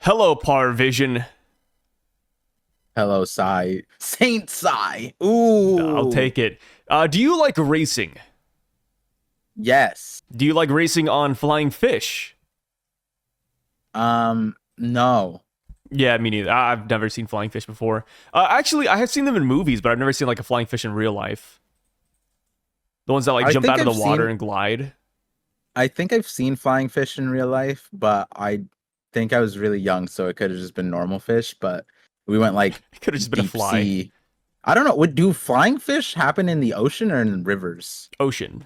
Hello, Parvision. Hello, Sai. Saint Sai. I'll Ooh. take it. Do you like racing? Yes. Do you like racing on flying fish? No. Yeah, me neither. I've never seen flying fish before. Actually, I have seen them in movies, but I've never seen like a flying fish in real life. The ones that like I jump think out of I've the water seen and glide. I think I've seen flying fish in real life, but I think I was really young, so it could have just been normal fish, but we went like It could have just been a deep fly. sea. I don't know. Would do flying fish happen in the ocean or in rivers? Ocean.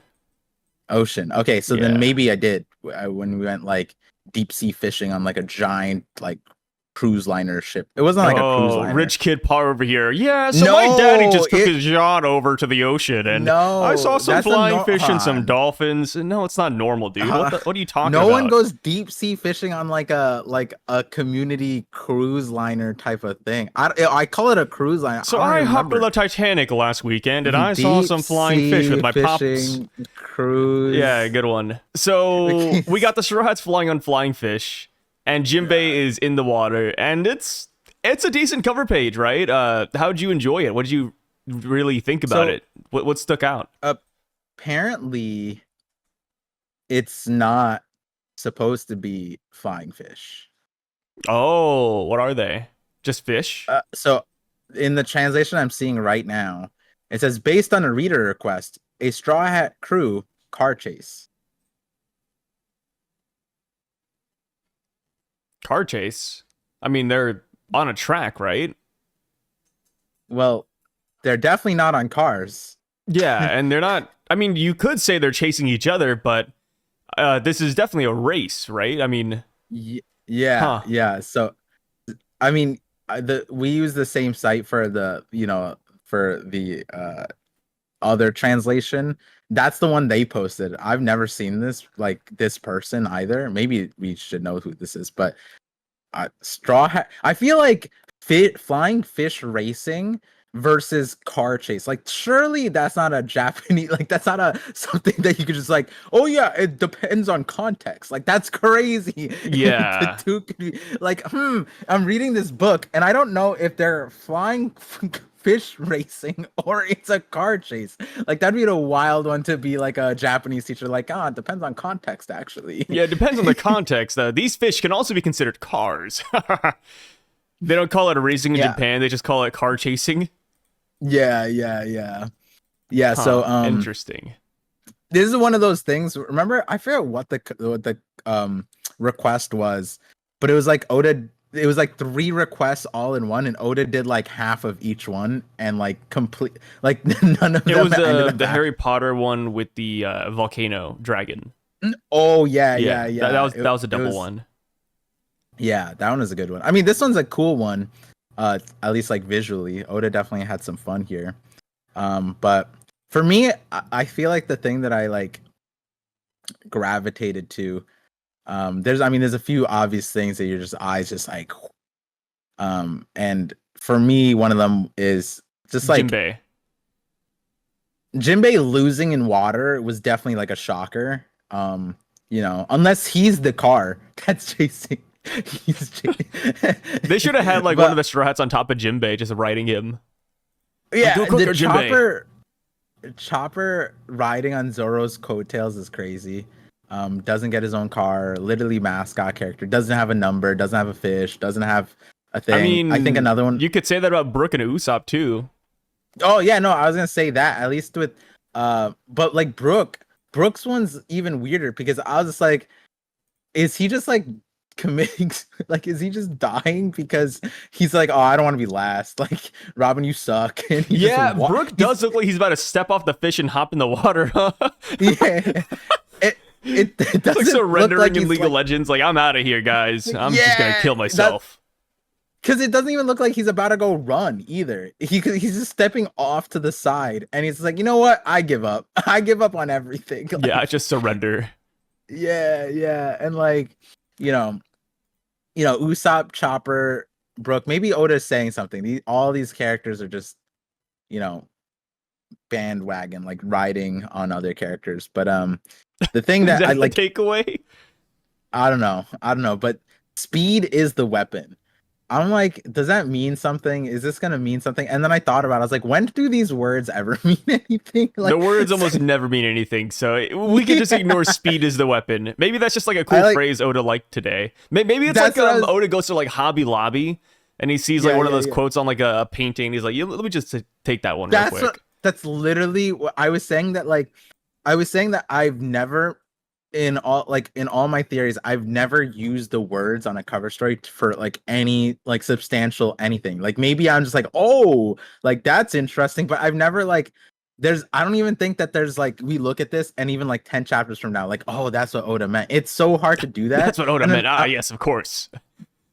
Ocean. Okay, so then Yeah. maybe I did when we went like deep sea fishing on like a giant like cruise liner ship. It wasn't like a cruise Oh, liner. rich kid Par over here. Yeah, so my daddy No, just took his yacht over to the ocean, and I saw no, some that's a flying no. fish and some On. dolphins. No, it's not normal, dude. Uh, What are you talking no one about? goes deep sea fishing on like a community cruise liner type of thing. I call it a cruise liner. I So don't I even hopped on remember. the Titanic last weekend, and I saw Deep some flying fish with sea my pops. fishing Yeah, cruise. good one. So we got the straw hats flying on flying fish, and Jimbei is in the water, and it's a decent cover page, right? How'd you enjoy it? What did you really think about So it? What stuck out? apparently, it's not supposed to be flying fish. Oh, what are they? Just fish? So in the translation I'm seeing right now, it says based on a reader request, a Straw Hat Crew car chase. Car chase? I mean, they're on a track, right? Well, they're definitely not on cars. Yeah, and they're not. I mean, you could say they're chasing each other, but this is definitely a race, right? I mean, Yeah, huh? yeah. So I mean, we use the same site for the other translation. That's the one they posted. I've never seen this person either. Maybe we should know who this is, but straw hat. I feel like flying fish racing versus car chase. Like surely that's not a Japanese. Like that's not a something that you could just like. Oh yeah, it depends on context. Like that's crazy. The Yeah. two could be like. I'm reading this book and I don't know if they're flying. Fish racing or it's a car chase. Like that'd be a wild one to be like a Japanese teacher like, it depends on context actually. Yeah, it depends on the context. These fish can also be considered cars. They don't call it racing in Yeah. Japan, they just call it car chasing. Yeah, so Huh, interesting. this is one of those things. Remember, I forget what the request was, but it was like Oda. It was like three requests all in one, and Oda did like half of each one, and like complete like none of It them was ended the up the back. Harry Potter one with the volcano dragon. Oh yeah, Yeah, yeah, that yeah. was that was a It double was one. yeah, that one was a good one. I mean, this one's a cool one. At least like visually, Oda definitely had some fun here. But for me, I feel like the thing that I like gravitated to there's a few obvious things that your just eyes just like and for me one of them is just like Jimbei. Jinbei losing in water was definitely like a shocker. Unless he's the car that's chasing. he's chasing. They should have had like one of But the straw hats on top of Jimbei just riding him. Like, yeah, go the quicker, Jimbei. chopper riding on Zoro's coattails is crazy. Doesn't get his own car, literally mascot character, doesn't have a number, doesn't have a fish, doesn't have a I thing. I think mean, another one. you could say that about Brook and Usopp too. Oh yeah, no, I was gonna say that at least with but like Brooks one's even weirder because I was just like, is he just like committing like is he just dying because he's like, oh, I don't want to be last, like Robin, you suck, and he just Yeah, Brook does look like he's about to step off the fish and hop in the water. yeah. It It's like doesn't look like surrendering in he's League like, of Legends. Like, I'm out of here, guys. I'm just gonna yeah, kill that myself. because it doesn't even look like he's about to go run either. He's just stepping off to the side, and he's like, you know what? I give up. I give up on everything. Yeah, I Like, just surrender. yeah, and like, you know, Usopp, Chopper, Brook. Maybe Oda's saying something. All these characters are just, you know, bandwagon, like riding on other characters. But the thing Is that I that the like, takeaway? I don't know, but speed is the weapon. I'm like, does that mean something? Is this gonna mean something? And then I thought about it. I was like, when do these words ever mean anything? Like, The words almost never mean anything, so we can just ignore speed as the weapon. Maybe that's just like a cool phrase Oda liked today. Maybe it's like Oda goes to like Hobby Lobby and he sees like one of those quotes on like a painting. He's like, let me just take that one real quick. That's literally what I was saying. I was saying that I've never in all my theories, I've never used the words on a cover story for like any like substantial anything. Like maybe I'm just like, oh, like that's interesting, but I've never like I don't even think that there's like we look at this and even like 10 chapters from now, like, oh, that's what Oda meant. It's so hard to do that. That's what Oda meant. Yes, of course.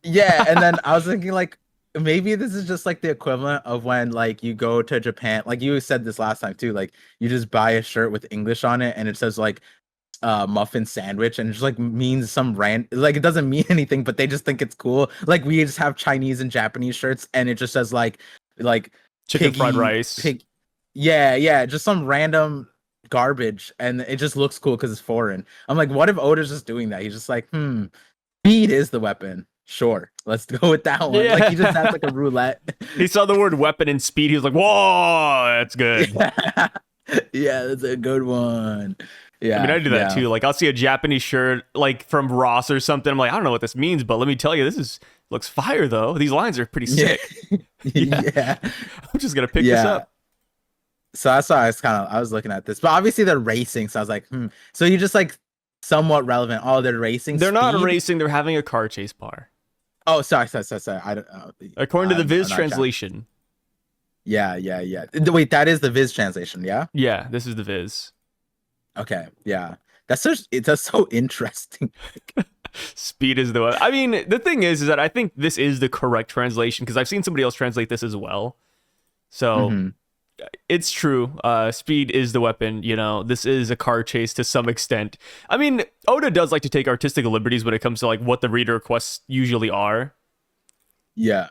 Yeah, and then I was thinking like maybe this is just like the equivalent of when like you go to Japan, like you said this last time too, like you just buy a shirt with English on it and it says like muffin sandwich and it just like means some like it doesn't mean anything, but they just think it's cool. Like we just have Chinese and Japanese shirts and it just says like chicken fried rice. Yeah, just some random garbage and it just looks cool because it's foreign. I'm like, what if Oda's just doing that? He's just like, speed is the weapon. Sure, let's go with that one. Yeah. Like he just has like a roulette. He saw the word weapon and speed. He was like, whoa, that's good. Yeah, that's a good one. Yeah, I mean, I do that too. Like, I'll see a Japanese shirt, like from Ross or something. I'm like, I don't know what this means, but let me tell you, looks fire though. These lines are pretty sick. Yeah. I'm just gonna pick this up. So that's why I was looking at this, but obviously they're racing. So I was like, So you just like somewhat relevant. Oh, they're racing. They're not racing. They're having a car chase bar. Oh, sorry. I don't. According to the Viz translation. Yeah. Wait, that is the Viz translation. Yeah. Yeah, this is the Viz. Okay, yeah, that's so interesting. Speed is the one. I mean, the thing is that I think this is the correct translation because I've seen somebody else translate this as well. So it's true. Speed is the weapon. You know, this is a car chase to some extent. I mean, Oda does like to take artistic liberties when it comes to like what the reader requests usually are. Yeah.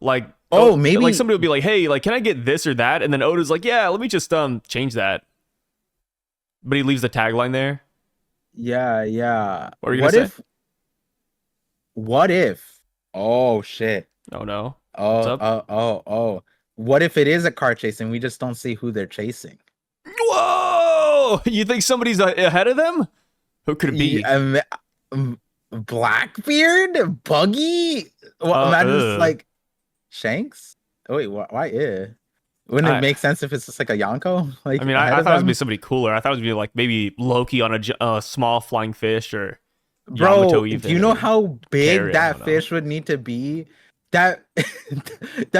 Like, maybe like somebody will be like, "Hey, like, can I get this or that?" And then Oda's like, "Yeah, let me just change that." But he leaves the tagline there. Yeah. What are you gonna say? What if? Oh shit. Oh no. Oh. What if it is a car chase and we just don't see who they're chasing? Whoa! You think somebody's ahead of them? Who could it be? Blackbeard? Buggy? Well, imagine it's like Shanks? Oh wait, why? Wouldn't it make sense if it's just like a Yonko? Like, I mean, I thought it was gonna be somebody cooler. I thought it was gonna be like maybe Loki on a small flying fish or Yamato even. Do you know how big that fish would need to be? That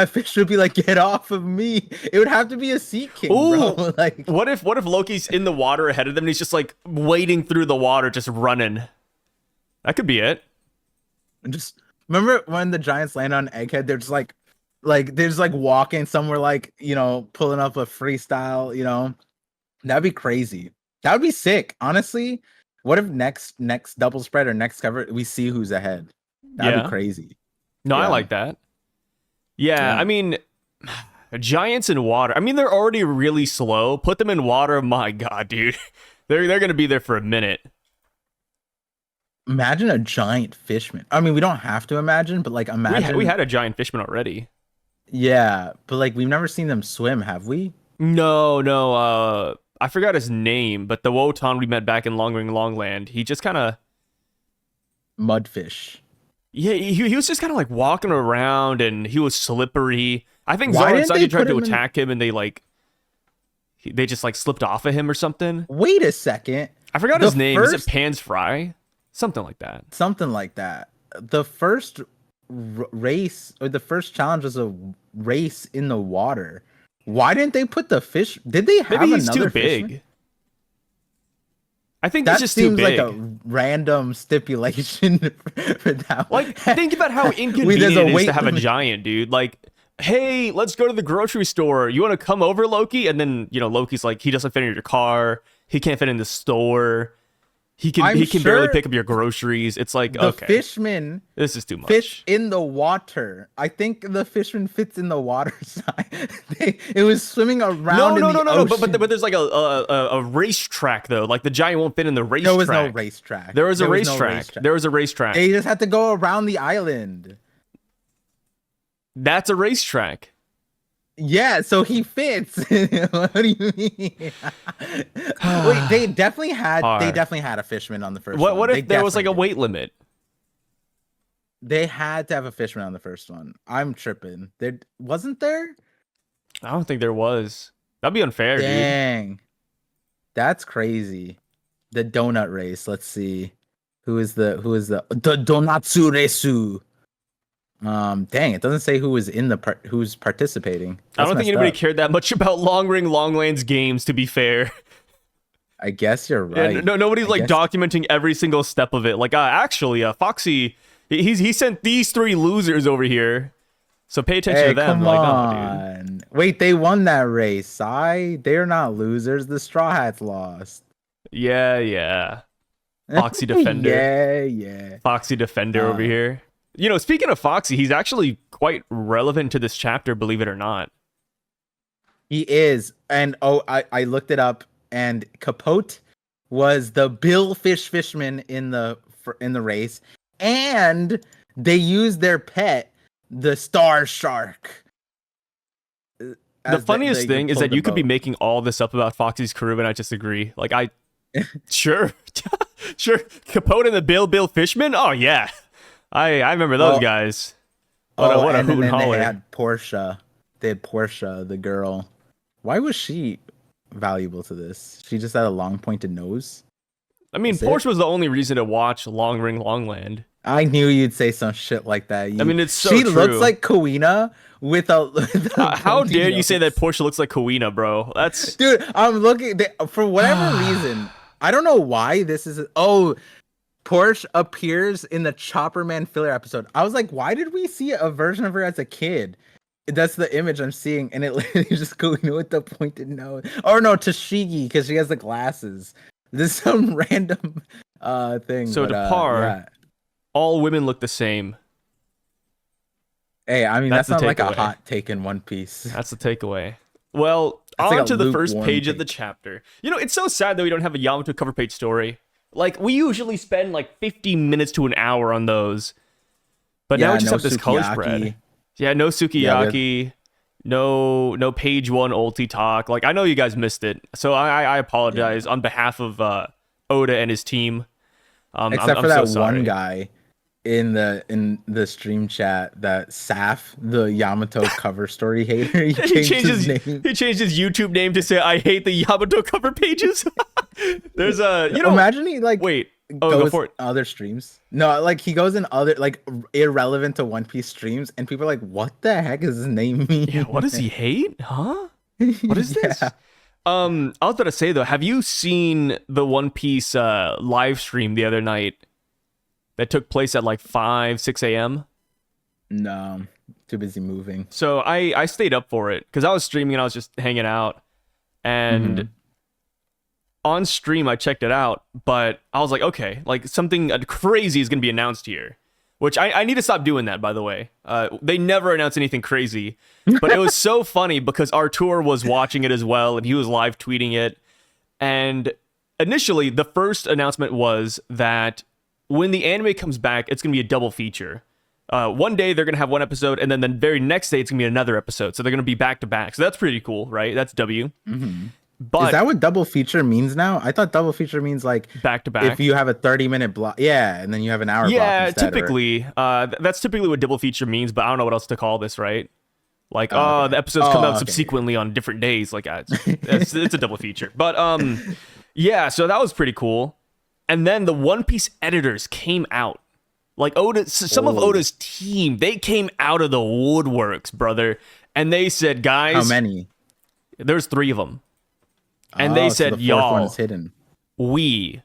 fish would be like, get off of me. It would have to be a sea king, bro. Like, what if Loki's in the water ahead of them and he's just like wading through the water, just running? That could be it. And just remember when the giants land on Egghead, they're just like they're just like walking somewhere, like, you know, pulling up a freestyle, you know. That'd be crazy. That would be sick, honestly. What if next double spread or next cover we see who's ahead? That'd be crazy. No, I like that. Yeah, I mean, giants in water. I mean, they're already really slow. Put them in water, my god, dude. They're gonna be there for a minute. Imagine a giant fishman. I mean, we don't have to imagine, but like imagine we had a giant fishman already. Yeah, but like we've never seen them swim, have we? No. I forgot his name, but the Wotan we met back in Long Ring Longland, he just kind of mudfish. Yeah, he was just kind of like walking around, and he was slippery. I think Zoro and Sanji tried to attack him, and they just like slipped off of him or something. Wait a second, I forgot his name. Is it Pan's Fry? Something like that. The first race or the first challenge was a race in the water. Why didn't they put the fish? Did they have Maybe he's another too big. Fishman? I think that just seems like a random stipulation for that. Like, think about how inconvenient it is to have a giant, dude. Like, hey, let's go to the grocery store. You want to come over, Loki? And then, you know, Loki's like, he doesn't fit in your car. He can't fit in the store. He can barely pick up your groceries. It's like, the okay, fishman this is too much. fits in the water. I think the fishman fits in the water side. It was swimming around in the ocean. But there's like a racetrack though. Like the giant won't fit in the racetrack. There was no racetrack. There was a racetrack. There was a racetrack. They just had to go around the island. That's a racetrack. Yeah, so he fits. What do you mean? Wait, they definitely had a fisherman on the first one. What if there was like a weight limit? They had to have a fisherman on the first one. I'm tripping. There wasn't there? I don't think there was. That'd be unfair, dude. Dang. That's crazy. The donut race. Let's see. Who is the Donatsu Resu? Dang, it doesn't say who was who's participating. I don't think anybody cared that much about Long Ring Longlands games, to be fair. I guess you're right. Yeah, nobody's documenting every single step of it. Like, actually, Foxy, he sent these 3 losers over here, so pay attention to them. Come on. Dude. Wait, they won that race. They're not losers. The Straw Hats lost. Yeah. Foxy Defender. yeah. Foxy Defender over here. You know, speaking of Foxy, he's actually quite relevant to this chapter, believe it or not. He is. And I looked it up, and Capote was the billfish fisherman in the race, and they used their pet, the star shark. The funniest thing is that you could be making all this up about Foxy's crew, and I just agree. Like, sure. Capote and the Bill Fishman? Oh, yeah. I remember those guys. What a hoot and holler. They had Portia. They had Portia, the girl. Why was she valuable to this? She just had a long pointed nose. I mean, Portia was the only reason to watch Long Ring Longland. I knew you'd say some shit like that. I mean, it's so she true. looks like Kawina with a how dare you say that Portia looks like Kawina, bro? That's dude. I'm looking for whatever reason. I don't know why this is. Porsche appears in the Chopper Man filler episode. I was like, why did we see a version of her as a kid? That's the image I'm seeing, and it literally just going with the pointed nose. Or no, Tashigi, because she has the glasses. This is some random thing. So to par, all women look the same. Hey, I mean, that's not like a hot take in One Piece. That's the takeaway. Well, on to the first page of the chapter. You know, it's so sad that we don't have a Yamato cover page story. Like, we usually spend like 50 minutes to an hour on those. But now we just have this color spread. Yeah, no Sukiyaki. No page 1 ulti talk. Like, I know you guys missed it. So I apologize on behalf of Oda and his team. Except for that one guy in the stream chat, that Saf, the Yamato cover story hater. He changed his name. He changed his YouTube name to say, "I hate the Yamato cover pages." There's imagine he go for it. Other streams. No, like he goes in other irrelevant to One Piece streams, and people are like, "What the heck does his name mean?" Yeah, what does he hate? Huh? What is this? I was about to say though, have you seen the One Piece live stream the other night that took place at like 5-6 a.m.? No, too busy moving. So I stayed up for it because I was streaming and I was just hanging out, and on stream I checked it out, but I was like, okay, like something crazy is gonna be announced here, which I need to stop doing that, by the way. They never announce anything crazy, but it was so funny because Artur was watching it as well, and he was live tweeting it. And initially, the first announcement was that when the anime comes back, it's gonna be a double feature. One day they're gonna have one episode, and then the very next day it's gonna be another episode. So they're gonna be back to back. So that's pretty cool, right? That's W. But is that what double feature means now? I thought double feature means like back to back. If you have a 30-minute block, and then you have an hour block instead, typically. That's typically what double feature means, but I don't know what else to call this, right? Like, the episodes come out subsequently on different days. Like, it's a double feature. But so that was pretty cool. And then the One Piece editors came out. Like some of Oda's team, they came out of the woodworks, brother, and they said, "Guys, how many?" There's 3 of them. And they said, y'all, hidden. We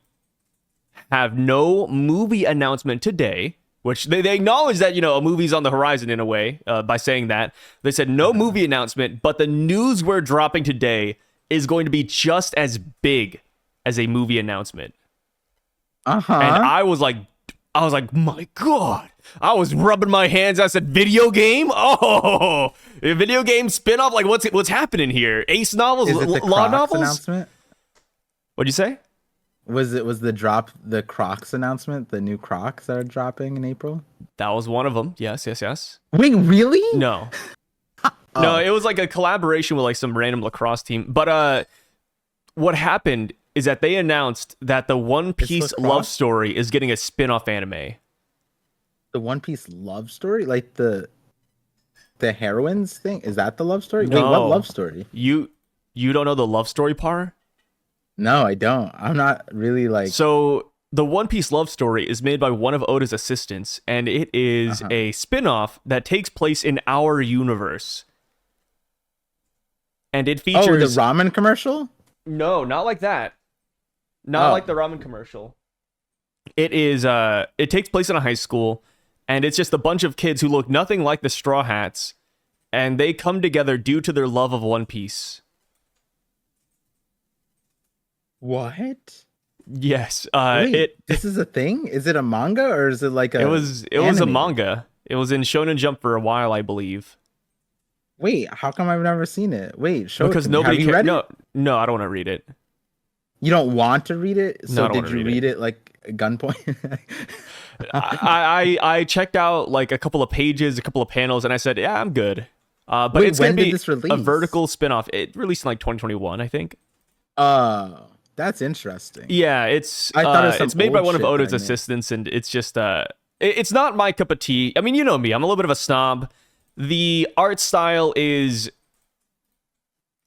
have no movie announcement today, which they acknowledge that, a movie's on the horizon in a way by saying that. They said no movie announcement, but the news we're dropping today is going to be just as big as a movie announcement. And Uh-huh. I was like, my God. I was rubbing my hands. I said, video game? Oh, a video game spin-off? Like, what's happening here? Ace novels? Is it the Law Crocs novels? announcement? What'd you say? Was the Crocs announcement, the new Crocs that are dropping in April? That was one of them. Yes, yes, yes. Wait, really? No. No, Oh, it was like a collaboration with like some random lacrosse team. But what happened is that they announced that the One it's Piece love lacrosse? story is getting a spin-off anime. The One Piece love story? Like the heroines thing? Is that the love story? Wait, what love No. story? You don't know the love story part? No, I don't. I'm not really like So the One Piece love story is made by one of Oda's assistants, and it is uh-huh. a spin-off that takes place in our universe. And it Oh, the features ramen commercial? no, not like that. Not Oh. like the ramen commercial. It is it takes place in a high school, and it's just a bunch of kids who look nothing like the Straw Hats, and they come together due to their love of One Piece. What? Yes, Wait, this is a thing? Is it a manga or is it like a it was a animated? manga. It was in Shonen Jump for a while, I believe. Wait, how come I've never seen it? Wait, show it Because to me. Have nobody you cared. read No, it? no, I don't want to read it. You don't want to read it? No, So I don't did want to you read it. read it like at gunpoint? I checked out like a couple of pages, a couple of panels, and I said, yeah, I'm good. But Wait, it's gonna when did be this a release? vertical spin-off. It released in like 2021, I think. Oh, that's interesting. Yeah, I thought it was some it's made by old one of shit that Oda's I missed. assistants, and it's just it's not my cup of tea. I mean, you know me, I'm a little bit of a snob. The art style is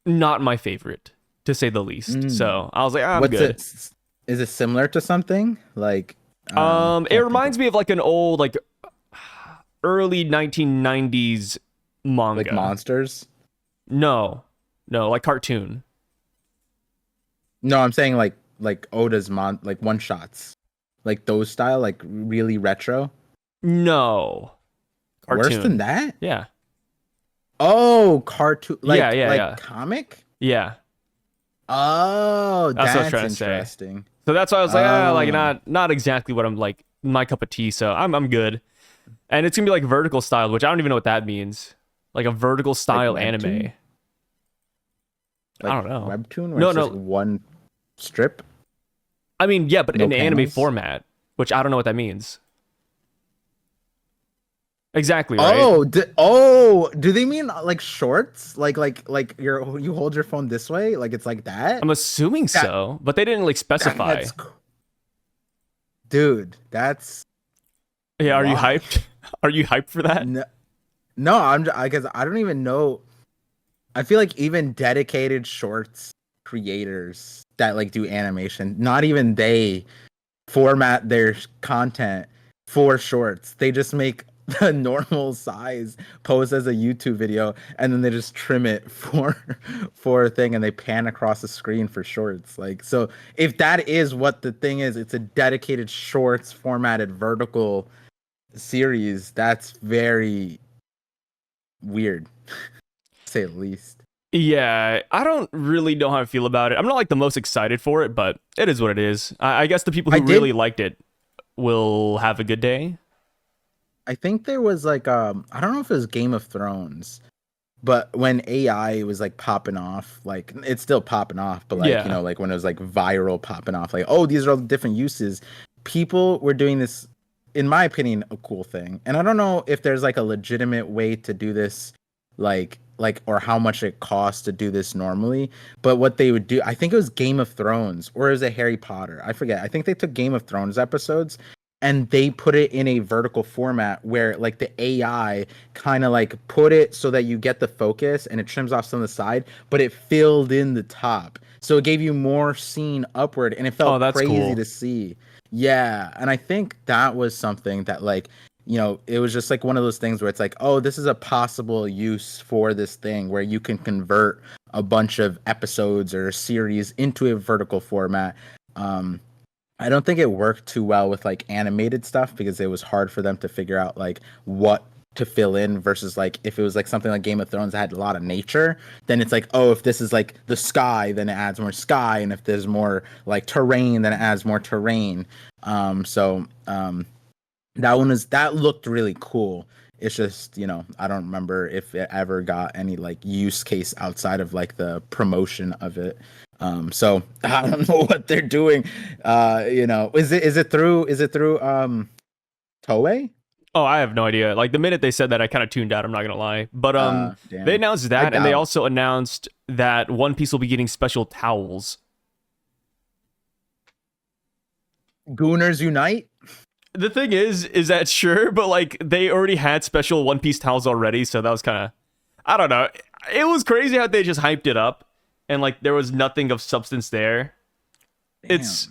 not my favorite, to say the least. Mm. So I was like, I'm What's good. it? Is it similar to something? Like, It can't think of reminds me of like an old like early 1990s like manga. monsters. No, no, like cartoon. No, I'm saying like Oda's like one shots. Like those style, like really retro. No, Worse than cartoon. that? Yeah, Oh, cartoon yeah, like yeah, like yeah, comic? yeah. Oh, That's what I was that's trying to say. interesting. So that's why I was like, like Oh, not exactly what I'm like my cup of tea. So I'm good. And it's gonna be like vertical style, which I don't even know what that means. Like a vertical like style anime. webtoon? I Like don't know. webtoon where No, it's just no. like one strip, I mean, yeah, but no in anime panels? format, which I don't know what that means. Exactly, right? Oh, oh, do they mean like shorts? Like you hold your phone this way, like it's like that? I'm assuming That, so, but they didn't like specify. dude, that's Yeah, are you why. hyped? Are you hyped for that? No, no, I guess I don't even know. I feel like even dedicated shorts creators that like do animation, not even they format their content for shorts. They just make the normal size, post as a YouTube video, and then they just trim it for for a thing, and they pan across the screen for shorts. Like, so if that is what the thing is, it's a dedicated shorts formatted vertical series. That's very weird, to say the least. Yeah, I don't really know how I feel about it. I'm not like the most excited for it, but it is what it is. I guess the people I who did really liked it will have a good day. I think there was like I don't know if it was Game of Thrones, but when AI was like popping off, like it's still popping off, but like, Yeah. like when it was like viral popping off, like, oh, these are all the different uses. People were doing this, in my opinion, a cool thing. And I don't know if there's like a legitimate way to do this, like or how much it costs to do this normally. But what they would do, I think it was Game of Thrones or is it Harry Potter? I forget. I think they took Game of Thrones episodes and they put it in a vertical format where like the AI kind of like put it so that you get the focus and it trims off some of the side, but it filled in the top. So it gave you more scene upward and it Oh, felt that's crazy cool. to see. Yeah. And I think that was something that like, it was just like one of those things where it's like, oh, this is a possible use for this thing where you can convert a bunch of episodes or a series into a vertical format. Um, I don't think it worked too well with like animated stuff because it was hard for them to figure out like what to fill in versus like if it was like something like Game of Thrones that had a lot of nature, then it's like, oh, if this is like the sky, then it adds more sky, and if there's more like terrain, then it adds more terrain. That looked really cool. It's just, I don't remember if it ever got any like use case outside of like the promotion of it. So I don't know what they're doing. Is it through Toei? Oh, I have no idea. Like the minute they said that, I kind of tuned out. I'm not gonna lie. But Damn. they announced that, and they also announced that One Piece will be getting special towels. Gooners Unite. The thing is that sure, but like they already had special One Piece towels already, so that was kind of, I don't know. It was crazy how they just hyped it up, and like there was nothing of substance there. Damn. It's,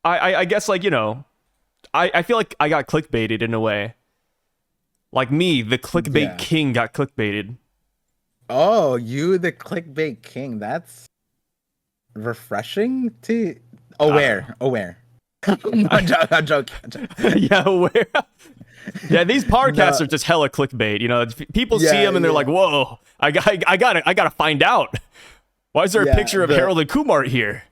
I guess like I feel like I got clickbaited in a way. Like me, the clickbait king, got clickbaited. Oh, you the clickbait king. That's refreshing to aware. I'm joking. Yeah, aware. Yeah, these podcasts are just hella clickbait. People see them and they're like, "Whoa, I gotta find out. Why is there a picture of Harold and Kumar here?"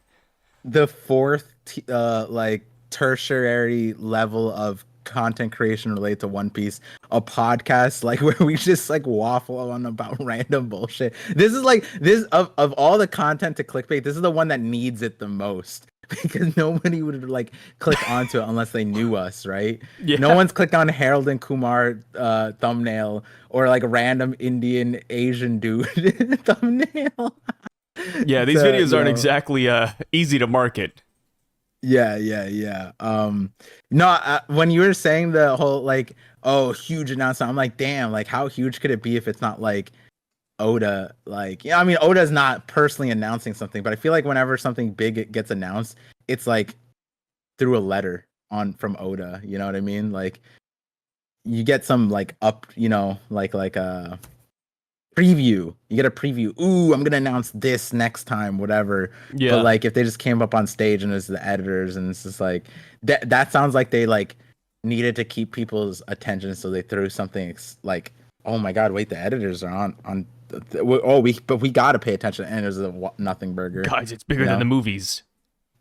The fourth, like tertiary level of content creation related to One Piece, a podcast like where we just like waffle on about random bullshit. This is like of all the content to clickbait, this is the one that needs it the most because nobody would like click onto it unless they knew us, right? Yeah. No one's clicked on Harold and Kumar thumbnail or like a random Indian Asian dude thumbnail. Yeah, these videos aren't exactly easy to market. Yeah. No, when you were saying the whole like, oh, huge announcement, I'm like, damn, like how huge could it be if it's not like Oda? Like, I mean, Oda's not personally announcing something, but I feel like whenever something big gets announced, it's like through a letter from Oda. You know what I mean? Like, you get some like like a preview. You get a preview. Ooh, I'm gonna announce this next time, whatever. Yeah. But like if they just came up on stage and it's the editors and it's just like that sounds like they like needed to keep people's attention, so they threw something like, oh my god, wait, the editors are on. But we gotta pay attention. And there's a nothing burger. Guys, it's bigger than the movies.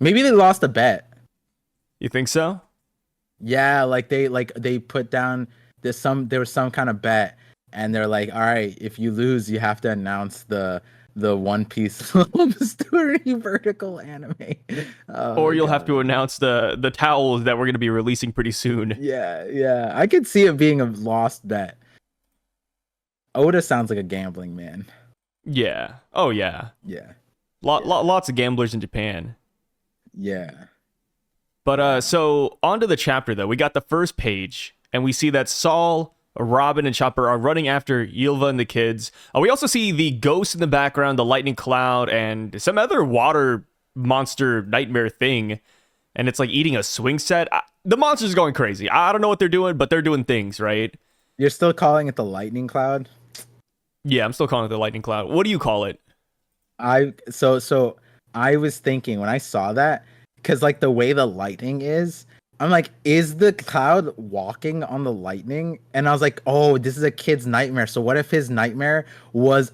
Maybe they lost a bet. You think so? Yeah, like they put down there was some kind of bet. And they're like, all right, if you lose, you have to announce the One Piece story vertical anime. Or you'll have to announce the towels that we're going to be releasing pretty soon. Yeah. I could see it being a lost bet. Oda sounds like a gambling man. Yeah. Oh, yeah. Yeah. Lots of gamblers in Japan. Yeah. But so onto the chapter, though. We got the first page, and we see that Saul, Robin, and Chopper are running after Ylva and the kids. We also see the ghost in the background, the lightning cloud, and some other water monster nightmare thing. And it's like eating a swing set. The monster's going crazy. I don't know what they're doing, but they're doing things, right? You're still calling it the lightning cloud? Yeah, I'm still calling it the lightning cloud. What do you call it? So I was thinking when I saw that, because like the way the lightning is, I'm like, is the cloud walking on the lightning? And I was like, oh, this is a kid's nightmare. So what if his nightmare was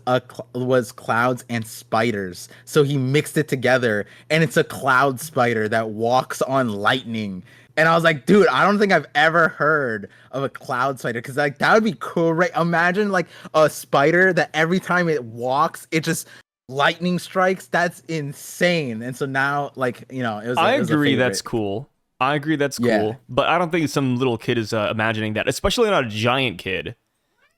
clouds and spiders? So he mixed it together, and it's a cloud spider that walks on lightning. And I was like, dude, I don't think I've ever heard of a cloud spider, because like that would be great. Imagine like a spider that every time it walks, it just lightning strikes. That's insane. And so now, like, it was. I agree, that's cool. I agree, that's cool, but I don't think some little kid is imagining that, especially not a giant kid.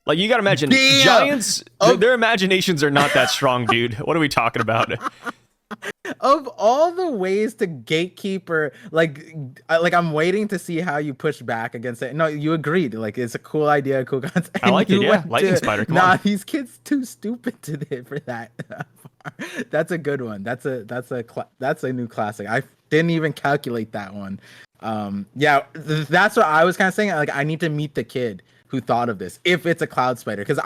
Like, you gotta imagine, giants, their imaginations are not that strong, dude. What are we talking about? Of all the ways to gatekeeper, like I'm waiting to see how you push back against it. No, you agreed. Like, it's a cool idea, cool concept. I like it, yeah. Lightning spider, come on. These kids too stupid for that. That's a good one. That's a new classic. I didn't even calculate that one. That's what I was kind of saying. Like, I need to meet the kid who thought of this. If it's a cloud spider, because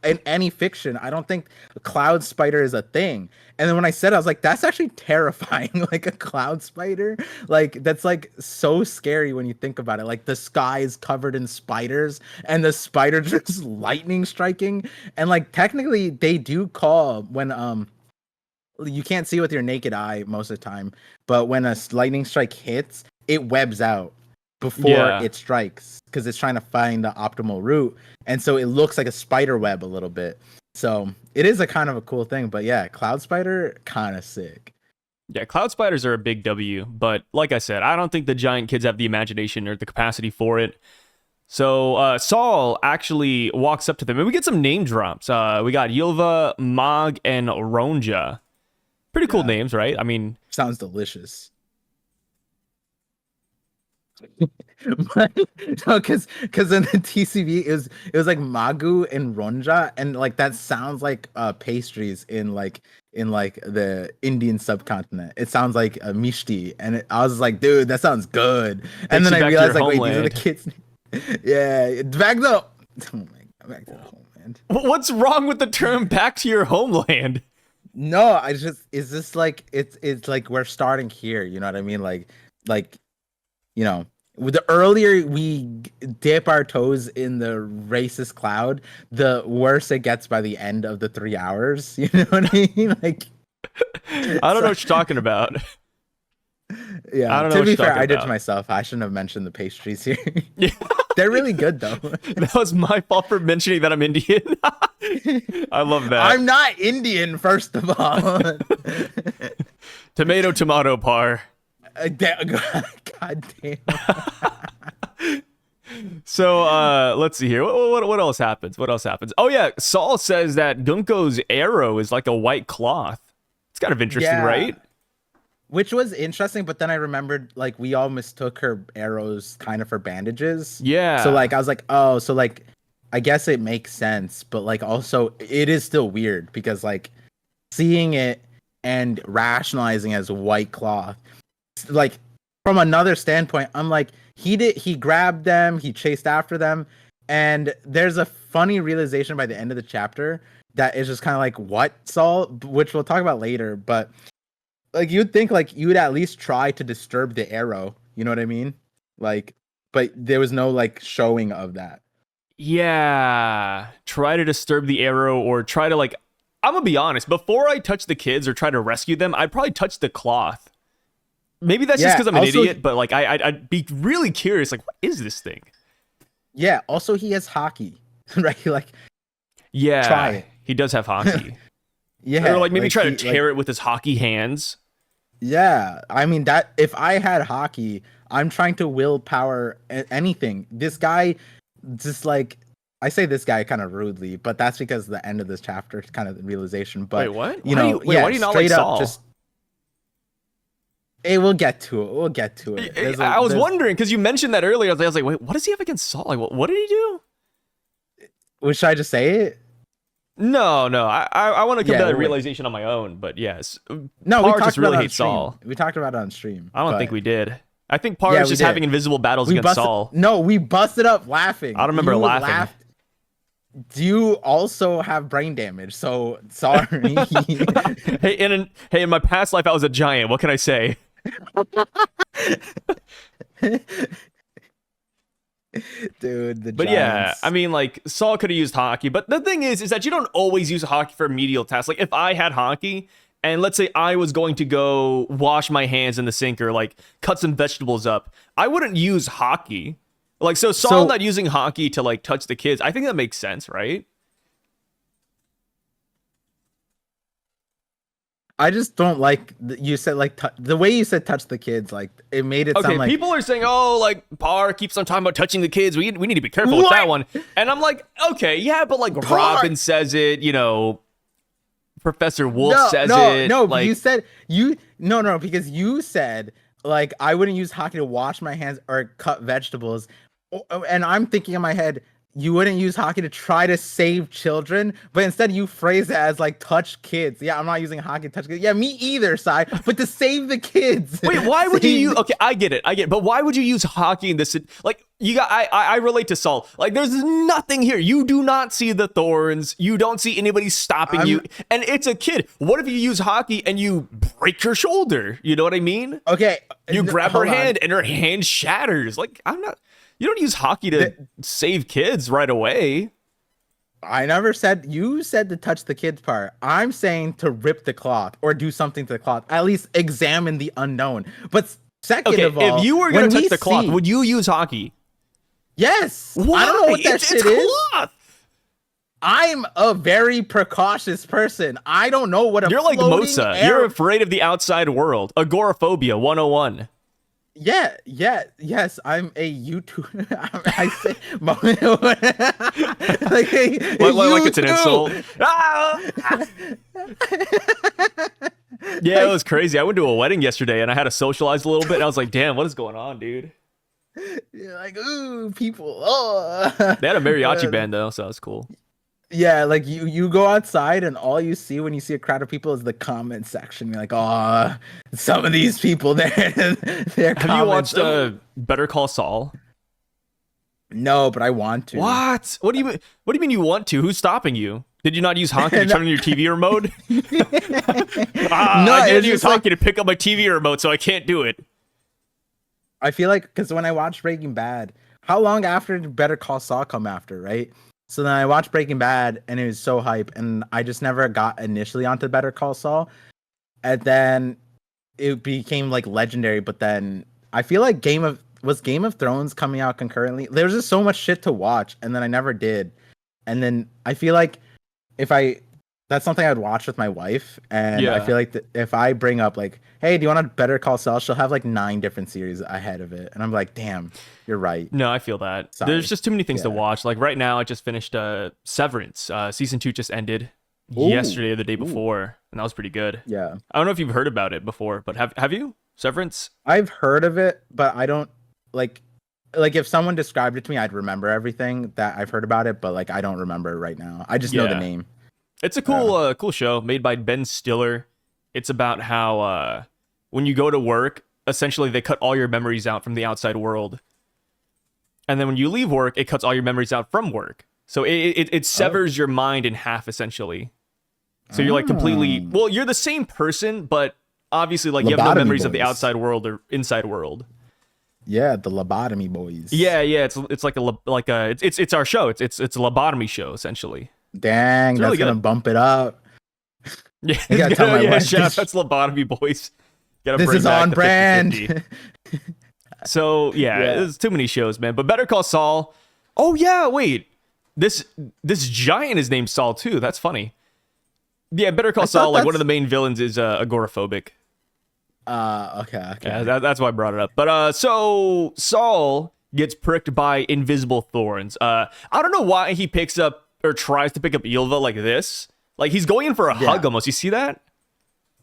in any fiction, I don't think a cloud spider is a thing. And then when I said it, I was like, that's actually terrifying. Like a cloud spider, like that's like so scary when you think about it. Like the sky is covered in spiders, and the spider just lightning striking. And like technically, they do call when you can't see with your naked eye most of the time, but when a lightning strike hits, it webs out before it strikes because it's trying to find the optimal route, and so it looks like a spider web a little bit. So it is a kind of a cool thing, but yeah, cloud spider kind of sick. Yeah, cloud spiders are a big W, but like I said, I don't think the giant kids have the imagination or the capacity for it. So Saul actually walks up to them, and we get some name drops. We got Ylva, Mog, and Ronja. Pretty cool names, right? I mean, sounds delicious. But, no, because in the TCV it was like Magu and Ronja, and like that sounds like pastries in the Indian subcontinent. It sounds like a mishti, and I was like, dude, that sounds good. And then I realized like, wait, these are the kids. Yeah, back to the homeland. What's wrong with the term "back to your homeland"? No, it's just like it's like we're starting here. You know what I mean? Like you know, the earlier we dip our toes in the racist cloud, the worse it gets by the end of the 3 hours. You know what I mean? Like, I don't know what you're talking about. Yeah, I don't know to be fair, I did about. to myself. I shouldn't have mentioned the pastries here. Yeah. They're really good though. That was my fault for mentioning that I'm Indian. I love that. I'm not Indian, first of all. Tomato, par. God damn. So let's see here. What else happens? Oh yeah, Saul says that Gunko's arrow is like a white cloth. It's kind of interesting, right? Which was interesting, but then I remembered like we all mistook her arrows kind of for bandages. Yeah. So like I was like, oh, so like I guess it makes sense, but like also it is still weird because like seeing it and rationalizing as white cloth, like from another standpoint, I'm like, he grabbed them, he chased after them, and there's a funny realization by the end of the chapter that is just kind of like, what, Saul? Which we'll talk about later, but like you'd think like you would at least try to disturb the arrow, you know what I mean? Like, but there was no like showing of that. Yeah, try to disturb the arrow or try to like, I'm gonna be honest, before I touch the kids or try to rescue them, I'd probably touch the cloth. Maybe that's just because I'm an idiot, but like I'd be really curious, like, what is this thing? Yeah, also he has hockey, right? Like, yeah, try it. He does have hockey. Yeah, or like maybe try to tear it with his hockey hands. Yeah, I mean that if I had hockey, I'm trying to willpower anything. This guy, just like I say, this guy kind of rudely, but that's because the end of this chapter is kind of the realization. But wait, what? Why do you not like Saul? Just we'll get to it. We'll get to it. I was wondering because you mentioned that earlier. I was like, wait, what does he have against Saul? Like, what did he do? Should I just say it? No. I want to come to that realization on my own. But yes, no, Par we just really hates Saul. We talked about it on stream. I don't think we did. I think Par is just having invisible battles against Saul. No, we busted up laughing. I don't remember laughing. Do you also have brain damage? So sorry. Hey, in my past life, I was a giant. What can I say? Dude, but yeah, I mean, like Saul could have used hockey, but the thing is that you don't always use hockey for medial tasks. Like if I had hockey, and let's say I was going to go wash my hands in the sink or like cut some vegetables up, I wouldn't use hockey. Like so Saul not using hockey to like touch the kids, I think that makes sense, right? I just don't like you said like the way you said touch the kids, like it made it sound like people are saying, oh, like Par keeps on talking about touching the kids, we need to be careful with that one. And I'm like, okay, yeah, but like Robin says it, you know, Professor Wolf says it. No, like, you said no, because you said like I wouldn't use hockey to wash my hands or cut vegetables, and I'm thinking in my head, you wouldn't use hockey to try to save children, but instead you phrase it as like touch kids. Yeah, I'm not using hockey to touch kids. Yeah, me either, Sai. But to save the kids. Wait, why would you use? Okay, I get it. But why would you use hockey in this? Like, you got. I relate to Saul. Like, there's nothing here. You do not see the thorns. You don't see anybody stopping you, and it's a kid. What if you use hockey and you break your shoulder? You know what I mean? Okay. You grab her hand and her hand shatters. Like, I'm not. You don't use hockey to save kids right away. I never said, you said to touch the kids part. I'm saying to rip the cloth or do something to the cloth. At least examine the unknown. But second of all, if you were going to touch the cloth, would you use hockey? Yes. Why? I don't know what that shit is. Cloth. I'm a very precautious person. I don't know what a You're like Mosa. You're afraid of the outside world. Agoraphobia 101. Yes, I'm a YouTuber. I say, like it's an insult. Yeah, it was crazy. I went to a wedding yesterday and I had to socialize a little bit. And I was like, damn, what is going on, dude? You're like, ooh, people. Oh. They had a mariachi band though, so that was cool. Yeah, like you go outside and all you see when you see a crowd of people is the comment section. You're like, oh, some of these people there. Have you watched Better Call Saul? No, but I want to. What? What do you mean? What do you mean you want to? Who's stopping you? Did you not use hockey to turn on your TV remote? I didn't use hockey to pick up my TV remote, so I can't do it. I feel like because when I watched Breaking Bad, how long after did Better Call Saul come after, right? So then I watched Breaking Bad and it was so hype, and I just never got initially onto Better Call Saul. And then it became like legendary, but then I feel like Game of Thrones coming out concurrently. There was just so much shit to watch, and then I never did. And then I feel like that's something I'd watch with my wife, and I feel like if I bring up like, hey, do you want to Better Call Saul? She'll have like 9 different series ahead of it, and I'm like, damn, you're right. No, I feel that. Sorry. There's just too many things to watch. Like right now, I just finished Severance. Season 2 just ended yesterday or the day before, and that was pretty good. Yeah. I don't know if you've heard about it before, but have you? Severance? I've heard of it, but I don't like if someone described it to me, I'd remember everything that I've heard about it, but like I don't remember it right now. I just know the name. It's a cool show made by Ben Stiller. It's about how when you go to work, essentially they cut all your memories out from the outside world. And then when you leave work, it cuts all your memories out from work. So it severs your mind in half, essentially. So you're like completely... Well, you're the same person, but obviously like you have no memories of the outside world or inside world. Yeah, the lobotomy boys. Yeah. It's like it's our show. It's a lobotomy show, essentially. Dang, really that's gonna bump it up. Yeah, you gotta tell my wife. Shout out, that's lobotomy boys. This is on brand. So there's too many shows, man. But Better Call Saul. Oh yeah, wait. This giant is named Saul too. That's funny. Yeah, Better Call Saul. Like one of the main villains is agoraphobic. Okay. Yeah, that's why I brought it up. But so Saul gets pricked by invisible thorns. I don't know why he picks up or tries to pick up Ylva like this. Like he's going in for a hug almost. You see that?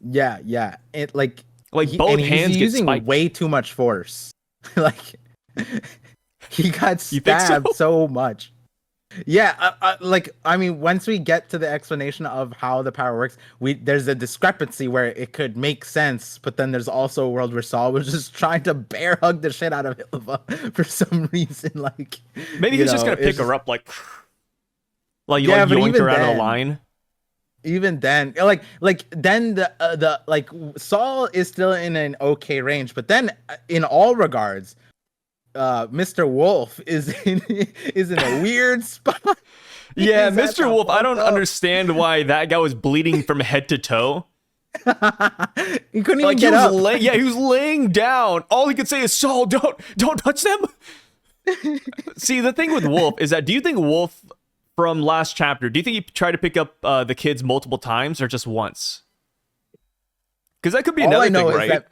Yeah. It like both hands he's get using spiked. Way too much force. Like he got stabbed so much. Yeah, I mean, once we get to the explanation of how the power works, there's a discrepancy where it could make sense, but then there's also a world where Saul was just trying to bear hug the shit out of Elbaf for some reason. Like maybe he's just gonna pick her up, like you yoink her out of the line. Even then, like then the like Saul is still in an okay range, but then in all regards, Mr. Wolf is in a weird spot. Yeah, Mr. Wolf, I don't understand why that guy was bleeding from head to toe. He couldn't even get up. He was laying down. All he could say is, Saul, don't touch them. See, the thing with Wolf is that, do you think Wolf from last chapter, do you think he tried to pick up the kids multiple times or just once? Because that could be another thing, right?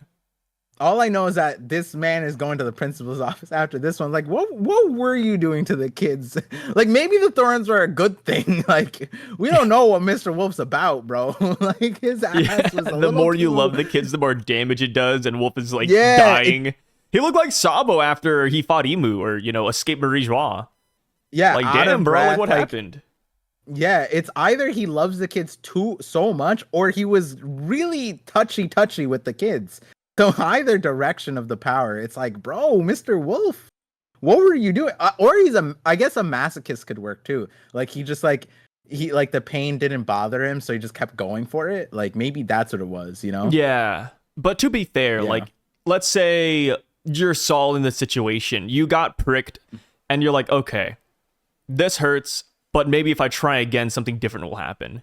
All I know is that this man is going to the principal's office after this one. Like, what were you doing to the kids? Like, maybe the thorns were a good thing. Like, we don't know what Mr. Wolf's about, bro. Like, his ass was a little. The more you love the kids, the more damage it does, and Wolf is like dying. He looked like Sabo after he fought Emu or escaped Marie Joie. Yeah, Like, out of damn, bro, like breath, what happened? Yeah, it's either he loves the kids too so much, or he was really touchy with the kids. So either direction of the power, it's like, bro, Mr. Wolf, what were you doing? Or I guess a masochist could work too. Like he just he like the pain didn't bother him, so he just kept going for it. Like maybe that's what it was, you know? Yeah. But to be fair, Yeah. like, let's say you're Saul in this situation. You got pricked, and you're like, okay, this hurts, but maybe if I try again, something different will happen.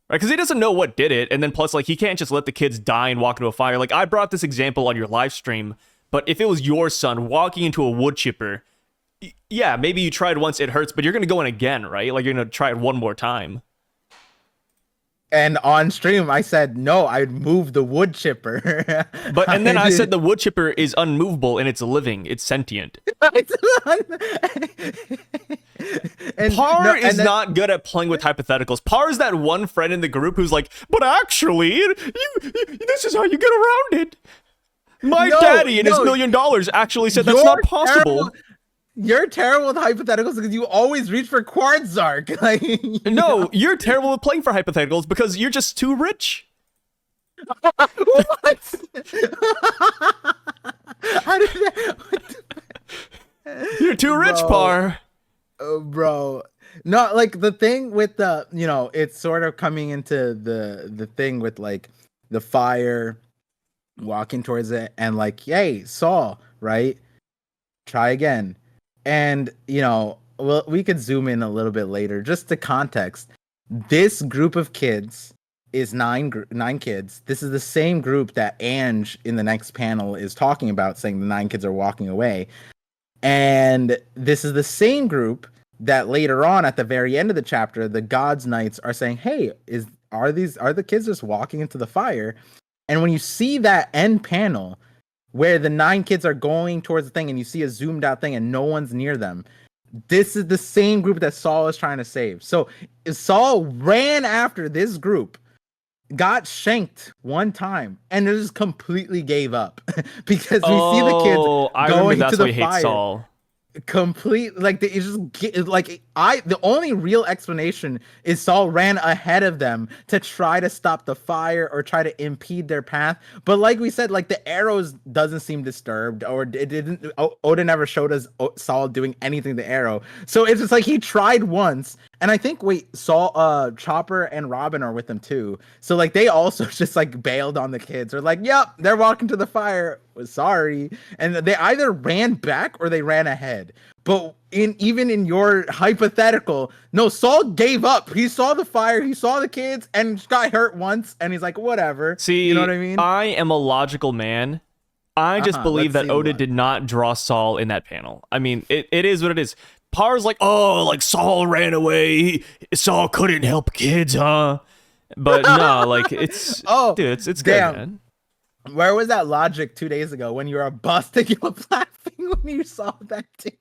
Right? Because he doesn't know what did it, and then plus, like, he can't just let the kids die and walk into a fire. Like, I brought this example on your live stream, but if it was your son walking into a wood chipper, yeah, maybe you tried once, it hurts, but you're going to go in again, right? Like, you're going to try it one more time. And on stream, I said, no, I'd move the wood chipper. And then I said the wood chipper is unmovable and it's living. It's sentient. Par is not good at playing with hypotheticals. Par is that one friend in the group who's like, but actually, this is how you get around it. My daddy and his $1 million actually said that's not possible. You're terrible with hypotheticals because you always reach for Quartzark. Like, no, you're terrible with playing for hypotheticals because you're just too rich. What? How did that? You're too rich, Par. Bro. No, like the thing with the, it's sort of coming into the thing with like the fire, walking towards it, and like, hey, Saul, right? Try again. And, well, we could zoom in a little bit later. Just to context, this group of kids is nine kids. This is the same group that Ange in the next panel is talking about, saying the 9 kids are walking away. And this is the same group that later on at the very end of the chapter, the Gods Knights are saying, hey, are the kids just walking into the fire? And when you see that end panel, where the 9 kids are going towards the thing and you see a zoomed out thing and no one's near them, this is the same group that Saul is trying to save. So Saul ran after this group, got shanked one time, and just completely gave up because we see the kids going to the fire. Saul. Complete, like it's just like the only real explanation is Saul ran ahead of them to try to stop the fire or try to impede their path. But like we said, like the arrows doesn't seem disturbed, or it didn't. Oda never showed us Saul doing anything to the arrow, so it's just like he tried once. And I think Saul, Chopper and Robin are with them too. So like they also just like bailed on the kids. They're like, yep, they're walking to the fire. Sorry. And they either ran back or they ran ahead. But even in your hypothetical, no, Saul gave up. He saw the fire, he saw the kids, and got hurt once, and he's like, whatever. See, you know what I mean? I am a logical man. I just believe that Oda did not draw Saul in that panel. I mean, it is what it is. Par's like, oh, like Saul ran away. Saul couldn't help kids, huh? But no, like it's dude, it's good, man. Where was that logic 2 days ago when you were busting? You were laughing when you saw that too.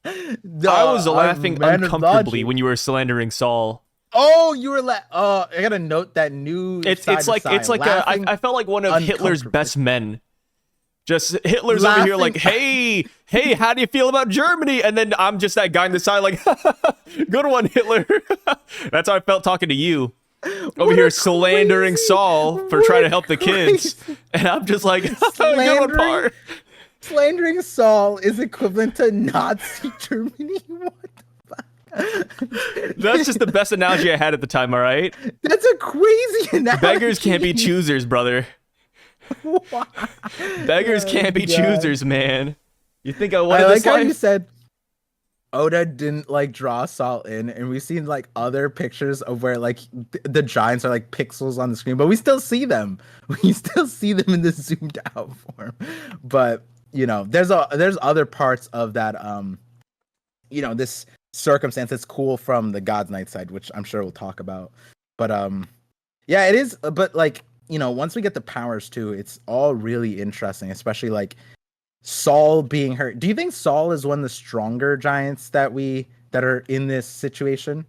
I was laughing uncomfortably when you were slandering Saul. Oh, you were I gotta note that new. It's like I felt like one of Hitler's best men. Just Hitler's over here like, hey, how do you feel about Germany? And then I'm just that guy on the side like, good one, Hitler. That's how I felt talking to you. Over here slandering Saul for trying to help the kids. And I'm just like, good one, Par. Slandering Saul is equivalent to Nazi Germany. What the fuck? That's just the best analogy I had at the time, all right? That's a crazy analogy. Beggars can't be choosers, brother. Beggars can't be choosers, man. You think I wanted this life? How you said Oda didn't like draw Saul in, and we've seen like other pictures of where like the giants are like pixels on the screen, but we still see them. We still see them in the zoomed out form. But there's other parts of that this circumstance that's cool from the God's Night side, which I'm sure we'll talk about. But yeah, it is. But like, once we get the powers too, it's all really interesting, especially like Saul being hurt. Do you think Saul is one of the stronger giants that are in this situation?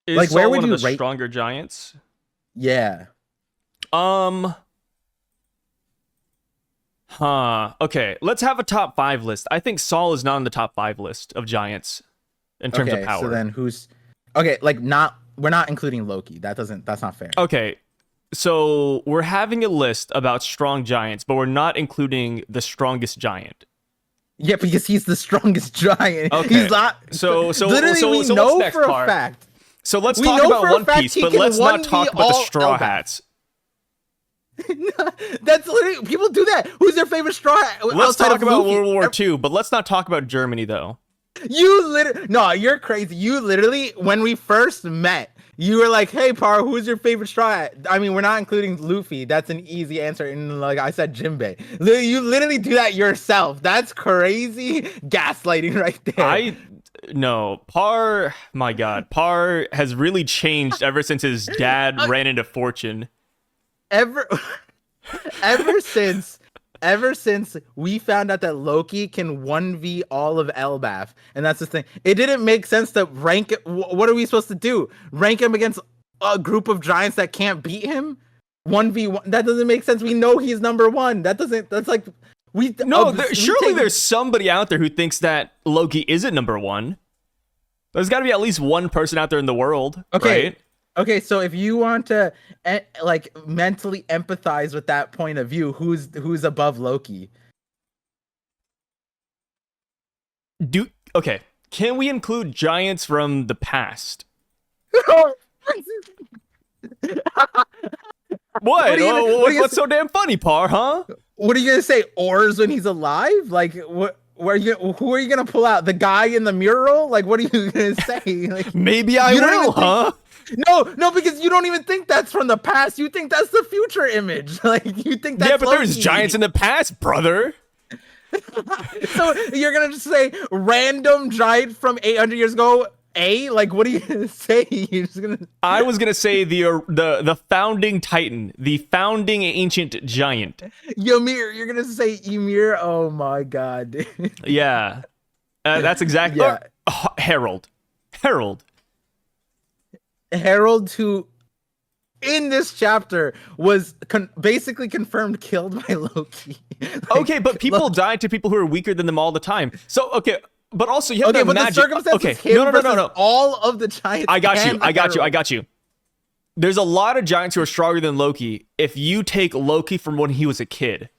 Is like, Saul where would one you of the rate stronger giants? Yeah. Okay, let's have a top 5 list. I think Saul is not on the top 5 list of giants. in terms of Okay, power. so then who's we're not including Loki. That's not fair. Okay, so we're having a list about strong giants, but we're not including the strongest giant. Yeah, because he's the strongest giant. Okay. He's not. So literally, we what's know next, for Par? a fact. So let's We talk know about for a One fact Piece, he but can let's not 1v talk about the all Straw Elbaf. Hats. That's literally people do that. Who's their favorite straw hat? Let's outside talk of about Luffy? World War II, but let's not talk about Germany though. You literally no, you're crazy. You literally when we first met, you were like, "Hey, Par, who's your favorite straw hat?" I mean, we're not including Luffy. That's an easy answer. And like I said, Jinbei. You literally do that yourself. That's crazy gaslighting right there. No, Par, my God, Par has really changed ever since his dad ran into fortune. ever ever since we found out that Loki can 1v all of Elbaf, and that's the thing. It didn't make sense to rank it. What are we supposed to do? Rank him against a group of giants that can't beat him? 1v1? That doesn't make sense. We know he's number one. That's like Surely there's somebody out there who thinks that Loki isn't number one. There's got to be at least one person out there in the world, okay. right? Okay, so if you want to like mentally empathize with that point of view, who's above Loki? Okay, can we include giants from the past? What's so damn funny, Par, huh? What are you gonna say? Oars when he's alive? Like what? Who are you gonna pull out? The guy in the mural? Like what are you gonna say? Like, maybe I will, huh? No, because you don't even think that's from the past. You think that's the future image. Like you think that's but there's giants in the past, brother. So you're gonna just say random giant from 800 years ago? Like what are you gonna say? You're just gonna. I was gonna say the founding titan, the founding ancient giant. Ymir. You're gonna say Ymir? Oh my god. Dude. Yeah, that's exactly. Yeah. Harold, who in this chapter was basically confirmed killed by Loki. Like, okay, but people died to people who are weaker than them all the time. So okay, but also you have to imagine. The circumstances no. All of the giants. I got you. There's a lot of giants who are stronger than Loki. If you take Loki from when he was a kid.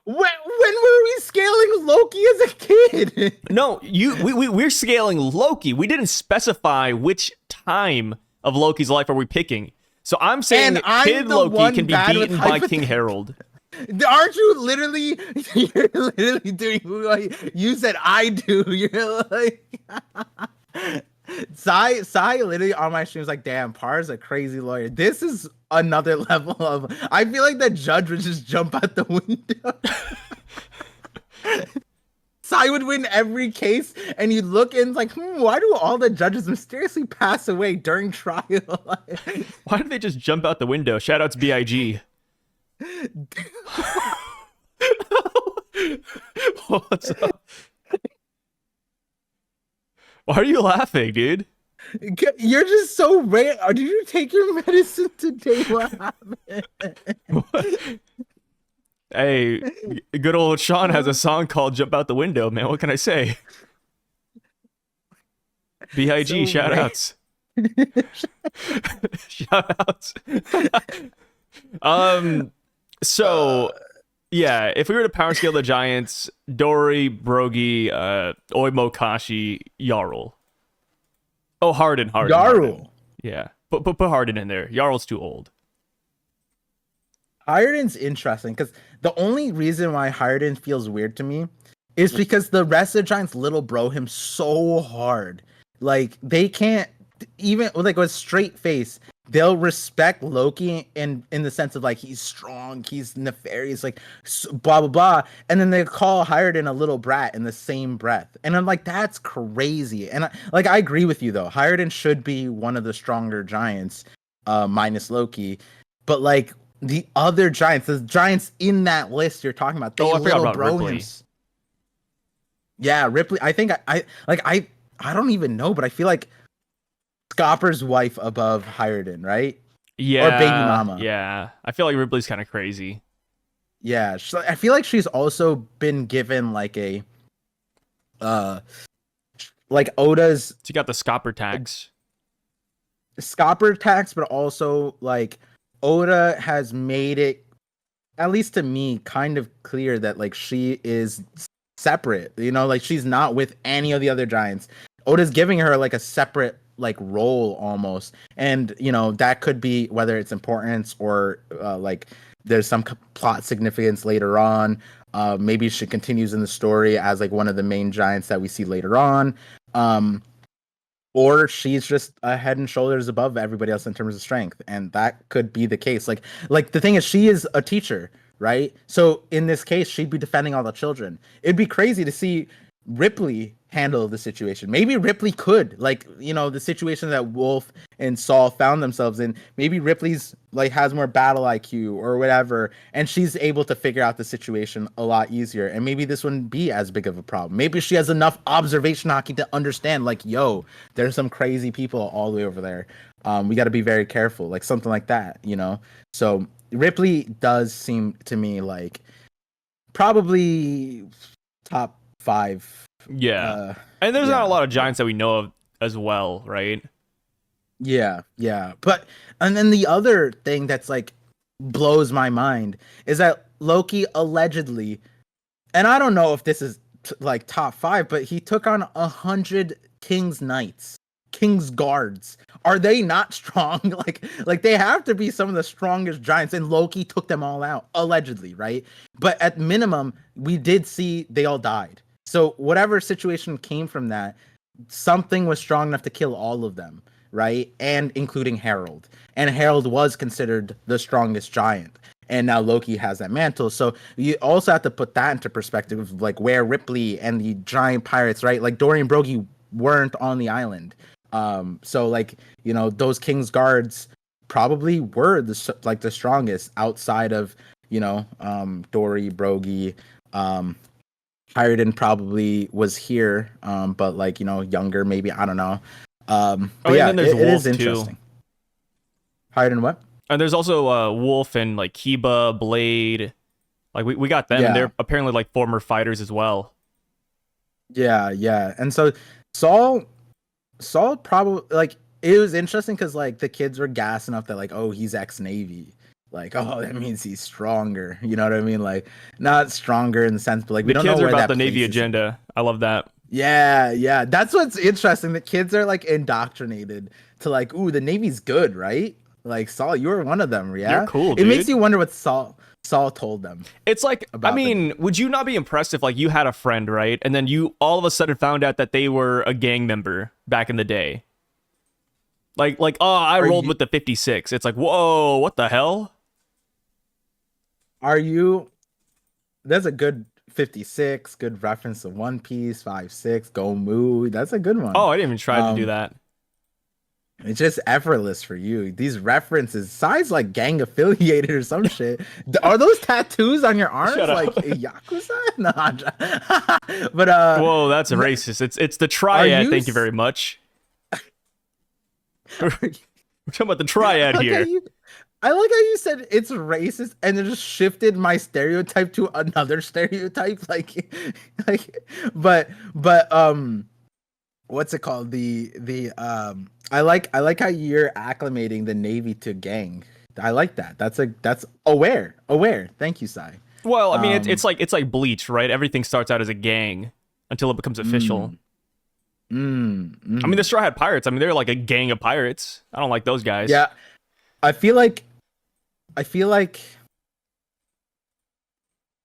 When were we scaling Loki as a kid? No, we're scaling Loki. We didn't specify which time of Loki's life are we picking. So I'm saying kid Loki can be beaten by King Harold. Aren't you literally? You're literally doing like you said. I do. You're like. Sai literally on my stream was like, damn, Par's a crazy lawyer. This is another level of. I feel like the judge would just jump out the window. Sai would win every case, and you look and it's like, why do all the judges mysteriously pass away during trial? Why did they just jump out the window? Shout out to BIG. What's up? Why are you laughing, dude? You're just so rare. Did you take your medicine today? What happened? What? Hey, good old Sean has a song called Jump Out the Window, man. What can I say? BIG, so shout outs. Shout outs. So yeah, if we were to power scale the giants, Dory, Brogy, Oimo, Kashi, Yarl. Oh, Harden. Yaru. Harden. Yeah, put Harden in there. Yarl's too old. Harden's interesting because the only reason why Harden feels weird to me is because the rest of the giants little bro him so hard. Like they can't even like with a straight face. They'll respect Loki in the sense of like he's strong, he's nefarious, like blah blah blah, and then they call Harden a little brat in the same breath, and I'm like, that's crazy. And I agree with you though. Harden should be one of the stronger giants, minus Loki, but like the other giants, the giants in that list you're talking about, they I forgot little about bro Ripley. him. Yeah, Ripley. I think I don't even know, but I feel like Scopper's wife above Harden, right? Yeah. Or baby mama. Yeah. I feel like Ripley's kind of crazy. Yeah. I feel like she's also been given like a uh like Oda's So you got the scopper tags. scopper tax, but also like Oda has made it, at least to me, kind of clear that like she is separate. You know, like she's not with any of the other giants. Oda's giving her like a separate like role almost, and you know that could be whether it's importance or like there's some plot significance later on. Maybe she continues in the story as like one of the main giants that we see later on. Or she's just a head and shoulders above everybody else in terms of strength, and that could be the case. Like the thing is, she is a teacher, right? So in this case, she'd be defending all the children. It'd be crazy to see Ripley handle the situation. Maybe Ripley could, like, you know, the situation that Wolf and Saul found themselves in. Maybe Ripley's like has more battle IQ or whatever, and she's able to figure out the situation a lot easier. And maybe this wouldn't be as big of a problem. Maybe she has enough observation hockey to understand, like, yo, there's some crazy people all the way over there. We got to be very careful, like something like that, you know. So Ripley does seem to me like probably top 5. Yeah. And there's not a lot of giants that we know of as well, right? Yeah. But and then the other thing that's like blows my mind is that Loki allegedly, and I don't know if this is like top 5, but he took on 100 King's Knights, King's Guards. Are they not strong? like they have to be some of the strongest giants, and Loki took them all out allegedly, right? But at minimum, we did see they all died. So whatever situation came from that, something was strong enough to kill all of them, right? And including Harold. And Harold was considered the strongest giant. And now Loki has that mantle. So you also have to put that into perspective of like where Ripley and the giant pirates, right? Like Dorian Broggie weren't on the island. So like, you know, those King's Guards probably were the strongest outside of, you know, Dory, Broggie, Harden probably was here, but like, you know, younger, maybe, I don't know. But yeah, and then there's it is Wolf interesting. too. Harden what? And there's also Wolf and like Kiba, Blade. Like we got them, and they're apparently like former fighters as well. Yeah. And so Saul probably, like, it was interesting because like the kids were gassing up that like, oh, he's ex-Navy. Like, oh, that means he's stronger. You know what I mean? Like, not stronger in the sense, but like, we don't know where that. The kids are about the Navy agenda. I love that. Yeah. That's what's interesting. The kids are like indoctrinated to like, ooh, the Navy's good, right? Like, Saul, you were one of them, yeah? You're cool, dude. It makes you wonder what Saul told them. It's like, I mean, would you not be impressed if like you had a friend, right? And then you all of a sudden found out that they were a gang member back in the day? Like, oh, I rolled with the 56. It's like, whoa, what the hell? That's a good 56, good reference to One Piece, 5-6, Go Moo. That's a good one. Oh, I didn't even try to do that. It's just effortless for you. These references, size like gang affiliated or some shit. Are those tattoos on your arms like Yakuza? No, but whoa, that's racist. It's the triad. Thank you very much. We're talking about the triad here. I like how you said it's racist and then just shifted my stereotype to another stereotype. But what's it called? I like how you're acclimating the Navy to gang. I like that. That's aware. Thank you, Sai. Well, I mean, it's like Bleach, right? Everything starts out as a gang until it becomes official. I mean, the Straw Hat Pirates. I mean, they're like a gang of pirates. I don't like those guys. Yeah, I feel like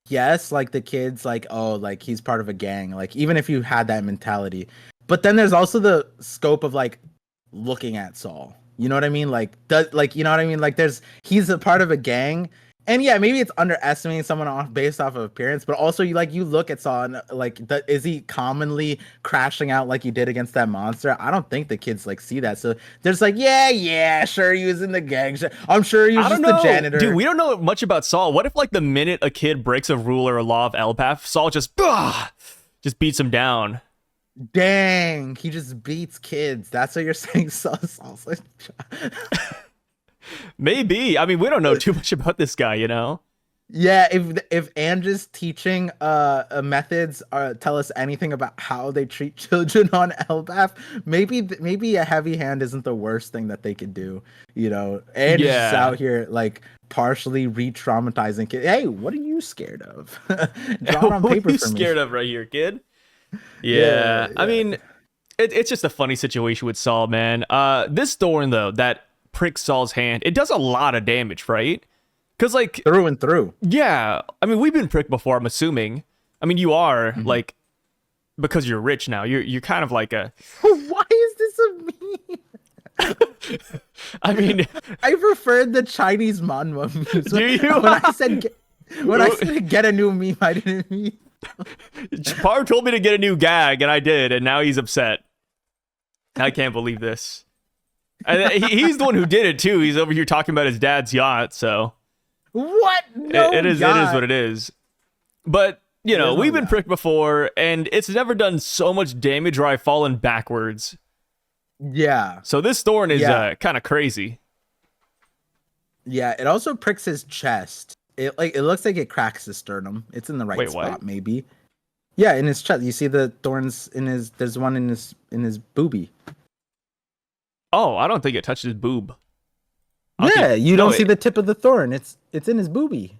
yes, like the kids, like, oh, like he's part of a gang. Like even if you had that mentality, but then there's also the scope of like looking at Saul. You know what I mean? Like you know what I mean? Like he's a part of a gang. And yeah, maybe it's underestimating someone based off of appearance, but also you look at Saul and like, is he commonly crashing out like he did against that monster? I don't think the kids like see that. So there's like, yeah, sure, he was in the gang. Sure. I'm sure he was just the janitor. Dude, we don't know much about Saul. What if like the minute a kid breaks a rule or a law of ELBAPH, Saul just beats him down? Dang, he just beats kids. That's what you're saying, Saul's like. Maybe. I mean, we don't know too much about this guy, you know? Yeah, if Angie's teaching methods tell us anything about how they treat children on Elbaf, maybe a heavy hand isn't the worst thing that they could do. You know, Angie's just Yeah. out here like partially re-traumatizing kids. Hey, what are you scared of? Draw it on What paper are you for me. scared of right here, kid? Yeah, Yeah. I mean, it's just a funny situation with Saul, man. This thorn though that pricks Saul's hand, it does a lot of damage, right? Because like, through and through. yeah, I mean, we've been pricked before. I'm assuming. I mean, you are Mhm. like because you're rich now. You're kind of like a. Why is this a meme? I mean, I preferred the Chinese manhwa memes. Do you? When I said get a new meme, I didn't mean. Par told me to get a new gag, and I did, and now he's upset. I can't believe this. And he's the one who did it too. He's over here talking about his dad's yacht, so What? No, it is what it is. But you know, There's no we've been yacht. pricked before, and it's never done so much damage where I've fallen backwards. Yeah, So this thorn is Yeah. kind of crazy. yeah. It also pricks his chest. It looks like it cracks his sternum. It's in the right Wait, spot, what? maybe. Yeah, in his chest. You see the thorns in his. There's one in his boobie. Oh, I don't think it touched his boob. Yeah, you no, don't see it- the tip of the thorn. It's in his boobie.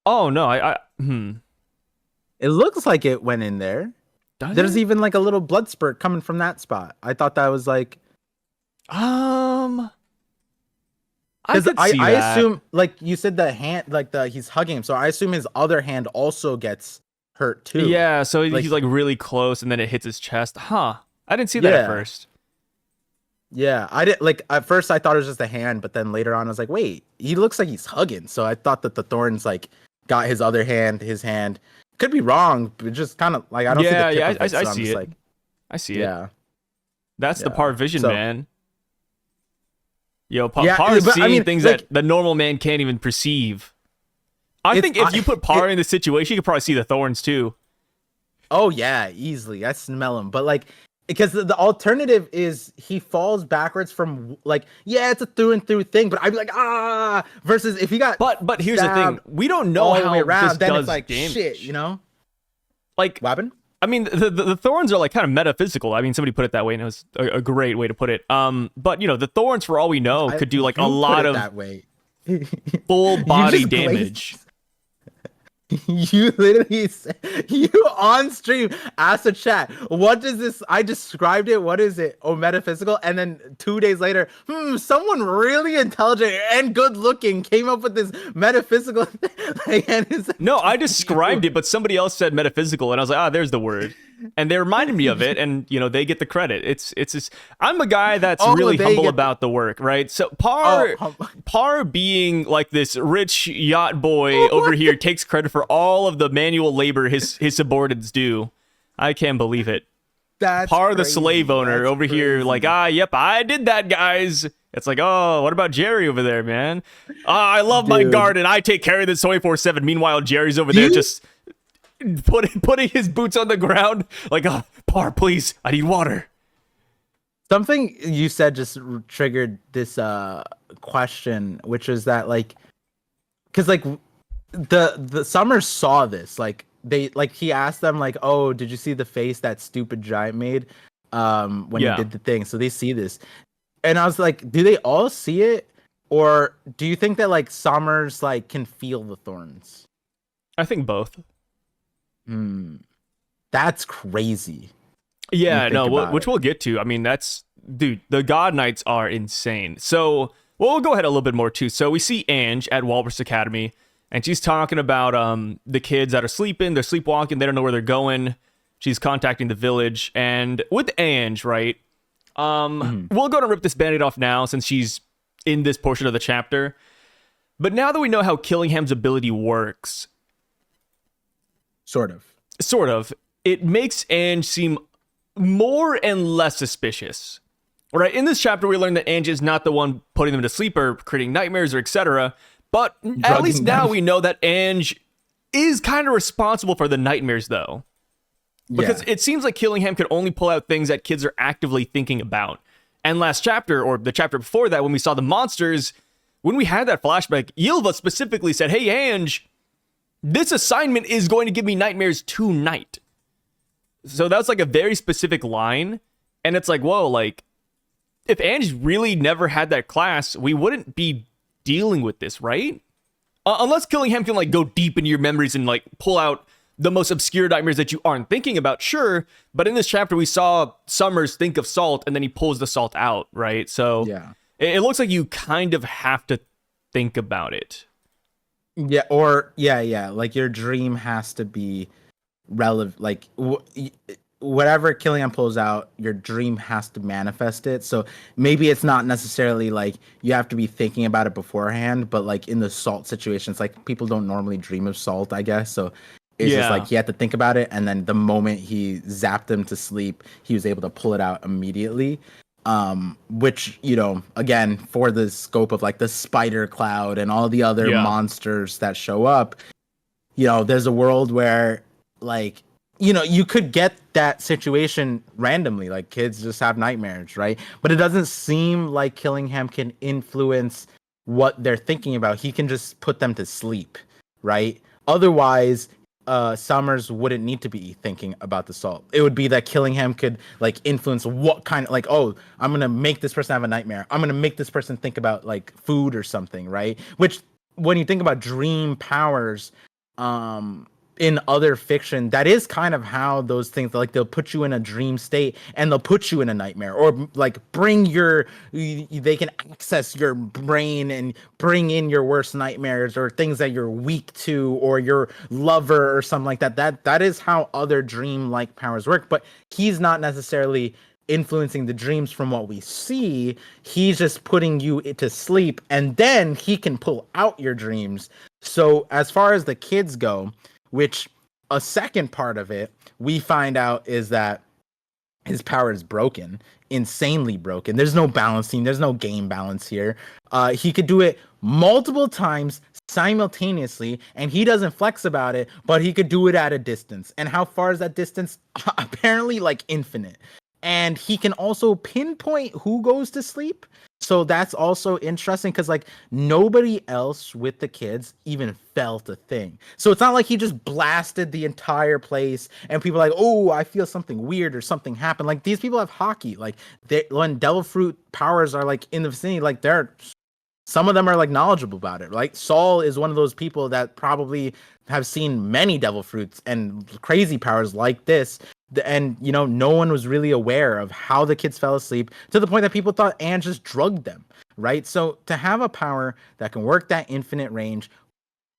Oh no, It looks like it went in there. Does There's it? even like a little blood spurt coming from that spot. I thought that was like I because could see I that. assume like you said the hand like the he's hugging him, so I assume his other hand also gets hurt too. Yeah, so Like- he's like really close, and then it hits his chest. Huh? I didn't see that at Yeah. first. Yeah, I did like at first I thought it was just a hand, but then later on I was like, wait, he looks like he's hugging. So I thought that the thorns like got his other hand, his hand. Could be wrong, but just kind of like I don't see the Yeah, tip yeah, of I it, so I'm see just it. like, I see it. yeah. That's the Yeah. Par vision, So- man. Yo, Yeah, Par's but, I seeing mean, things like- that the normal man can't even perceive. I think if you put Par in this situation, you could probably see the thorns too. Oh yeah, easily. I smell him. But like because the alternative is he falls backwards from like yeah, it's a through and through thing, but I'd be like versus if he got But here's the thing: stabbed we don't know all the how way around, this then does it's like damage. shit, you know? Like, Weapon? I mean, the thorns are like kind of metaphysical. I mean, somebody put it that way, and it was a great way to put it. But you know, the thorns, for all we know, could do like a You put lot it of that way. full body just glazed- damage. You literally said, you on stream asked the chat, what does this? I described it. What is it? Oh, metaphysical. And then 2 days later, someone really intelligent and good looking came up with this metaphysical thing. And it's like, No, I described it, but somebody else said metaphysical, and I was like, there's the word. And they reminded me of it, and you know, they get the credit. It's just, I'm a guy that's really they humble get about the work, right? So Par Oh, Par being like this rich yacht boy over here takes credit for all of the manual labor his subordinates do. I can't believe it. that's Par the crazy. slave owner That's over here, crazy. like, yep, I did that, guys. It's like, oh, what about Jerry over there, man? I love my Dude. garden. I take care of this 24/7. Meanwhile, Jerry's over there You- just putting his boots on the ground, like, Par, please, I need water. Something you said just triggered this question, which is that like because like the Summer saw this, like they like he asked them like, oh, did you see the face that stupid giant made when Yeah. he did the thing? So they see this, and I was like, do they all see it, or do you think that like Summers like can feel the thorns? I think both. That's crazy. Yeah, think no, about which it. we'll get to. I mean, dude, the God Knights are insane. So, we'll go ahead a little bit more too. So we see Ange at Walrus Academy, and she's talking about the kids that are sleeping, they're sleepwalking, they don't know where they're going. She's contacting the village, and with Ange, right? We'll go to rip this band-aid off now since she's in this portion of the chapter. But now that we know how Killingham's ability works, Sort of. it makes Ange seem more and less suspicious. Right? In this chapter, we learn that Ange is not the one putting them to sleep or creating nightmares or etc. But at least Drugging now them. we know that Ange is kind of responsible for the nightmares, though. Because Yeah. it seems like Killingham could only pull out things that kids are actively thinking about. And last chapter, or the chapter before that, when we saw the monsters, when we had that flashback, Ylva specifically said, hey, Ange, this assignment is going to give me nightmares tonight. So that was like a very specific line. And it's like, whoa, like, if Ange really never had that class, we wouldn't be dealing with this, right? Unless Killingham can like go deep into your memories and like pull out the most obscure nightmares that you aren't thinking about, sure. But in this chapter, we saw Summers think of salt and then he pulls the salt out, right? So Yeah. it looks like you kind of have to think about it. Yeah, or yeah. Like your dream has to be relevant. Like whatever Killingham pulls out, your dream has to manifest it. So maybe it's not necessarily like you have to be thinking about it beforehand, but like in the salt situations, like people don't normally dream of salt, I guess. So it's just like he had to think about it, and then the moment he zapped him to sleep, he was able to pull it out immediately. Which, you know, again, for the scope of like the spider cloud and all the other monsters that show up, you know, there's a world where like, you know, you could get that situation randomly, like kids just have nightmares, right? But it doesn't seem like Killingham can influence what they're thinking about. He can just put them to sleep, right? Otherwise, Summers wouldn't need to be thinking about the salt. It would be that Killingham could like influence what kind of like, oh, I'm gonna make this person have a nightmare. I'm gonna make this person think about like food or something, right? Which when you think about dream powers, in other fiction, that is kind of how those things, like they'll put you in a dream state and they'll put you in a nightmare, or like they can access your brain and bring in your worst nightmares or things that you're weak to or your lover or something like that. That is how other dream-like powers work, but he's not necessarily influencing the dreams from what we see. He's just putting you to sleep, and then he can pull out your dreams. So as far as the kids go, which a second part of it we find out is that his power is broken, insanely broken. There's no balancing, there's no game balance here. He could do it multiple times simultaneously, and he doesn't flex about it, but he could do it at a distance. And how far is that distance? Apparently like infinite. And he can also pinpoint who goes to sleep. So that's also interesting because like nobody else with the kids even felt a thing. So it's not like he just blasted the entire place and people are like, oh, I feel something weird or something happened. Like these people have hockey. Like when devil fruit powers are like in the vicinity, like some of them are like knowledgeable about it. Like Saul is one of those people that probably have seen many devil fruits and crazy powers like this. And, you know, no one was really aware of how the kids fell asleep to the point that people thought Anne just drugged them, right? So to have a power that can work that infinite range,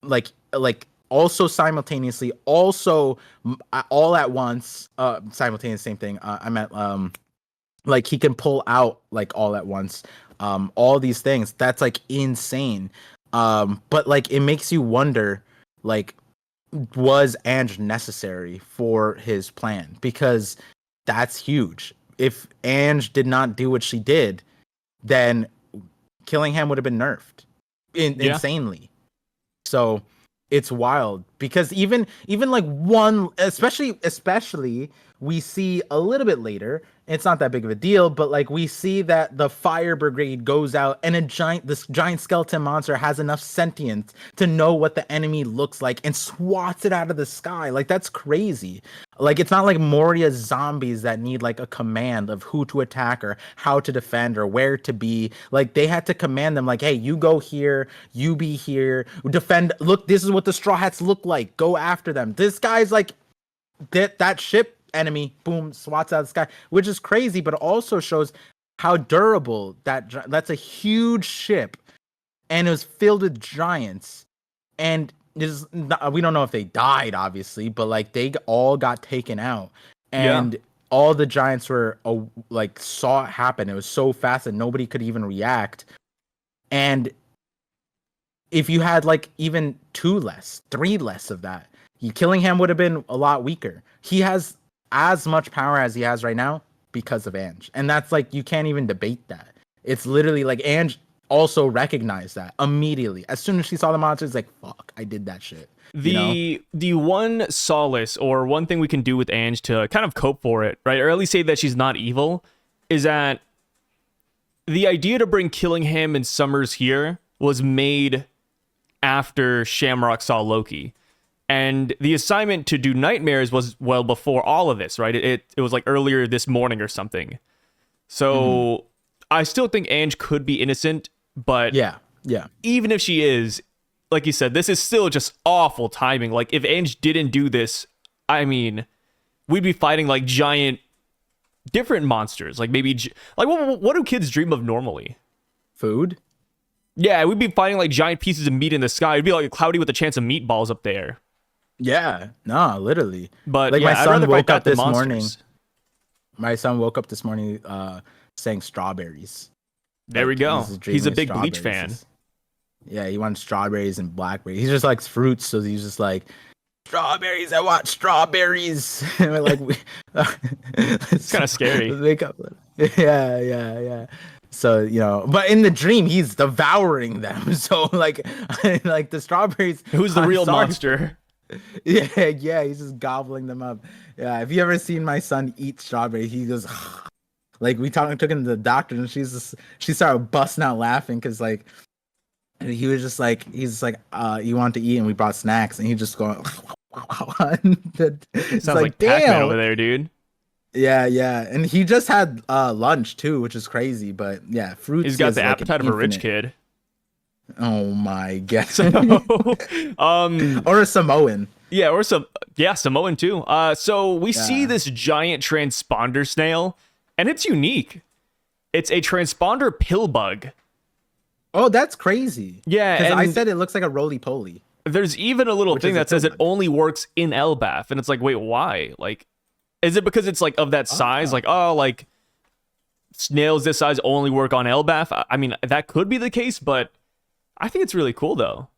like also simultaneously, also all at once, simultaneous, same thing. I meant like he can pull out like all at once, all these things. That's like insane. But like it makes you wonder, like, was Ange necessary for his plan? Because that's huge. If Ange did not do what she did, then Killingham would have been nerfed insanely. So it's wild because even like one, especially we see a little bit later, it's not that big of a deal, but like we see that the fire brigade goes out and this giant skeleton monster has enough sentience to know what the enemy looks like and swats it out of the sky. Like that's crazy. Like it's not like Moria zombies that need like a command of who to attack or how to defend or where to be. Like they had to command them like, hey, you go here, you be here, defend. Look, this is what the Straw Hats look like. Go after them. This guy's like that ship enemy, boom, swats out of the sky, which is crazy, but it also shows how durable that's a huge ship, and it was filled with giants, and we don't know if they died, obviously, but like they all got taken out, and all the giants were like saw it happen. It was so fast that nobody could even react, and if you had like even 2 less, 3 less of that, Killingham would have been a lot weaker. He has as much power as he has right now because of Ange. And that's like, you can't even debate that. It's literally like Ange also recognized that immediately. As soon as she saw the monsters, like, fuck, I did that shit. The one solace or one thing we can do with Ange to kind of cope for it, right? Or at least say that she's not evil, is that the idea to bring Killingham and Summers here was made after Shamrock saw Loki. And the assignment to do nightmares was well before all of this, right? It was like earlier this morning or something. So I still think Ange could be innocent, but Yeah. even if she is, like you said, this is still just awful timing. Like if Ange didn't do this, I mean, we'd be fighting like giant, different monsters. Like maybe, like what do kids dream of normally? Food. Yeah, we'd be fighting like giant pieces of meat in the sky. It'd be like cloudy with a chance of meatballs up there. Yeah. No, literally. But like yeah, my I'd son rather woke fight up that than this morning. monsters. My son woke up this morning saying strawberries. There we go. He's a big Bleach fan. Yeah, he wants strawberries and blackberries. He just likes fruits, so he's just like, strawberries. I want strawberries. And we're like, It's kind of scary. Wake up. Yeah. So, you know, but in the dream, he's devouring them. So, like the strawberries. Who's the real monster? Yeah, he's just gobbling them up. Yeah, if you ever seen my son eat strawberry, he goes, like we took him to the doctor, and she started busting out laughing because like he was just like you want to eat, and we brought snacks, and he just going. Sounds like Pac-Man over there, dude. Yeah, and he just had lunch too, which is crazy. But yeah, fruits. He's got the like appetite of a rich kid. Oh my god. So, or a Samoan. Yeah, or Samoan too. So we see this giant transponder snail, and it's unique. It's a transponder pill bug. Oh, that's crazy. Yeah, because and I said it looks like a roly-poly. There's even a little thing that says it only works in Elbaf, and it's like, wait, why? Like, is it because it's like of that size? Like, like snails this size only work on Elbaf? I mean, that could be the case, but I think it's really cool though.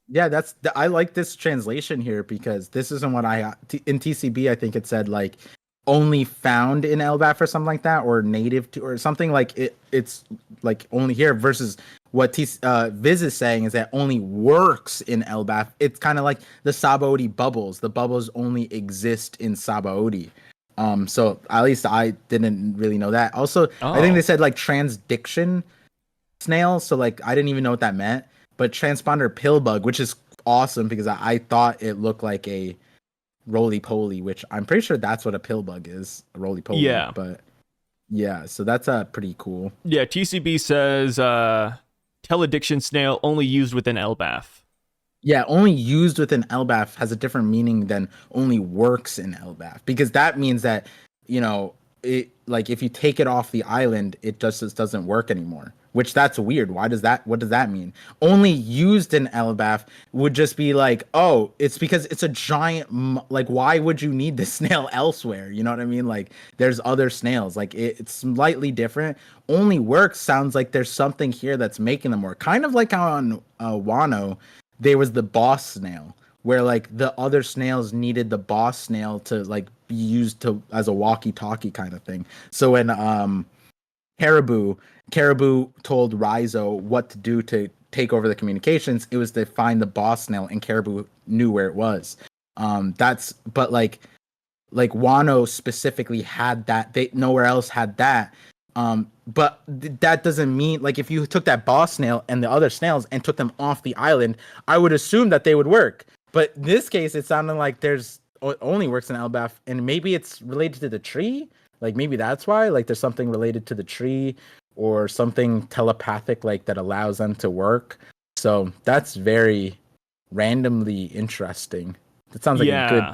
Yeah, I like this translation here because this isn't what in TCB. I think it said like only found in Elbaf or something like that, or native to, or something like it's like only here versus what Viz is saying is that only works in Elbaf. It's kind of like the Sabaody bubbles. The bubbles only exist in Sabaody. So at least I didn't really know that. Also, I think they said like transdiction snail. So like I didn't even know what that meant. But transponder pill bug, which is awesome because I thought it looked like a roly-poly, which I'm pretty sure that's what a pill bug is, a roly-poly. Yeah. But yeah, so that's pretty cool. Yeah, TCB says telediction snail only used within Elbaf. Yeah, only used within Elbaf has a different meaning than only works in Elbaf, because that means that, you know, it like if you take it off the island, it just doesn't work anymore. Which that's weird. What does that mean? Only used in Elbaf would just be like, oh, it's because it's a giant, like, why would you need the snail elsewhere? You know what I mean? Like, there's other snails. Like, it's slightly different. Only works sounds like there's something here that's making them work. Kind of like how on Wano, there was the boss snail, where, like, the other snails needed the boss snail to, like, be used as a walkie-talkie kind of thing. So when, Caribou told Raizo what to do to take over the communications. It was to find the boss snail, and Caribou knew where it was. But like Wano specifically had that. They nowhere else had that. But that doesn't mean, like, if you took that boss snail and the other snails and took them off the island, I would assume that they would work. But in this case, it sounded like there's only works in Elbaf, and maybe it's related to the tree. Like, maybe that's why, like, there's something related to the tree or something telepathic, like, that allows them to work. So that's very randomly interesting. That sounds like a good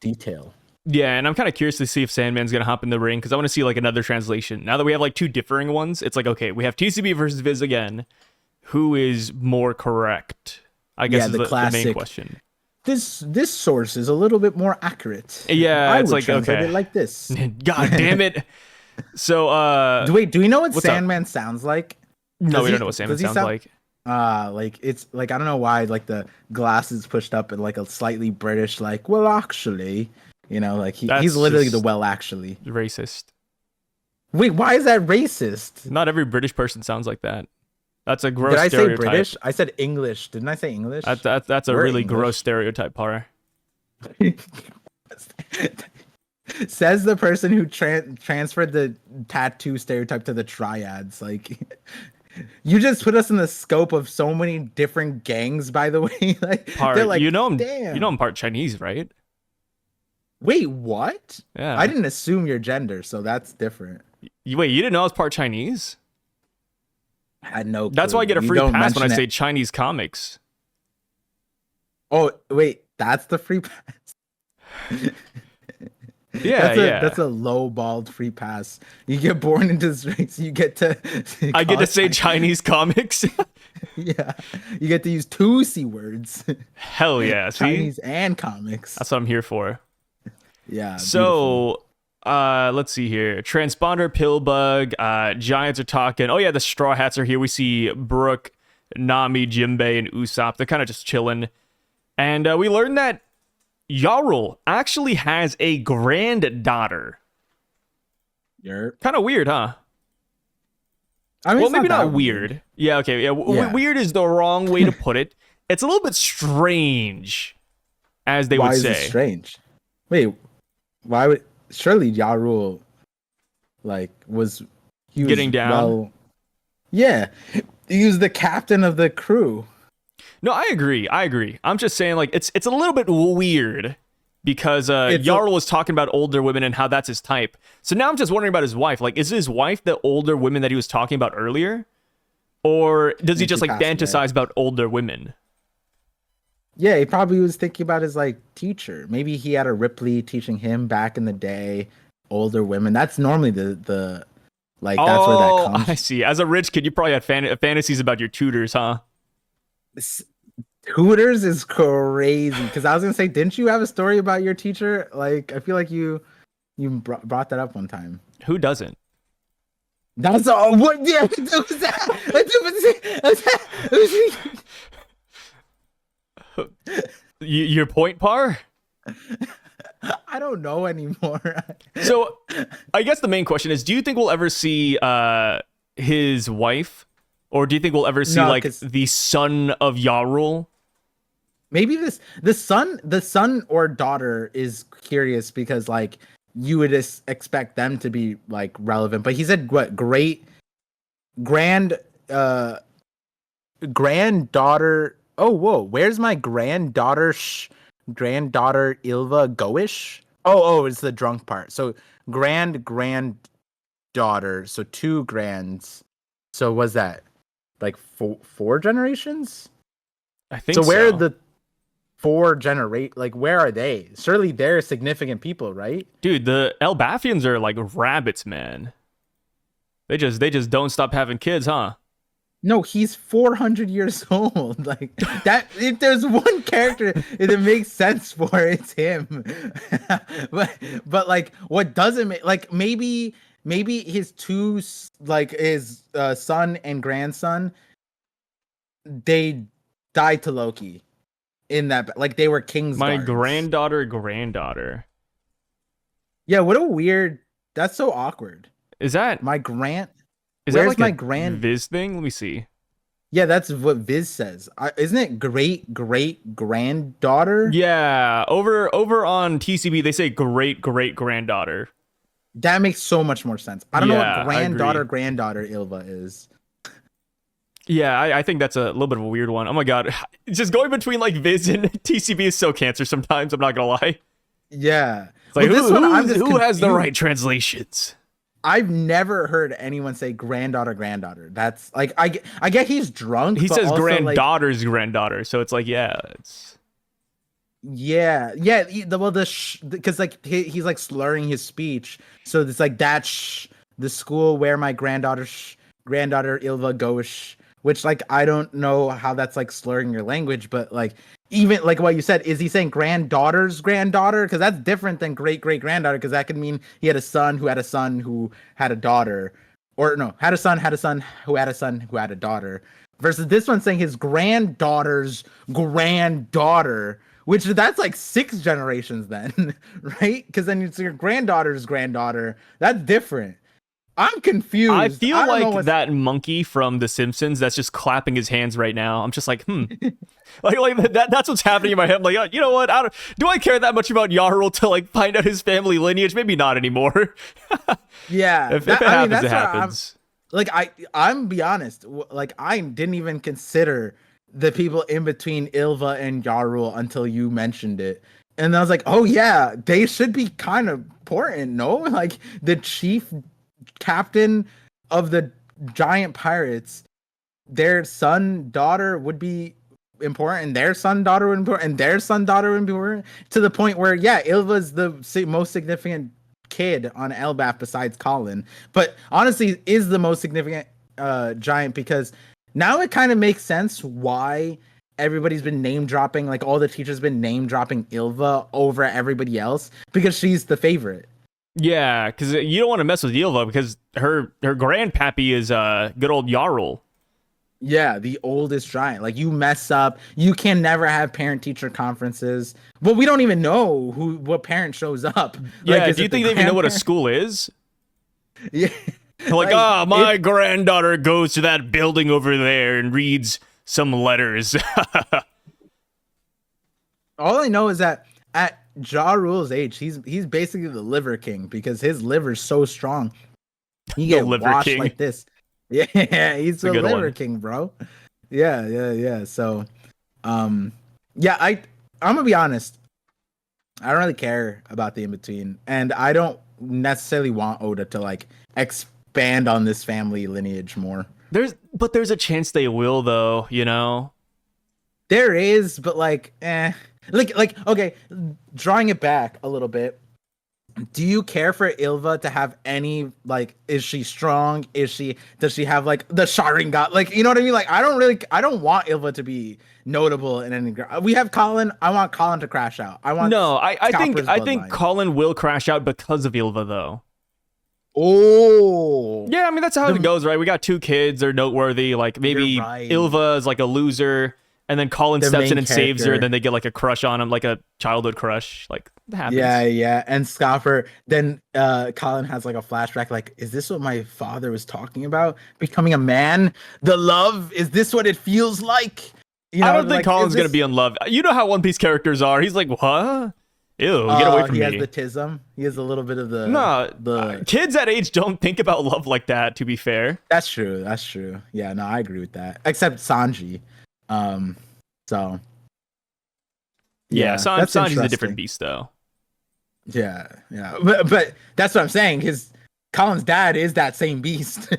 detail. Yeah, and I'm kind of curious to see if Sandman's going to hop in the ring, because I want to see, like, another translation. Now that we have, like, two differing ones, it's like, okay, we have TCB versus Viz again. Who is more correct? I guess is the main question. This source is a little bit more accurate. Yeah, it's like, okay, it like this. God damn it. So do we know what Sandman sounds like? No, we don't know what Sandman sounds like. Like, it's like, I don't know why, like, the glasses pushed up and like a slightly British, like, well, actually, you know, like he's literally the well, actually racist. Wait, why is that racist? Not every British person sounds like that. That's a gross stereotype. Did I say British? I said English. Didn't I say English? That's a really gross stereotype, Par. Says the person who transferred the tattoo stereotype to the triads. Like, You just put us in the scope of so many different gangs, by the way. Like Part, they're like, you know damn. I'm part Chinese, right? Wait, what? Yeah. I didn't assume your gender, so that's different. Wait, you didn't know I was part Chinese? I had no That's clue. why I get a You free don't pass when I mention say it. Chinese comics. Oh, wait, that's the free pass. Yeah, yeah. That's a low balled free pass. You get born into this race, you get to I get to call say Chinese comics. Yeah. You get to use 2 C words. Hell yeah. See? Chinese and comics. That's what I'm here for. Yeah. So, let's see here. Transponder, Pillbug, Giants are talking. Oh yeah, the Straw Hats are here. We see Brooke, Nami, Jimbei, and Usopp. They're kind of just chilling. And we learned that Yaru actually has a granddaughter. Beautiful. Kind of weird, huh? I mean, Well, it's maybe not that weird. Yeah, okay. Yeah, Yeah. Weird is the wrong way to put it. It's a little bit strange, as they Why would is say. it strange? Wait, why would surely Yaru like was he was Getting down? Well, yeah, he was the captain of the crew. No, I agree. I'm just saying, like, it's a little bit weird because Yaru was talking about older women and how that's his type. So now I'm just wondering about his wife. Like, is his wife the older women that he was talking about earlier? Or does he just, like, fantasize about older women? Yeah, he probably was thinking about his, like, teacher. Maybe he had a Ripley teaching him back in the day, older women. That's normally the like, that's where that comes. I see. As a rich kid, you probably had fantasies about your tutors, huh? Tutors is crazy because I was gonna say, didn't you have a story about your teacher? Like, I feel like you brought that up one time. Who doesn't? That's all. What? Yeah, Your point, Par? I don't know anymore. So, I guess the main question is: do you think we'll ever see his wife, or do you think we'll ever see the son of Yaru? Maybe the son or daughter is curious because like you would expect them to be like relevant, but he said what granddaughter. Oh whoa, where's my granddaughter Ilva Goish? Oh, it's the drunk part. So granddaughter, so 2 grands. So was that like four generations? I think so. Where are the 4 where are they? Surely they're significant people, right? Dude, the Elbafians are like rabbits, man. They just don't stop having kids, huh? No, he's 400 years old. Like that. If there's one character that makes sense for, it's him. but like, what doesn't make like maybe his 2 like his son and grandson, they died to Loki. In that, like they were king's My guards. granddaughter. Yeah, what a weird. That's so awkward. Is that my grand? Is Where's that like my a grand Viz thing? Let me see. Yeah, that's what Viz says. Isn't it great granddaughter? Yeah, over on TCB they say great granddaughter. That makes so much more sense. I don't know what granddaughter Ilva is. Yeah, I think that's a little bit of a weird one. Oh my god, just going between like Viz and TCB is so cancer sometimes. I'm not gonna lie. Yeah, it's like who has the right translations? I've never heard anyone say granddaughter. That's like I get he's drunk. He says granddaughter's like, granddaughter, so it's like it's because like he's like slurring his speech, so it's like that's the school where my granddaughter Ilva goes. Which, like, I don't know how that's, like, slurring your language, but, like, even, like, what you said, is he saying granddaughter's granddaughter? Because that's different than great-great-granddaughter, because that could mean he had a son who had a son who had a daughter. Or, no, had a son who had a son who had a daughter. Versus this one saying his granddaughter's granddaughter, which that's, like, 6 generations then, right? Because then it's your granddaughter's granddaughter. That's different. I'm confused. I feel like that monkey from The Simpsons that's just clapping his hands right now. I'm just like, like that's what's happening in my head. I'm like, you know what? Do I care that much about Yaru to like find out his family lineage? Maybe not anymore. Yeah, if it happens, it happens. like I'm be honest, like I didn't even consider the people in between Ilva and Yaru until you mentioned it. And I was like, oh yeah, they should be kind of important, no? Like the chief captain of the giant pirates, their son, daughter would be important, their son, daughter would be important, and their son, daughter would be important, to the point where, yeah, Ilva's the most significant kid on Elbaf besides Colin, but honestly is the most significant giant, because now it kind of makes sense why everybody's been name dropping, like all the teachers been name dropping Ilva over everybody else, because she's the favorite. Yeah, because you don't want to mess with Yilva because her grandpappy is good old Yarl. Yeah, the oldest giant. Like you mess up, you can never have parent-teacher conferences. Well, we don't even know what parent shows up. Yeah, like, do you think they even know what a school is? Yeah. Like, my granddaughter goes to that building over there and reads some letters. All I know is that at Ja Rule's age, he's basically the liver king, because his liver's so strong. He get washed king. Like this. Yeah, he's the liver king, bro. Yeah. So, yeah, I'm gonna be honest. I don't really care about the in-between, and I don't necessarily want Oda to like expand on this family lineage more. There's a chance they will, though, you know? There is, but like, Like, okay, drawing it back a little bit, do you care for Ilva to have any, like, is she strong? Does she have, like, the Sharingan? Like, you know what I mean? Like, I don't want Ilva to be notable in any, we have Colin, I want Colin to crash out. I think Colin will crash out because of Ilva, though. Oh. Yeah, I mean, that's how it goes, right? We got two kids, they're noteworthy, like, maybe Ilva is, like, a loser, and then Colin steps in and saves her, and then they get like a crush on him, like a childhood crush. Like, that happens. Yeah. And Scoffer, then Colin has like a flashback, like, is this what my father was talking about? Becoming a man? The love? Is this what it feels like? You know, I don't think Colin's going to be in love. You know how One Piece characters are. He's like, what? Ew, get away from me. He has the tism. He has a little bit of the... No, kids that age don't think about love like that, to be fair. That's true. Yeah, no, I agree with that. Except Sanji. So yeah, Sanji's a different beast, though. Yeah, but that's what I'm saying. Colin's dad is that same beast.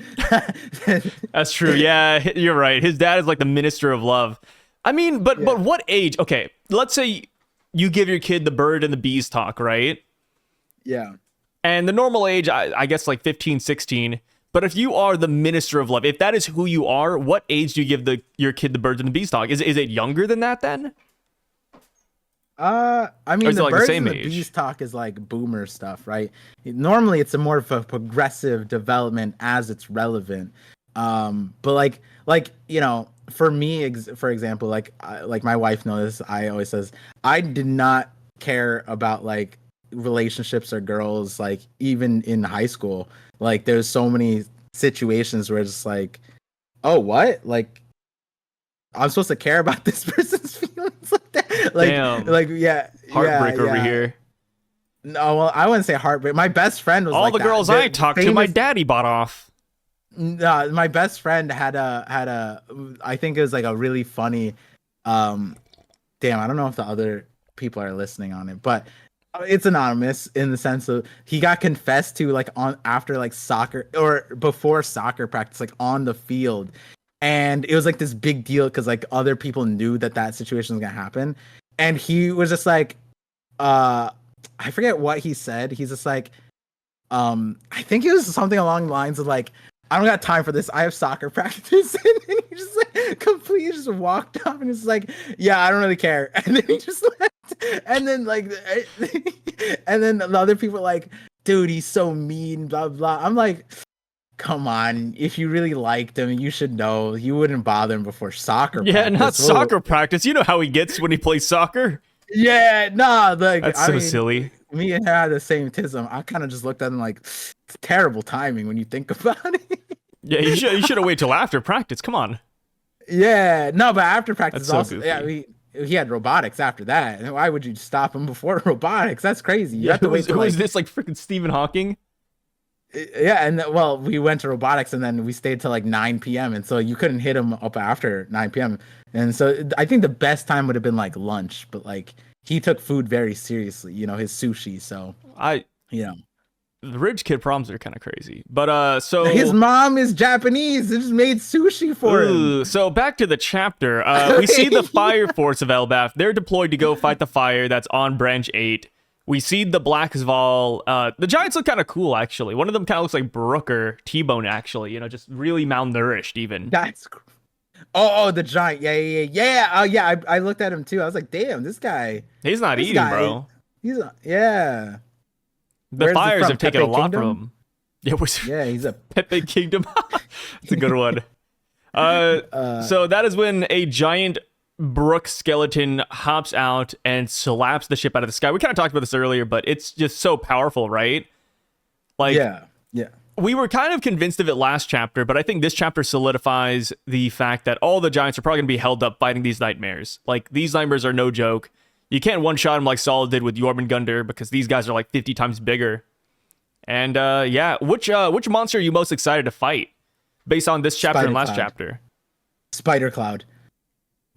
That's true. Yeah, you're right. His dad is like the minister of love. I mean, but what age? Okay, let's say you give your kid the bird and the bees talk, right? Yeah. And the normal age, I guess, like 15, 16. But if you are the minister of love, if that is who you are, what age do you give your kid the birds and the bees talk? Is it younger than that then? I mean, the birds and the bees talk is like boomer stuff, right? Normally, it's a more of a progressive development as it's relevant. But like you know, for me, for example, like my wife knows this. I always says I did not care about like relationships or girls, like even in high school. Like there's so many situations where it's like, oh, what? Like I'm supposed to care about this person's feelings like that? Like, damn. Like, yeah. Heartbreak over here. No, well, I wouldn't say heartbreak. My best friend was all like the girls I talked to, my daddy bought off. My best friend had a I think it was like a really funny damn, I don't know if the other people are listening on it, but it's anonymous in the sense of he got confessed to like on after like soccer or before soccer practice, like on the field, and it was like this big deal because like other people knew that situation was gonna happen, and he was just like I forget what he said. He's just like I think it was something along the lines of like, I don't got time for this, I have soccer practice. And then he just like completely just walked off and it's like, yeah, I don't really care. And then he just left. And then like and then the other people are like, dude, he's so mean, blah blah. I'm like, come on, if you really liked him, you should know you wouldn't bother him before soccer practice. Yeah, not soccer practice. You know how he gets when he plays soccer. Yeah, nah, like that's so silly. Me and her had the same tism. I kind of just looked at him like, it's terrible timing when you think about it. Yeah, you should have waited till after practice. Come on. Yeah, no, but after practice that's also, goofy. yeah, he had robotics after that. And why would you stop him before robotics? That's crazy. You have to wait. Who is this, like freaking Stephen Hawking? Yeah, and well, we went to robotics and then we stayed till like 9 p.m. and so you couldn't hit him up after 9 p.m. And so I think the best time would have been like lunch, but like he took food very seriously, his sushi. So I you know, the rich kid proms are kind of crazy, but so his mom is Japanese. They just made sushi for him. So back to the chapter. We see the fire force of Elbaf. They're deployed to go fight the fire that's on branch 8. We see the Black Zval. The giants look kind of cool, actually. One of them kind of looks like Brooker T-Bone, actually. Just really malnourished, even. Oh, the giant. Yeah. I looked at him too. I was like, damn, this guy. He's not eating, bro. Yeah. The fires have taken a lot from him. Yeah, he's a Pepe Kingdom. It's a good one. So that is when a giant Brook skeleton hops out and slaps the ship out of the sky. We kind of talked about this earlier, but it's just so powerful, right? Like, yeah. We were kind of convinced of it last chapter, but I think this chapter solidifies the fact that all the giants are probably going to be held up fighting these nightmares. Like, these nightmares are no joke. You can't one-shot them like Saul did with Jormungandr because these guys are like 50 times bigger. And which monster are you most excited to fight based on this chapter and last chapter? Spider Cloud.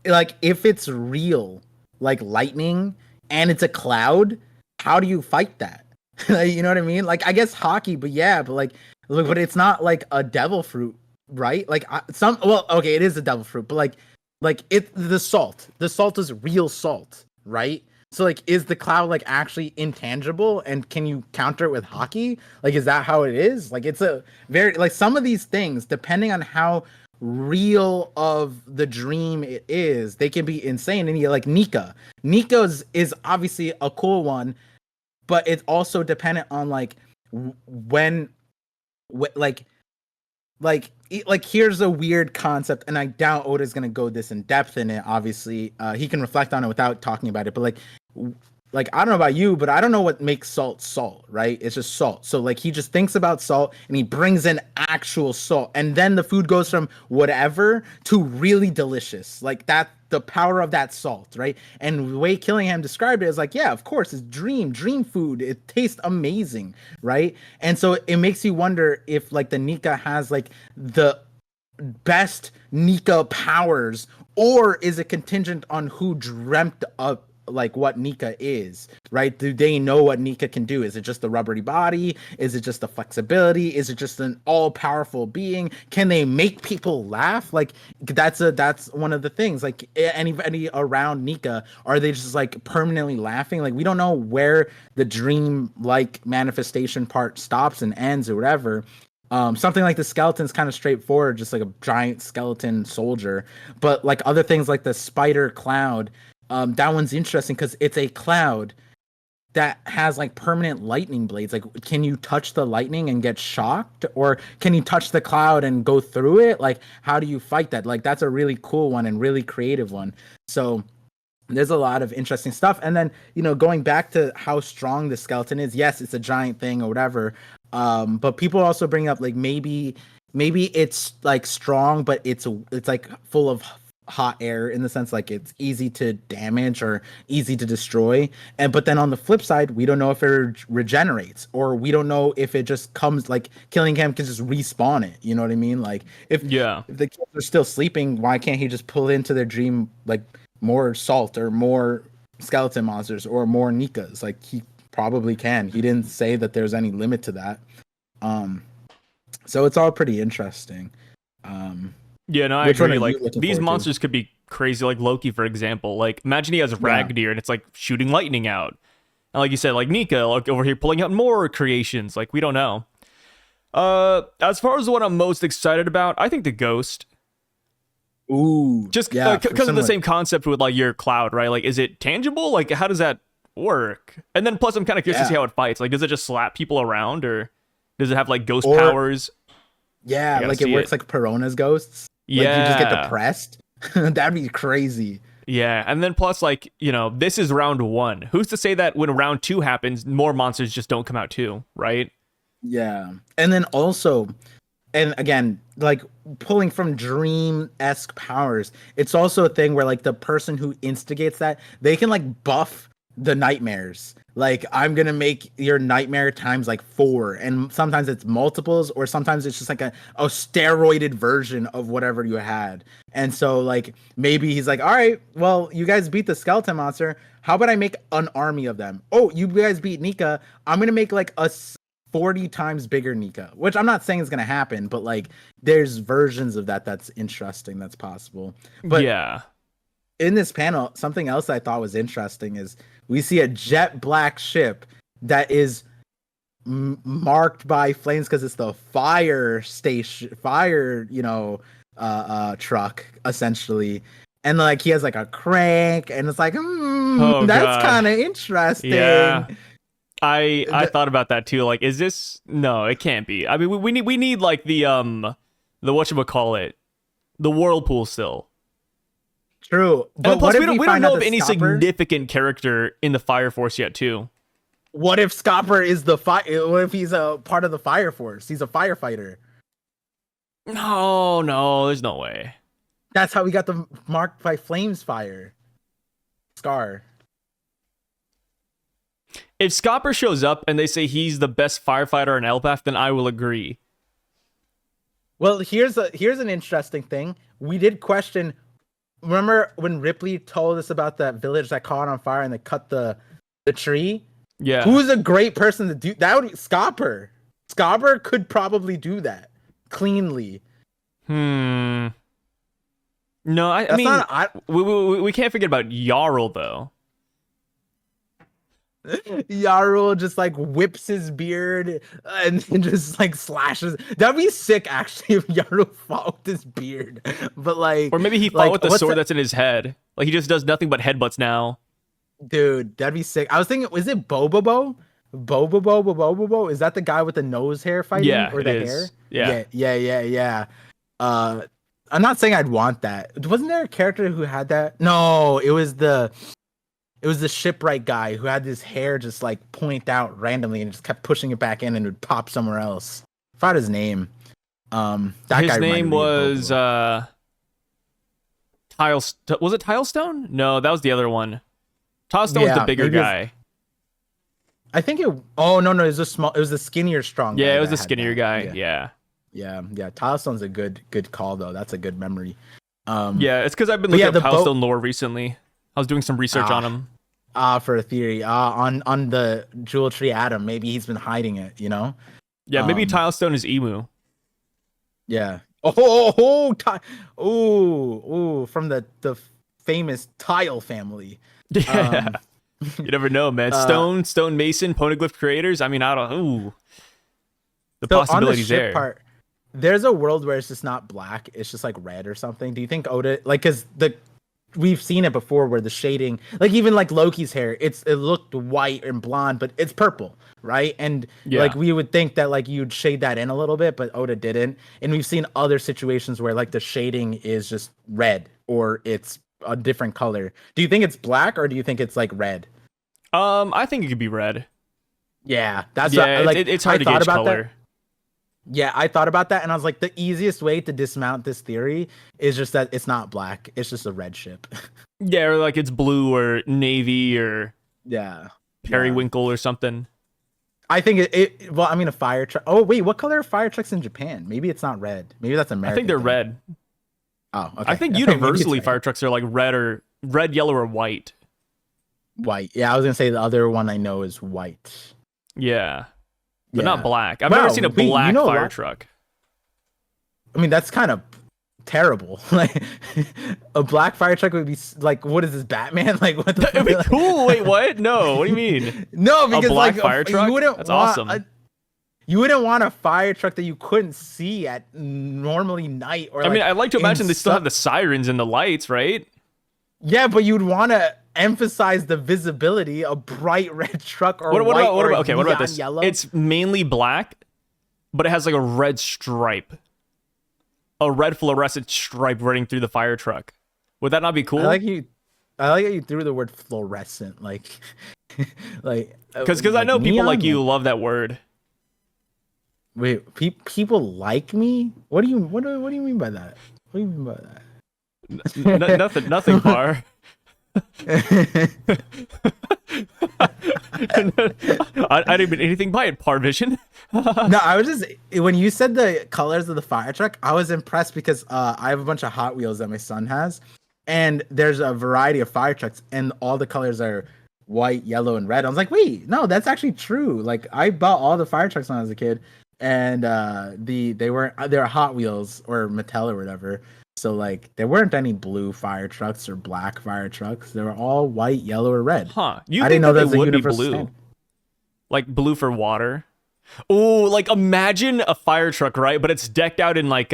Like, if it's real, like lightning, and it's a cloud, how do you fight that? You know what I mean? Like, I guess hockey, but it's not like a devil fruit, right? Like it is a devil fruit, but the salt is real salt, right? So like, is the cloud like actually intangible, and can you counter it with hockey? Like, is that how it is? Like, it's a very, like, some of these things, depending on how real of the dream it is, they can be insane. And you like Nika's is obviously a cool one, but it's also dependent on like here's a weird concept, and I doubt Oda's gonna go this in depth in it. Obviously, he can reflect on it without talking about it, but like I don't know about you, but I don't know what makes salt, right? It's just salt. So like, he just thinks about salt and he brings in actual salt, and then the food goes from whatever to really delicious. Like, that, the power of that salt, right? And the way Killingham described it is like, yeah, of course, it's dream food. It tastes amazing, right? And so it makes you wonder if like the Nika has like the best Nika powers, or is it contingent on who dreamt up like what Nika is, right? Do they know what Nika can do? Is it just the rubbery body? Is it just the flexibility? Is it just an all-powerful being? Can they make people laugh? Like, that's one of the things. Like, anybody around Nika, are they just like permanently laughing? Like, we don't know where the dream like manifestation part stops and ends or whatever. Something like the skeleton's kind of straightforward, just like a giant skeleton soldier. But like other things like the spider cloud, that one's interesting because it's a cloud that has like permanent lightning blades. Like, can you touch the lightning and get shocked, or can you touch the cloud and go through it? Like, how do you fight that? Like, that's a really cool one and really creative one. So there's a lot of interesting stuff. And then, going back to how strong the skeleton is, yes, it's a giant thing or whatever. But people also bring up like maybe it's like strong, but it's like full of hot air, in the sense like it's easy to damage or easy to destroy. But then on the flip side, we don't know if it regenerates, or we don't know if it just comes, like Killingham can just respawn it. You know what I mean? Like, if the kids are still sleeping, why can't he just pull into their dream like more salt or more skeleton monsters or more Nikas? Like, he probably can. He didn't say that there's any limit to that. So it's all pretty interesting. Yeah, no, I agree. Like, these monsters could be crazy. Like Loki, for example. Like, imagine he has Ragdir and it's like shooting lightning out. And like you said, like Nika, like over here pulling out more creations. Like, we don't know. As far as what I'm most excited about, I think the Ghost. Ooh, just because of the same concept with like your cloud, right? Like, is it tangible? Like, how does that work? And then plus, I'm kind of curious to see how it fights. Like, does it just slap people around, or does it have like ghost powers? Yeah, like it works like Perona's ghosts. Yeah, like, you just get depressed. That'd be crazy. Yeah, and then plus, like, this is round 1. Who's to say that when round 2 happens, more monsters just don't come out too, right? Yeah, and then also, and again, like pulling from dream-esque powers, it's also a thing where like the person who instigates that, they can like buff the nightmares. Like, I'm gonna make your nightmare times like 4, and sometimes it's multiples, or sometimes it's just like a steroided version of whatever you had. And so like maybe he's like, all right, well, you guys beat the skeleton monster. How about I make an army of them? Oh, you guys beat Nika. I'm gonna make like a 40 times bigger Nika, which I'm not saying is gonna happen, but like there's versions of that's interesting, that's possible. But yeah. In this panel, something else I thought was interesting is we see a jet black ship that is marked by flames because it's the fire station, truck essentially, and like he has like a crank, and it's like, that's kind of interesting. Yeah, I thought about that too. Like, is this? No, it can't be. I mean, we need like the whatchamacallit, the whirlpool still. True, but and plus we don't know of any significant character in the Fire Force yet, too. What if Scopper is the fire? What if he's a part of the Fire Force? He's a firefighter. No, there's no way. That's how we got the marked by flames fire. Scar. If Scopper shows up and they say he's the best firefighter in Elbaf, then I will agree. Well, here's an interesting thing. We did question. Remember when Ripley told us about that village that caught on fire and they cut the tree? Yeah. Who's a great person to do that? Would be Scopper. Scopper could probably do that cleanly. No, I mean, we can't forget about Yaru though. Yaru just like whips his beard and just like slashes. That'd be sick actually if Yaru fought with his beard. But like, or maybe he fought with the sword that's in his head. Like he just does nothing but headbutts now. Dude, that'd be sick. I was thinking, is it Bobobo? Bobobo? Is that the guy with the nose hair fighting? Yeah, or the hair? Yeah. I'm not saying I'd want that. Wasn't there a character who had that? No, it was the shipwright guy who had his hair just like point out randomly and just kept pushing it back in and it would pop somewhere else. I forgot his name. His name was was it Tilestone? No, that was the other one. Tilestone was the bigger guy. I think it. Oh no, it was it was the skinnier, strong. Yeah, it was the skinnier guy. Yeah. Tilestone's a good call though. That's a good memory. Yeah, it's because I've been looking at Tilestone lore recently. I was doing some research on him. For a theory. On the Jewel Tree Atom. Maybe he's been hiding it, you know? Yeah, maybe Tilestone is Emu. Yeah. From the famous Tile family. Yeah. You never know, man. Stone Mason, Poneglyph creators. I mean, I don't. Ooh, the possibilities on the ship there's a world where it's just not black; it's just like red or something. Do you think Oda, like, because we've seen it before where the shading, like even like Loki's hair, it looked white and blonde, but it's purple, right? And like we would think that like you'd shade that in a little bit, but Oda didn't. And we've seen other situations where like the shading is just red or it's a different color. Do you think it's black or do you think it's like red? I think it could be red. Yeah, that's it's hard to gauge color. That. Yeah, I thought about that and I was like, the easiest way to dismount this theory is just that it's not black, it's just a red ship. Yeah, or like it's blue or navy or periwinkle or something. I think a fire truck. Oh wait, what color are fire trucks in Japan? Maybe it's not red. Maybe that's American. I think they're red. Oh, okay. I think universally fire trucks are like red, yellow, or white. White. Yeah, I was gonna say the other one I know is white. Yeah, but not black. I've never seen a black fire truck. I mean, that's kind of terrible. Like a black fire truck would be like, what is this, Batman? Like, what the? That'd be cool. Wait, what? No, what do you mean? No, because a black fire truck. That's awesome. You wouldn't want a fire truck that you couldn't see at normally night. Or I mean, I'd like to imagine they still have the sirens and the lights, right? Yeah, but you'd want to emphasize the visibility. A bright red truck or what about this? Yellow. It's mainly black, but it has like a red stripe, a red fluorescent stripe running through the fire truck. Would that not be cool? I like how you threw the word fluorescent, like because I know people like you love that word. Wait, people like me? What do you mean by that? What do you mean by that? Nothing, Bar. I didn't mean anything by it, Parvision. No, I was just when you said the colors of the fire truck, I was impressed because I have a bunch of Hot Wheels that my son has, and there's a variety of fire trucks, and all the colors are white, yellow, and red. I was like, wait, no, that's actually true. Like I bought all the fire trucks when I was a kid, and they were Hot Wheels or Mattel or whatever. So like there weren't any blue fire trucks or black fire trucks. They were all white, yellow, or red. Huh? You I think didn't know that that they was a would be universal blue, standard. like blue for water? Oh, like imagine a fire truck, right? But it's decked out in like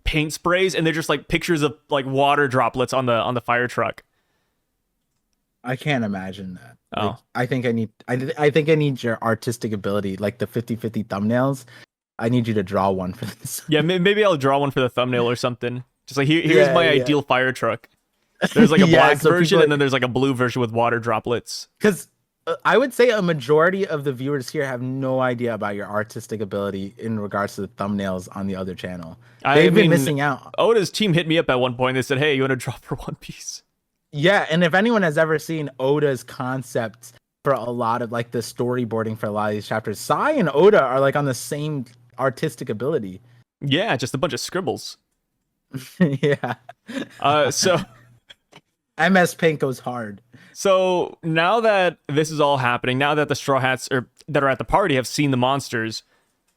paint sprays, and they're just like pictures of like water droplets on the fire truck. I can't imagine that. Oh. Like, I think I need your artistic ability, like the 50-50 thumbnails. I need you to draw one for this. Yeah, maybe I'll draw one for the thumbnail or something. Just like here's my yeah. ideal fire truck. There's like a Yeah, black so version, people- and then there's like a blue version with water droplets. Because I would say a majority of the viewers here have no idea about your artistic ability in regards to the thumbnails on the other channel. They've been missing out. Oda's team hit me up at one point. They said, "Hey, you want to draw for One Piece?" Yeah, and if anyone has ever seen Oda's concept for a lot of like the storyboarding for a lot of these chapters, Sai and Oda are like on the same artistic ability. Yeah, just a bunch of scribbles. Yeah. So MS Paint goes hard. So now that this is all happening, now that the Straw Hats that are at the party have seen the monsters,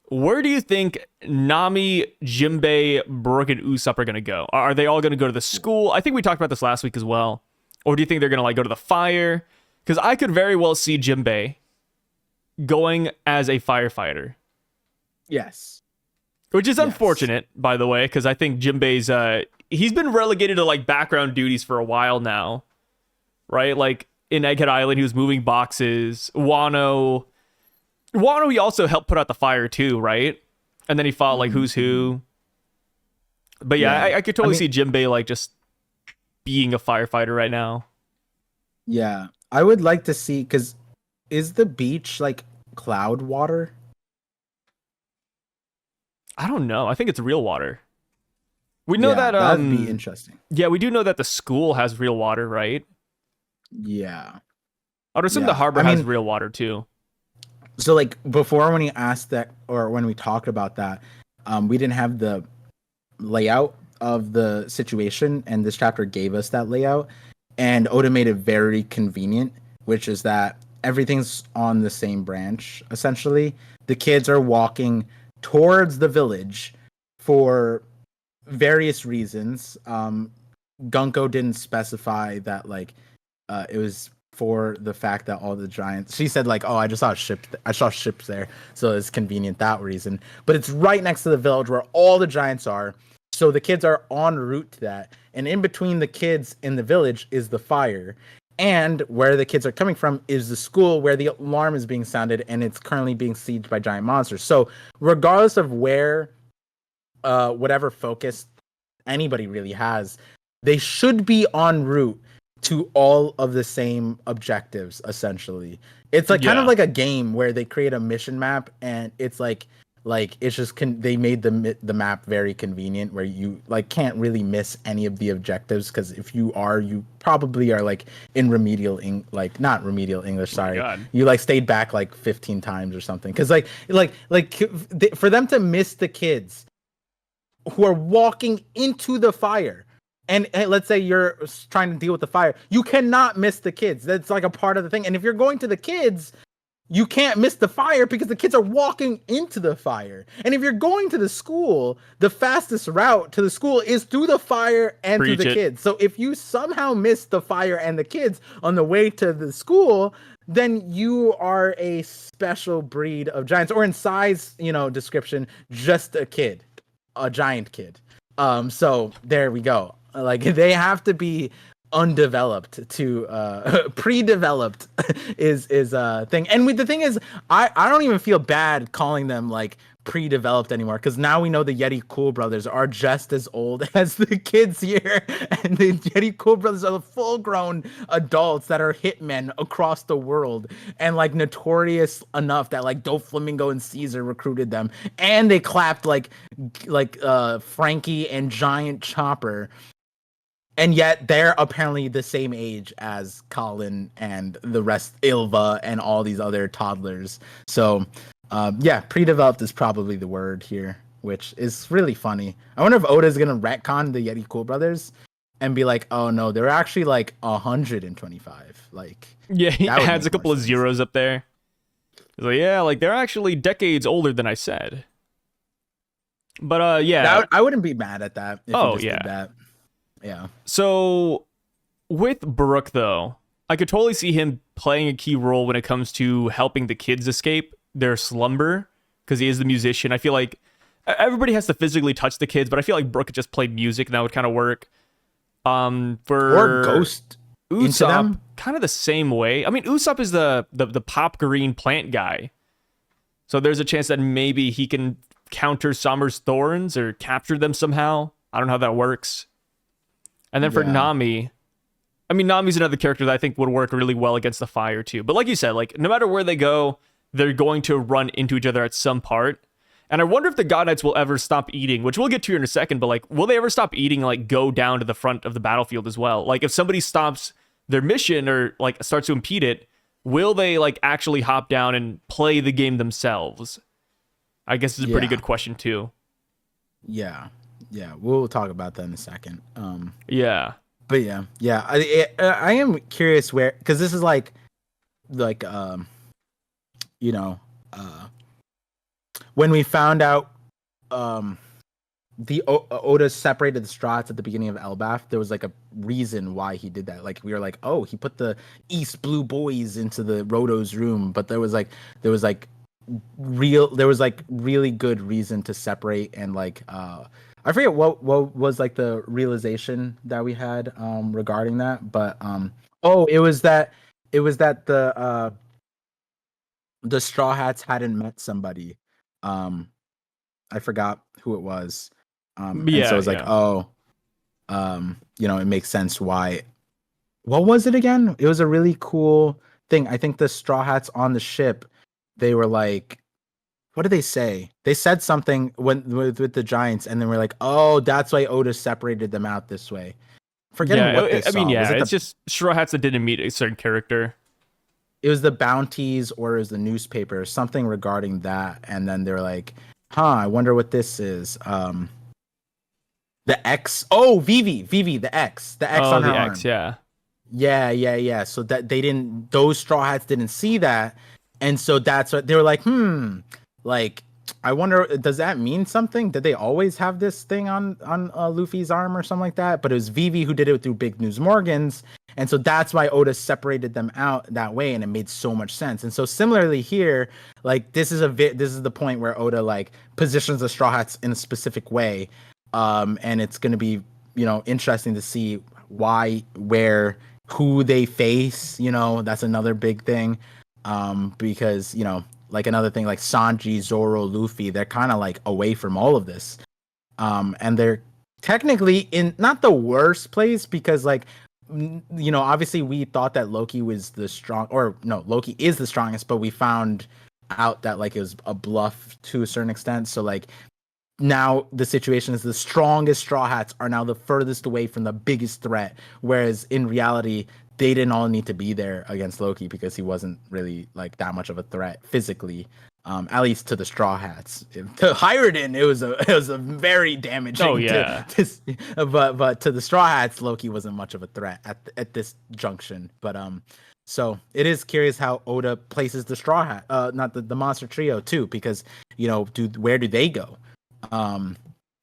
where do you think Nami, Jinbei, Brook, and Usopp are going to go? Are they all going to go to the school? I think we talked about this last week as well. Or do you think they're going to like go to the fire? Because I could very well see Jinbei going as a firefighter. Yes. Which is unfortunate, by the way, because I think Jinbei's he's been relegated to like background duties for a while now. Right? Like in Egghead Island, he was moving boxes. Wano, he also helped put out the fire too, right? And then he fought like who's who. But yeah, I could totally see Jinbei like just being a firefighter right now. Yeah. I would like to see, because is the beach like cloud water? I don't know. I think it's real water. We know that that'd be interesting. Yeah, we do know that the school has real water, right? Yeah. I would assume the harbor has real water too. So like before, when he asked that, or when we talked about that, we didn't have the layout of the situation, and this chapter gave us that layout, and Oda made it very convenient, which is that everything's on the same branch. Essentially, the kids are walking towards the village for various reasons. Gunko didn't specify that like it was for the fact that all the giants, she said like, oh, I saw ships there, so it's convenient that reason. But it's right next to the village where all the giants are, so the kids are en route to that, and in between the kids in the village is the fire, and where the kids are coming from is the school where the alarm is being sounded, and it's currently being sieged by giant monsters. So regardless of where whatever focus anybody really has, they should be en route to all of the same objectives. Essentially, it's like kind of like a game where they create a mission map, and it's like it's just they made the map very convenient where you like can't really miss any of the objectives, because if you are, you probably are like in not remedial English, sorry, you like stayed back like 15 times or something, because for them to miss the kids who are walking into the fire, and let's say you're trying to deal with the fire, you cannot miss the kids. That's like a part of the thing. And if you're going to the kids, you can't miss the fire because the kids are walking into the fire. And if you're going to the school, the fastest route to the school is through the fire and through the kids. So if you somehow miss the fire and the kids on the way to the school, then you are a special breed of giants, or in size, description, just a giant kid. So there we go. Like they have to be undeveloped to pre-developed is a thing. And the thing is, I don't even feel bad calling them like pre-developed anymore, because now we know the Yeti Cool brothers are just as old as the kids here, and the Yeti Cool brothers are the full-grown adults that are hitmen across the world, and like notorious enough that like Doflamingo and Caesar recruited them, and they clapped like Frankie and Giant Chopper. and yet they're apparently the same age as Colin and the rest, Ilva and all these other toddlers. So, yeah, pre-developed is probably the word here, which is really funny. I wonder if Oda's gonna retcon the Yeti Cool brothers and be like, oh no, they're actually like 125. Like, Yeah, he that would adds a make more couple of sense. zeros up there. He's like, yeah, like they're actually decades older than I said. But yeah. I wouldn't be mad at that if Oh he just yeah. did that. Yeah. So with Brooke though, I could totally see him playing a key role when it comes to helping the kids escape their slumber because he is the musician. I feel like everybody has to physically touch the kids, but I feel like Brooke could just play music and that would kind of work. For Or ghost into Usopp, them. kind of the same way. I mean, Usopp is the pop green plant guy, so there's a chance that maybe he can counter Summer's thorns or capture them somehow. I don't know how that works. And then for Yeah. Nami, I mean, Nami's another character that I think would work really well against the fire too. But like you said, like no matter where they go, they're going to run into each other at some part. And I wonder if the God Knights will ever stop eating, which we'll get to in a second, but like, will they ever stop eating and like go down to the front of the battlefield as well? Like if somebody stops their mission or like starts to impede it, will they like actually hop down and play the game themselves? I guess it's a pretty Yeah. good question too. Yeah. Yeah. We'll talk about that in a second. Yeah. But yeah. I am curious where, because this is like, you know, when we found out, Oda separated the Straw Hats at the beginning of Elbaf, there was like a reason why he did that. Like we were like, oh, he put the East Blue Boys into the Roto's room, but there was really good reason to separate. And like I forget what was like the realization that we had regarding that, but it was that the Straw Hats hadn't met somebody. I forgot who it was. And so Yeah. it's like, Yeah. it makes sense why. What was it again? It was a really cool thing. I think the Straw Hats on the ship, they were like, what did they say? They said something with the Giants, and then we're like, oh, that's why Oda separated them out this way. Forgetting what they I mean, saw. yeah, Was it it's just Straw Hats that didn't meet a certain character. it was the bounties or it was the newspaper, something regarding that, and then they're like, I wonder what this is. The X. Oh, Vivi, the X Oh, on her the arm. X, yeah. Yeah. So that those Straw Hats didn't see that, and so that's what they were like. Like, I wonder, does that mean something? Did they always have this thing on Luffy's arm or something like that? But it was Vivi who did it through Big News Morgans, and so that's why Oda separated them out that way, and it made so much sense. And so similarly here, like this is the point where Oda like positions the Straw Hats in a specific way, and it's going to be interesting to see why, where, who they face. That's another big thing, because like another thing, like Sanji, Zoro, Luffy, they're kind of like away from all of this, and they're technically in not the worst place because like obviously we thought that Loki was Loki is the strongest, but we found out that like it was a bluff to a certain extent. So like now the situation is the strongest Straw Hats are now the furthest away from the biggest threat, whereas in reality they didn't all need to be there against Loki because he wasn't really like that much of a threat physically, at least to the Straw Hats. To Hiruden, it was a very damaging. Oh, yeah. But to the Straw Hats, Loki wasn't much of a threat at this junction. But so it is curious how Oda places the Straw Hat, not the Monster Trio too, because where do they go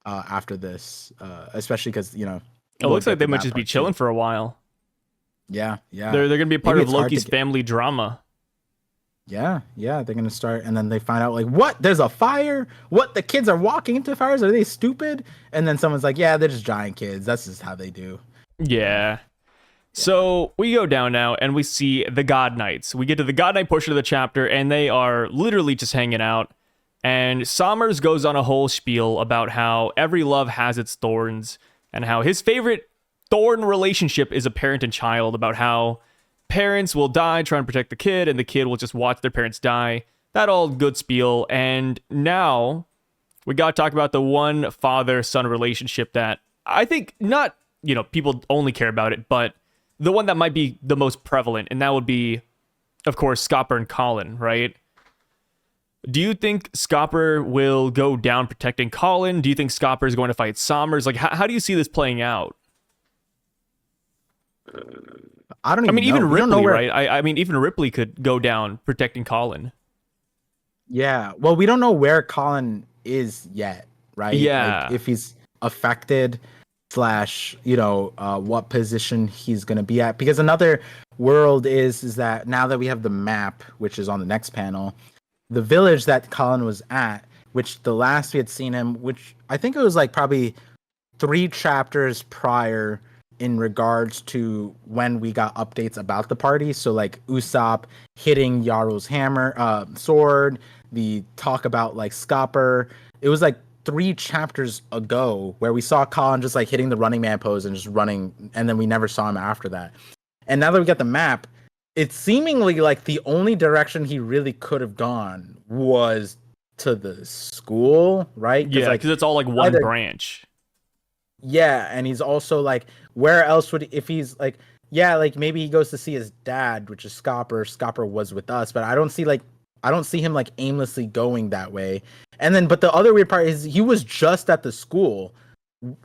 after this? Especially because It looks like they might just be chilling for a while. Yeah. They're gonna be a part Maybe of it's hard Loki's to family drama. Yeah, they're gonna start, and then they find out like, what? There's a fire? What? The kids are walking into fires? Are they stupid? And then someone's like, yeah, they're just giant kids. That's just how they do. Yeah. So we go down now and we see the God Knights. We get to the God Knight portion of the chapter, and they are literally just hanging out. And Sommers goes on a whole spiel about how every love has its thorns, and how his favorite thorn relationship is a parent and child, about how parents will die trying to protect the kid, and the kid will just watch their parents die. That all good spiel. And now we got to talk about the one father-son relationship that I think not people only care about it, but the one that might be the most prevalent, and that would be, of course, Scopper and Colin, right? Do you think Scopper will go down protecting Colin? Do you think Scopper is going to fight Sommers? Like, how do you see this playing out? I don't even know. Even We don't know Ripley, where... right? I mean, even Ripley could go down protecting Colin. Yeah. Well, we don't know where Colin is yet, right? Yeah. Like if he's affected slash, what position he's going to be at. Because another world is that now that we have the map, which is on the next panel, the village that Colin was at, which the last we had seen him, which I think it was like probably 3 chapters prior in regards to when we got updates about the party. So like Usopp hitting Yaru's sword, the talk about like Scopper. It was like 3 chapters ago where we saw Colin just like hitting the running man pose and just running, and then we never saw him after that. And now that we got the map, it's seemingly like the only direction he really could have gone was to the school, right? Yeah, because it's all like one branch. Yeah, and he's also like, where else would, if he's like, yeah, like maybe he goes to see his dad, which is Scopper. Scopper was with us, but I don't see him like aimlessly going that way. And then, but the other weird part is he was just at the school,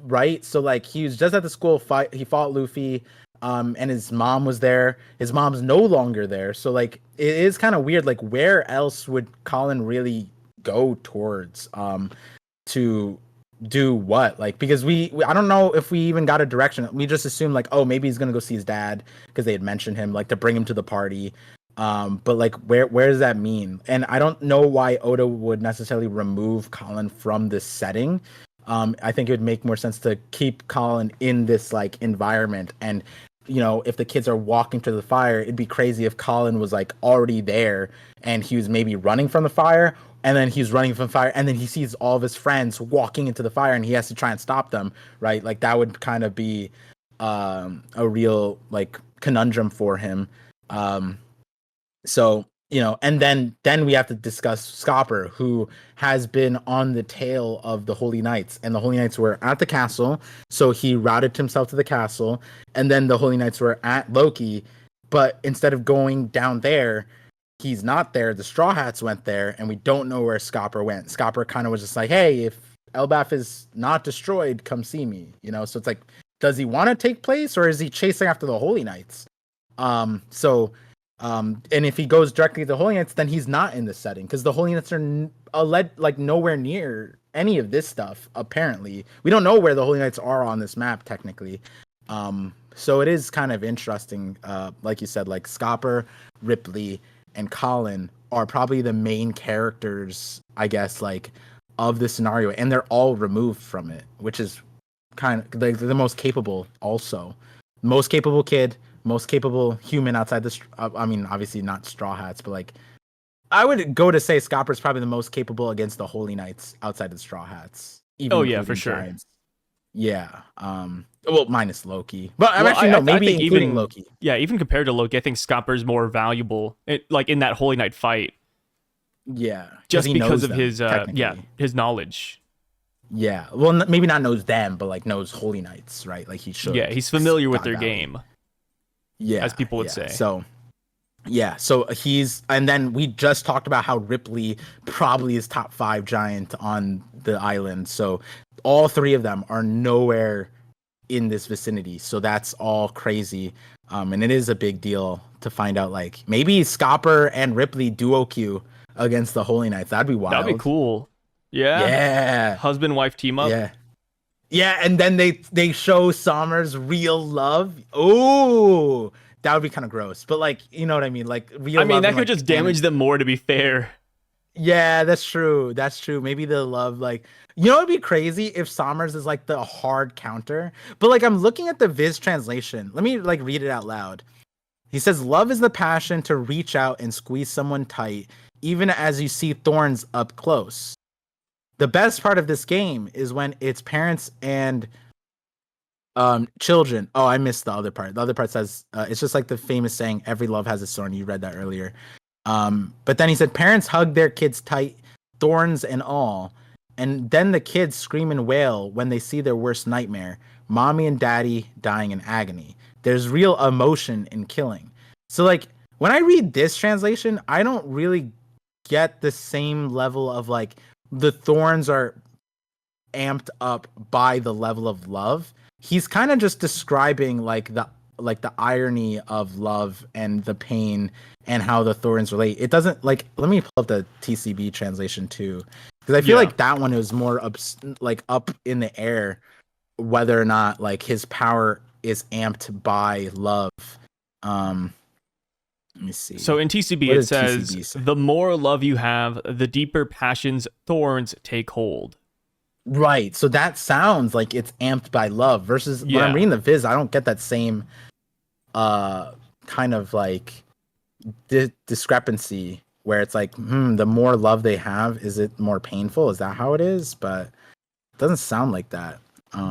right? So like he was just at the school he fought Luffy. And his mom was there. His mom's no longer there. So like it is kind of weird. Like where else would Colin really go towards to do what? Like because we I don't know if we even got a direction. We just assumed like, oh, maybe he's gonna go see his dad because they had mentioned him, like to bring him to the party. But like where does that mean? And I don't know why Oda would necessarily remove Colin from this setting. I think it would make more sense to keep Colin in this like environment. And if the kids are walking to the fire, it'd be crazy if Colin was like already there and he was maybe running from the fire, and then he's running from fire, and then he sees all of his friends walking into the fire and he has to try and stop them, right? Like that would kind of be a real like conundrum for him. So and then we have to discuss Scopper, who has been on the tail of the Holy Knights, and the Holy Knights were at the castle, so he routed himself to the castle, and then the Holy Knights were at Loki, but instead of going down there, he's not there. The Straw Hats went there, and we don't know where Scopper went. Scopper kind of was just like, hey, if Elbaf is not destroyed, come see me, so it's like, does he want to take place, or is he chasing after the Holy Knights? And if he goes directly to the Holy Knights, then he's not in the setting, because the Holy Knights are like nowhere near any of this stuff. Apparently, we don't know where the Holy Knights are on this map technically. So it is kind of interesting. Like you said, like Scopper, Ripley, and Colin are probably the main characters, I guess, like of the scenario, and they're all removed from it, which is kind of the most capable. Also, most capable kid. Most capable human outside this. I mean, obviously not Straw Hats, but like, I would go to say Scopper's probably the most capable against the Holy Knights outside of the Straw Hats. Oh yeah, for sure. Giants. Yeah. Well, minus Loki, but maybe including even Loki. Yeah, even compared to Loki, I think Scopper's more valuable. Like in that Holy Knight fight. Yeah, just because of his his knowledge. Yeah, well, maybe not knows them, but like knows Holy Knights, right? Like he should. Yeah, he's familiar with their game. Yeah, as people would say. So he's, and then we just talked about how Ripley probably is top 5 giant on the island. So all 3 of them are nowhere in this vicinity. So that's all crazy. And it is a big deal to find out, like maybe Scopper and Ripley duo queue against the Holy Knights. That'd be wild. That'd be cool. Yeah. Yeah. Husband wife team up. Yeah. Yeah, and then they show Sommers real love. Oh, that would be kind of gross. But like, you know what I mean? Like real love. I mean, that could just damage them more, to be fair. Yeah, that's true. That's true. Maybe the love, like, it'd be crazy if Sommers is like the hard counter. But like, I'm looking at the Viz translation. Let me like read it out loud. He says, love is the passion to reach out and squeeze someone tight, even as you see thorns up close. The best part of this game is when it's parents and children. Oh, I missed the other part. The other part says, it's just like the famous saying, every love has a thorn. You read that earlier. But then he said, parents hug their kids tight, thorns and all. And then the kids scream and wail when they see their worst nightmare. mommy and daddy dying in agony. There's real emotion in killing. So like when I read this translation, I don't really get the same level of like the thorns are amped up by the level of love. He's kind of just describing like the irony of love and the pain and how the thorns relate. It doesn't like let me pull up the TCB translation too, because I feel like that one is more like up in the air whether or not like his power is amped by love. Let me see. So in TCB What it does says TCB say? the more love you have, the deeper passion's thorns take hold. Right. So that sounds like it's amped by love versus when I'm Yeah. reading the Viz, I don't get that same kind of like discrepancy where it's like, the more love they have, is it more painful? Is that how it is? But it doesn't sound like that.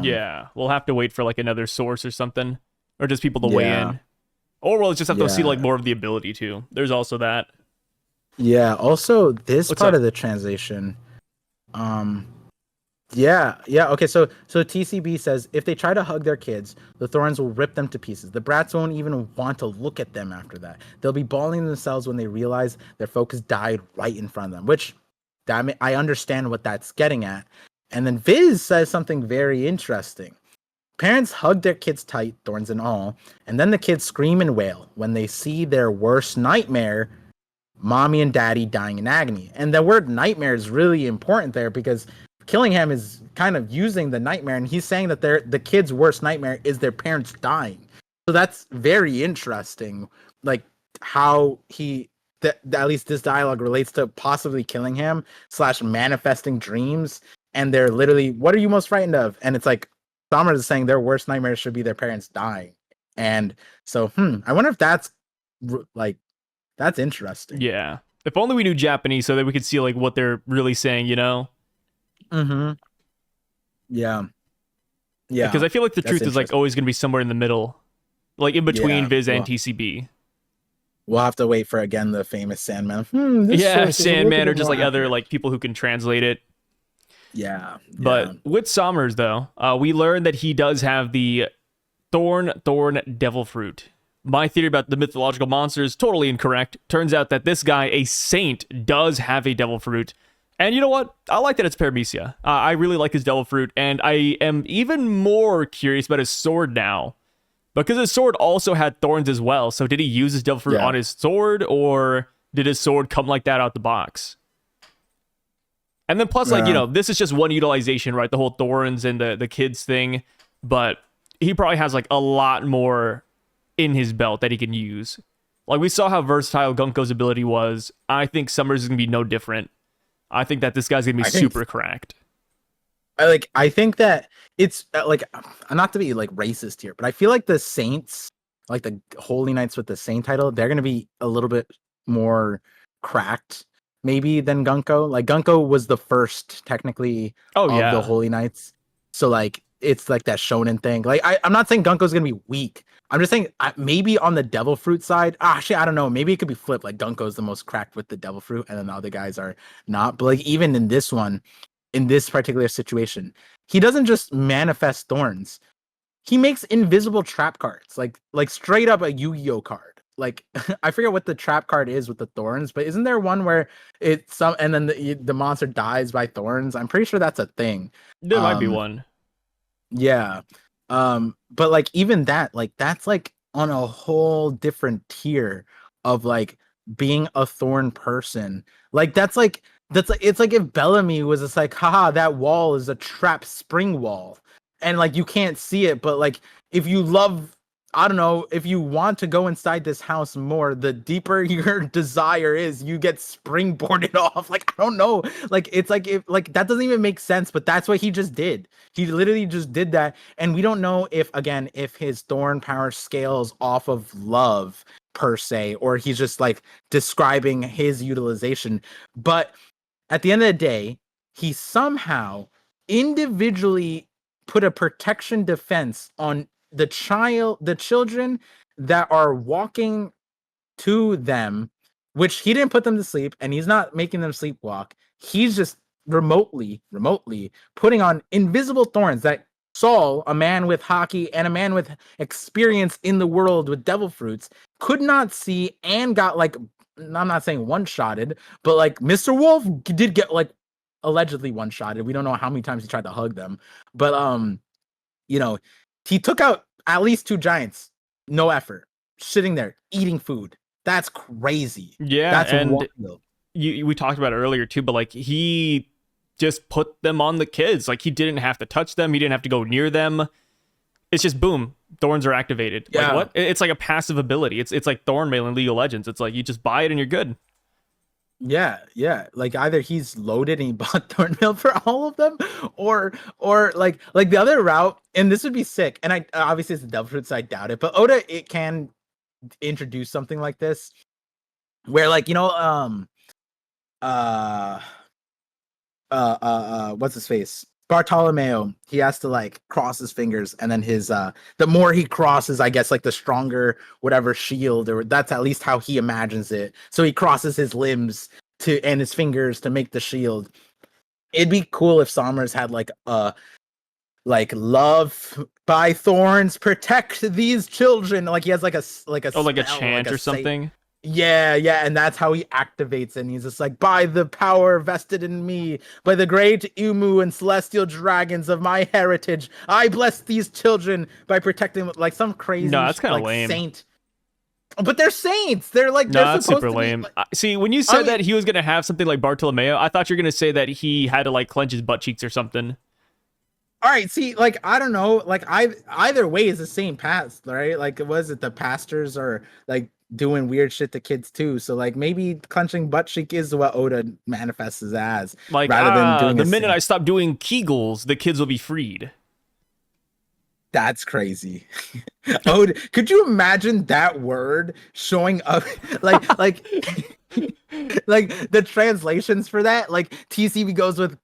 Yeah. We'll have to wait for like another source or something. Or just people to weigh Yeah. in. Or we'll just have to see Yeah. like more of the ability too. There's also that. Yeah. Also, this What's part up? of the translation. Yeah. Okay. So TCB says if they try to hug their kids, the thorns will rip them to pieces. The brats won't even want to look at them after that. They'll be bawling themselves when they realize their focus died right in front of them. Which, I understand what that's getting at. And then Viz says something very interesting. Parents hug their kids tight, thorns and all, and then the kids scream and wail when they see their worst nightmare, mommy and daddy dying in agony. And the word nightmare is really important there because Killingham is kind of using the nightmare, and he's saying that the kids' worst nightmare is their parents dying. So that's very interesting, like how at least this dialogue relates to possibly Killingham / manifesting dreams. And they're literally, what are you most frightened of? And it's like Summers is saying their worst nightmare should be their parents dying. And so, I wonder if that's like that's interesting. Yeah. If only we knew Japanese so that we could see like what they're really saying, you know? Mm-hmm. Yeah. Yeah. Because I feel like the truth is like always going to be somewhere in the middle, like in between Viz and TCB. We'll have to wait for again the famous Sandman. Sandman or just like other like people who can translate it. Yeah. But with Sommers though, we learned that he does have the thorn devil fruit. My theory about the mythological monster is totally incorrect. Turns out that this guy, a saint, does have a devil fruit. And you know what? I like that it's Paramecia. I really like his devil fruit, and I am even more curious about his sword now. Because his sword also had thorns as well, so did he use his devil fruit on his sword, or did his sword come like that out the box? And then plus, like, this is just one utilization, right? The whole thorns and the kids thing. But he probably has, like, a lot more in his belt that he can use. Like, we saw how versatile Gunko's ability was. I think Summers is going to be no different. I think that this guy's going to be super cracked. I think that it's, like, not to be, like, racist here, but I feel like the Saints, like, the Holy Knights with the Saint title, they're going to be a little bit more cracked, maybe, than Gunko. Like, Gunko was the first, technically, of the Holy Knights. So, like, it's like that shonen thing. Like, I'm not saying Gunko's going to be weak. I'm just saying maybe on the devil fruit side, actually, I don't know. Maybe it could be flipped. Like, Gunko's the most cracked with the devil fruit, and then the other guys are not. But, like, even in this one, in this particular situation, he doesn't just manifest thorns. He makes invisible trap cards, like straight up a Yu-Gi-Oh card. Like, I forget what the trap card is with the thorns, but isn't there one where it's some and then the monster dies by thorns? I'm pretty sure that's a thing. There might be one. Yeah. But like even that, like that's like on a whole different tier of like being a thorn person. Like it's like if Bellamy was just like, haha, that wall is a trap spring wall. And like you can't see it, but like if you love, I don't know, if you want to go inside this house more, the deeper your desire is, you get springboarded off. Like, I don't know. Like, it's like, if like that doesn't even make sense, but that's what he just did. He literally just did that. And we don't know if his thorn power scales off of love per se, or he's just like describing his utilization. But at the end of the day, he somehow individually put a protection defense on the children that are walking to them, which he didn't put them to sleep, and he's not making them sleepwalk. He's just remotely putting on invisible thorns that Saul, a man with hockey and a man with experience in the world with devil fruits, could not see and got like, I'm not saying one-shotted, but like Mr. Wolf did get like allegedly one-shotted. We don't know how many times he tried to hug them, but you know, he took out at least 2 giants, no effort, sitting there eating food. That's crazy. Yeah, that's and wild. we talked about it earlier too, but like he just put them on the kids. Like he didn't have to touch them. He didn't have to go near them. It's just boom, thorns are activated. Yeah. Like what? It's like a passive ability. It's like Thorn Mail in League of Legends. It's like you just buy it and you're good. Yeah. Like either he's loaded and he bought Thornmail for all of them, or like the other route, and this would be sick. And I obviously it's the devil fruit, so I doubt it. But Oda, it can introduce something like this, where like what's his face? Bartolomeo, he has to like cross his fingers, and then his the more he crosses, I guess like the stronger whatever shield, or that's at least how he imagines it. So he crosses his limbs and his fingers to make the shield. It'd be cool if Somers had like love by thorns protect these children. Like he has like a like a spell, chant or something. Yeah, and that's how he activates it. And he's just like, by the power vested in me, by the great Umu and celestial dragons of my heritage, I bless these children by protecting them. Like some crazy No, that's kind of like, lame. saint. But they're saints. They're like, no, they're that's supposed super to lame. be, like, See, when you said that he was gonna have something like Bartolomeo, I thought you were gonna say that he had to like clench his butt cheeks or something. all right, see, like I don't know, like either way is the same path, right? Like was it the pastors are like doing weird shit to kids too? So like maybe clenching butt cheek is what Oda manifests as, Like rather than doing the minute I stop doing Kegels, the kids will be freed. That's crazy. Oda, could you imagine that word showing up like like the translations for that? Like TCB goes with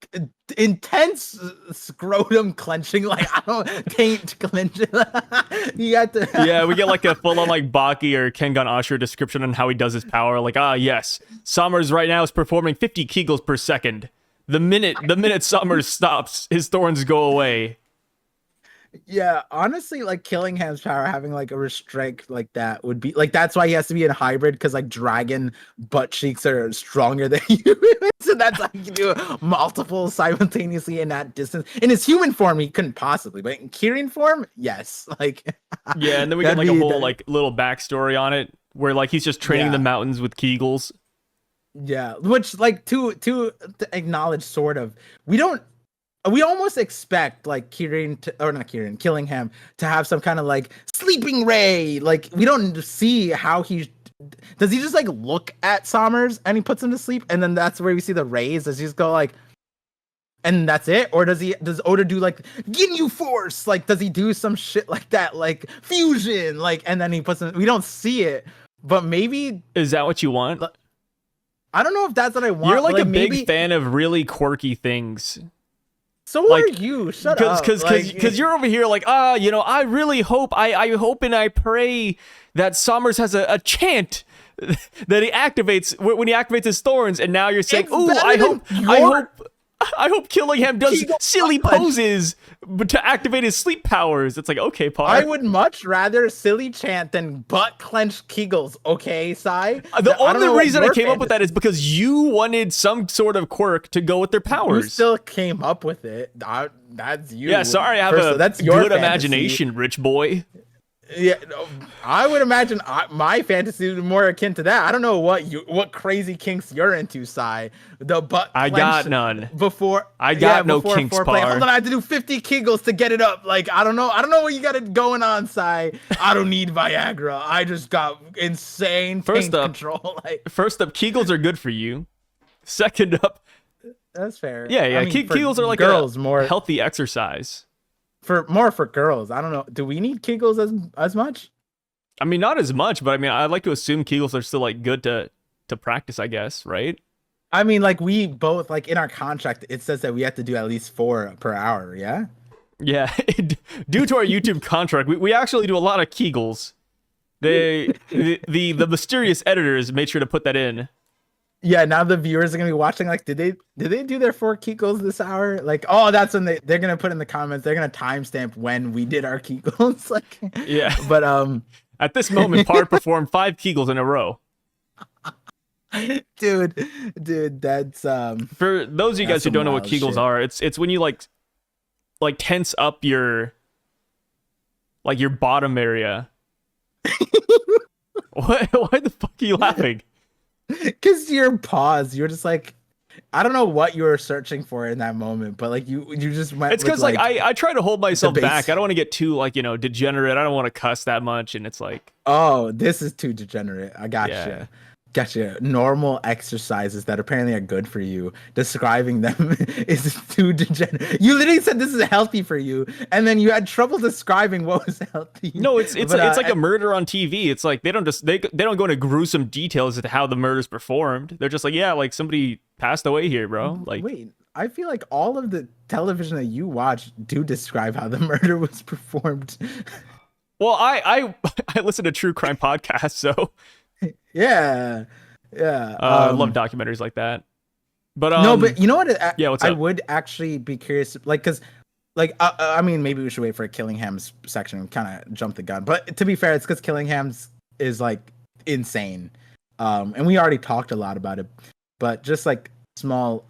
intense scrotum clenching, like I don't taint clenching. You got to Yeah, we get like a full on like Baki or Kengan Ashura description on how he does his power. Like, yes, Somers right now is performing 50 Kegels per second. The minute Somers stops, his thorns go away. Yeah, honestly, like Killingham's power having like a restrict like that would be like, that's why he has to be in hybrid, because like dragon butt cheeks are stronger than humans, so that's how he can do multiple simultaneously in that distance. In his human form, he couldn't possibly, but in Kirin form, yes. Like yeah, and then we get like a whole like little backstory on it where like he's just training the mountains with Kegels. Yeah, which like to acknowledge sort of, we almost expect like Killingham to have some kind of like sleeping ray. Like we don't see how does he just like look at Somers and he puts him to sleep, and then that's where we see the rays. Does he just go like, and that's it? Or does Oda do like Ginyu Force? Like does he do some shit like that, like fusion, like, and then he puts him, we don't see it, but maybe is that what you want? I don't know if that's what I want. You're like a maybe, big fan of really quirky things. So like, are you? Shut up. Because you're over here like, I really hope, I hope and I pray that Somers has a chant that he activates when he activates his thorns, and now you're saying, ooh, I hope Killingham does silly poses to activate his sleep powers. It's like, okay, Par. I would much rather silly chant than butt clenched Kegels, okay, Sai? The only reason I came up with that is because you wanted some sort of quirk to go with their powers. You still came up with it. That's you. Yeah, sorry, I have that's your good fantasy. Imagination, rich boy. Yeah, no, I would imagine my fantasy is more akin to that. I don't know what crazy kinks you're into, Sai. The butt. I got none. I got no kinks, Par. Hold on, I had to do 50 Kegels to get it up. Like I don't know what you got it going on, Sai. I don't need Viagra. I just got insane taint control. First up, Kegels are good for you. Second up, that's fair. Yeah. I mean, Kegels are like girls, more healthy exercise. For girls, I don't know. Do we need Kegels as much? I mean, not as much, but I mean, I'd like to assume Kegels are still like good to practice, I guess, right? I mean, like we both, like in our contract, it says that we have to do at least 4 per hour. Yeah. Yeah. Due to our YouTube contract, we actually do a lot of Kegels. The mysterious editors made sure to put that in. Yeah, now the viewers are gonna be watching. Like, did they do their 4 Kegels this hour? Like, oh, that's when they're gonna put in the comments. They're gonna timestamp when we did our Kegels. Like, Yeah. but At this moment, Pard performed 5 Kegels in a row. dude, that's For those of you guys who don't know what Kegels shit. are, it's when you like tense up your bottom area. Why the fuck are you laughing? Because your pause, you're just like, I don't know what you were searching for in that moment, but like you just went. It's because like I try to hold myself base. back. I don't want to get too degenerate. I don't want to cuss that much, and it's like, oh, this is too degenerate. I got Yeah. Gotcha. Normal exercises that apparently are good for you. Describing them is too degenerate. You literally said this is healthy for you, and then you had trouble describing what was healthy. no, it's like a murder on TV. It's like they don't go into gruesome details as to how the murder's performed. They're just like, yeah, like somebody passed away here, bro. Like, wait, I feel like all of the television that you watch do describe how the murder was performed. well, I listen to true crime podcasts, so yeah. I love documentaries like that. But no, but you know what? Yeah, what's I up? would actually be curious, like, because, like, I mean, maybe we should wait for Killingham's section and kind of jump the gun. But to be fair, it's because Killingham's is like insane, and we already talked a lot about it. But just like small,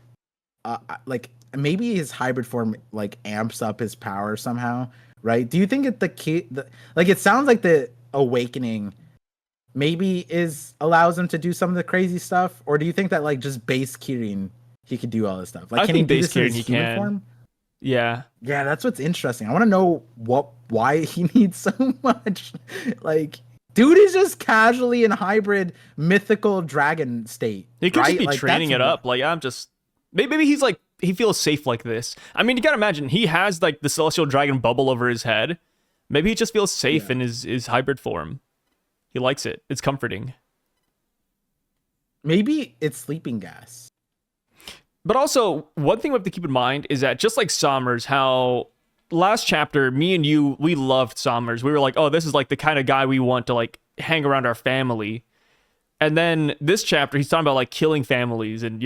like maybe his hybrid form like amps up his power somehow, right? Do you think like it sounds like the awakening maybe allows him to do some of the crazy stuff, or do you think that like just base Kirin he could do all this stuff? Like, I can he think do base this in Kirin his he human can. form? Yeah. Yeah, that's what's interesting. I want to know why he needs so much. Like, dude is just casually in hybrid mythical dragon state. He could right? just be Like, training it up. Like, I'm just maybe he's like he feels safe like this. I mean, you gotta imagine he has like the celestial dragon bubble over his head. Maybe he just feels safe in his hybrid form. He likes it. It's comforting. Maybe it's sleeping gas. But also, one thing we have to keep in mind is that just like Sommers, how last chapter, me and you, we loved Sommers. We were like, oh, this is like the kind of guy we want to like hang around our family. And then this chapter, he's talking about like killing families and,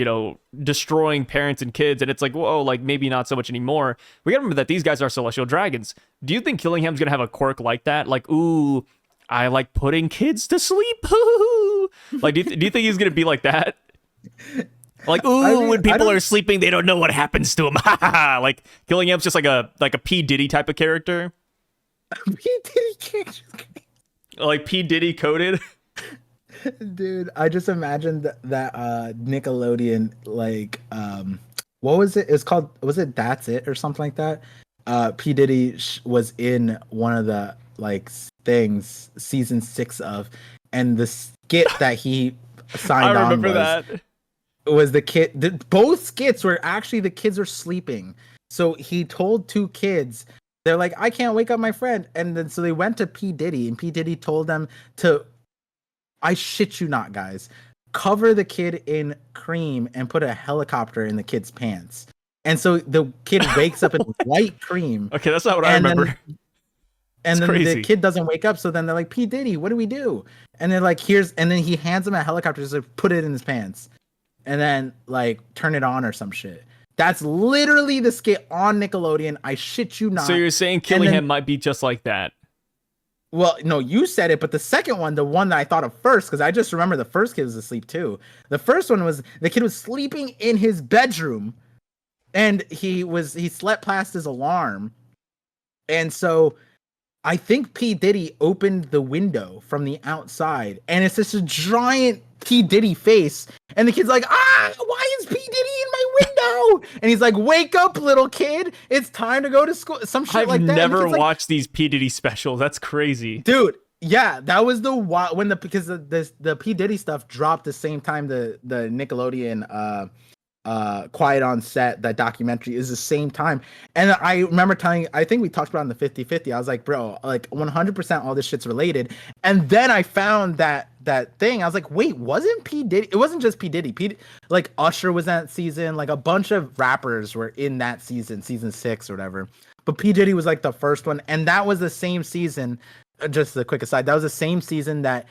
destroying parents and kids. And it's like, whoa, like maybe not so much anymore. We gotta remember that these guys are celestial dragons. Do you think Killingham's gonna have a quirk like that? Like, ooh, I like putting kids to sleep. Like, do you think he's gonna be like that? Like, ooh, when people are sleeping, they don't know what happens to them. Like, Killingham's just like a P. Diddy type of character. P. Diddy character. Like P. Diddy coded. Dude, I just imagined that Nickelodeon, like, what was it? It's called, was it That's It or something like that? P. Diddy was in one of the like things season 6 of, and the skit that he signed I remember on that. was the kid. Both skits were actually the kids are sleeping. So he told 2 kids, they're like, I can't wake up my friend. And then so they went to P. Diddy, and P. Diddy told them to, I shit you not, guys, cover the kid in cream and put a helicopter in the kid's pants. And so the kid wakes up in white cream. Okay, that's not what I remember. And then crazy. the kid doesn't wake up. So then they're like, P. Diddy, what do we do? And they're like, and then he hands him a helicopter, just like, put it in his pants. And then like turn it on or some shit. That's literally the skit on Nickelodeon. I shit you not. So you're saying Killingham might be just like that? Well, no, you said it, but the second one, the one that I thought of first, because I just remember the first kid was asleep too. The first one was the kid was sleeping in his bedroom, and he slept past his alarm, and so I think P. Diddy opened the window from the outside, and it's just a giant P. Diddy face, and the kid's like, why is P. Diddy in my window? And he's like, wake up, little kid, it's time to go to school. Some shit like that. I've never watched these P. Diddy specials. That's crazy, dude. Yeah, that was because the P. Diddy stuff dropped the same time the Nickelodeon Quiet on Set, that documentary, is the same time. And I remember I think we talked about it in the 50/50. I was like, bro, like 100% all this shit's related. And then I found that thing. I was like, wait, wasn't P. Diddy? It wasn't just P. Diddy. Like Usher was in that season. Like a bunch of rappers were in that season 6 or whatever. But P. Diddy was like the first one. And that was the same season. Just a quick aside, that was the same season that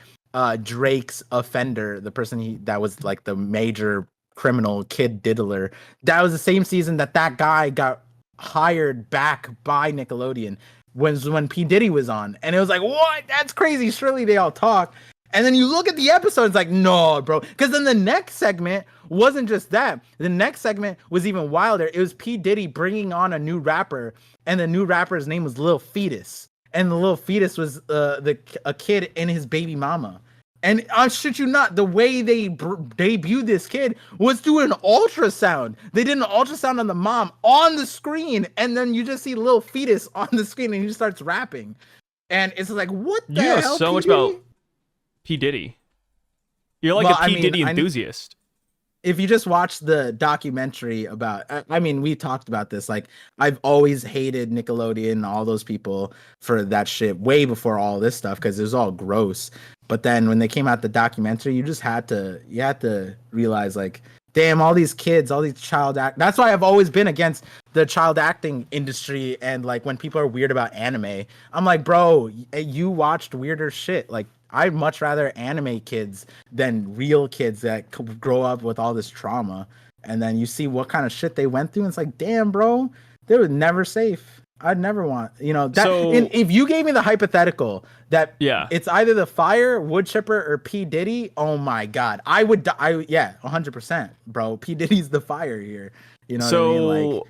Drake's offender, the person that was like the major criminal kid diddler, that was the same season that guy got hired back by Nickelodeon when P Diddy was on, and it was like, what? That's crazy. Surely they all talk. And then you look at the episode, it's like, no, bro. Because then the next segment wasn't just that. The next segment was even wilder. It was P Diddy bringing on a new rapper, and the new rapper's name was Lil Fetus, and the little fetus was a kid and his baby mama. And I shit you not, the way they debuted this kid was through an ultrasound. They did an ultrasound on the mom on the screen, and then you just see little fetus on the screen, and he just starts rapping. And it's like, what the hell? You know so much about P Diddy. You're like a P Diddy enthusiast. If you just watch the documentary about, I mean, we talked about this. Like, I've always hated Nickelodeon and all those people for that shit way before all this stuff because it was all gross. But then when they came out the documentary, you had to realize, like, damn, all these kids, all these child act. That's why I've always been against the child acting industry. And like when people are weird about anime, I'm like, bro, you watched weirder shit. Like, I'd much rather anime kids than real kids that grow up with all this trauma. And then you see what kind of shit they went through. And it's like, damn, bro, they were never safe. I'd never want, that. So, if you gave me the hypothetical that it's either the Fire, Wood Chipper, or P Diddy, oh my god, I would. 100%, bro. P Diddy's the Fire here. You know what I mean? Like,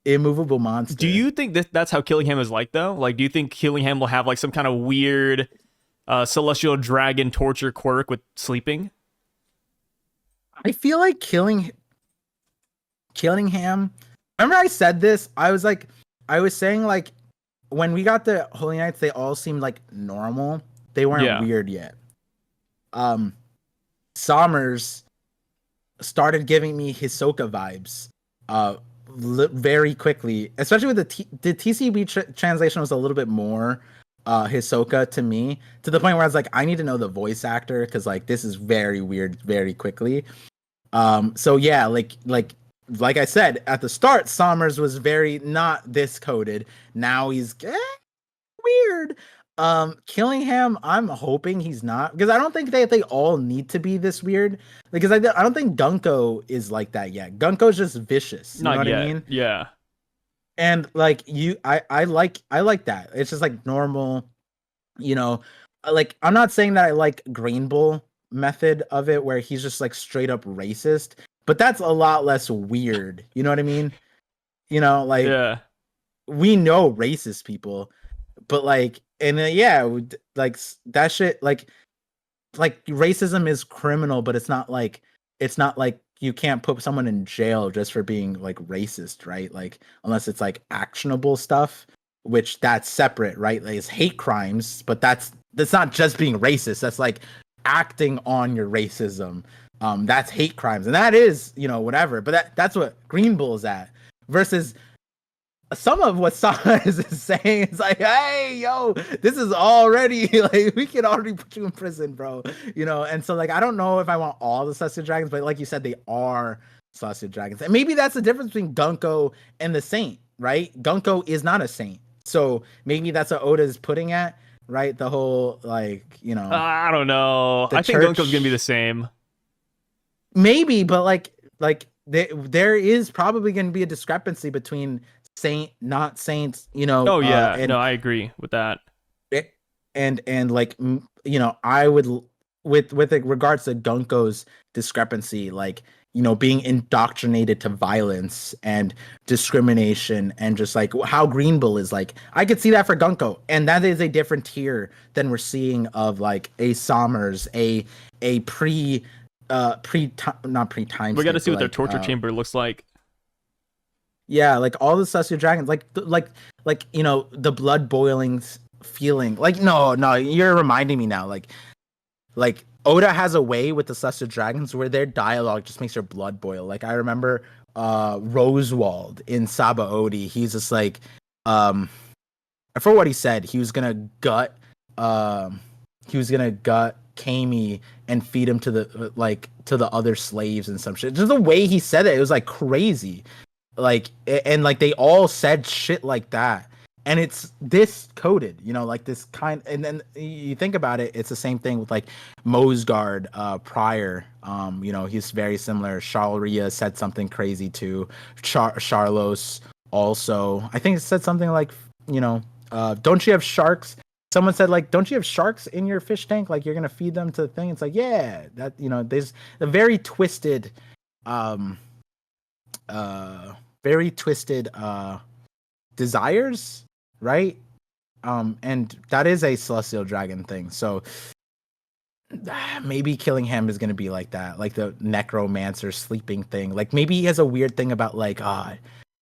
immovable monster. Do you think that's how Killingham is like though? Like, do you think Killingham will have like some kind of weird celestial dragon torture quirk with sleeping? I feel like Killingham. Remember I said this? I was saying, like, when we got the Holy Knights, they all seemed like normal. They weren't weird yet. Sommers started giving me Hisoka vibes very quickly, especially with the TCB translation was a little bit more Hisoka to me, to the point where I was like, I need to know the voice actor because, like, this is very weird very quickly. So yeah, like I said at the start, Sommers was very not this coded. Now he's weird. Killingham, I'm hoping he's not, because I don't think they all need to be this weird. Because I don't think Gunko is like that yet. Gunko's just vicious. You know what I mean? Yeah. And like I like that. It's just like normal. Like, I'm not saying that I like Green Bull method of it where he's just like straight up racist. But that's a lot less weird. You know what I mean? We know racist people, but like, and like that shit, like racism is criminal, but it's not like you can't put someone in jail just for being like racist, right? Like, unless it's like actionable stuff, which that's separate, right? Like, it's hate crimes, but that's not just being racist. That's like acting on your racism. That's hate crimes, and that is, whatever. But that's what Green Bull is at. Versus some of what Saunders is saying is like, hey, yo, this is already like, we can already put you in prison, bro. And so like, I don't know if I want all the Celestial Dragons, but like you said, they are Celestial Dragons, and maybe that's the difference between Gunko and the Saint, right? Gunko is not a Saint, so maybe that's what Oda is putting at, right? The whole like, I don't know. I think Gunko's gonna be the same. Maybe, but like there is probably going to be a discrepancy between Saint, not Saints, Oh yeah, no, I agree with that. And like, I would with regards to Gunko's discrepancy, like, being indoctrinated to violence and discrimination, and just like how Green Bull is, like, I could see that for Gunko, and that is a different tier than we're seeing of like a Sommers, a not pre-time. We got to see what their torture chamber looks like. Yeah, like all the Celestial Dragons, like the blood boiling feeling. Like, no, you're reminding me now. Like Oda has a way with the Celestial Dragons where their dialogue just makes your blood boil. Like, I remember Rosewald in Sabaody. He's just like, for what he said, he was gonna gut Kami and feed him to the other slaves and some shit. Just the way he said it was like crazy. Like, and like they all said shit like that. and it's this coded, you know, like this kind. And then you think about it, it's the same thing with like Mosgard prior. You know, he's very similar. Shalria said something crazy too. Charlos also, I think it said something like, you know, don't you have sharks? Someone said like, don't you have sharks in your fish tank? Like you're gonna feed them to the thing. It's like, yeah, that, you know, there's a very twisted, very twisted desires, right? And that is a celestial dragon thing. So maybe Killingham is gonna be like that, like the necromancer sleeping thing. Like maybe he has a weird thing about like,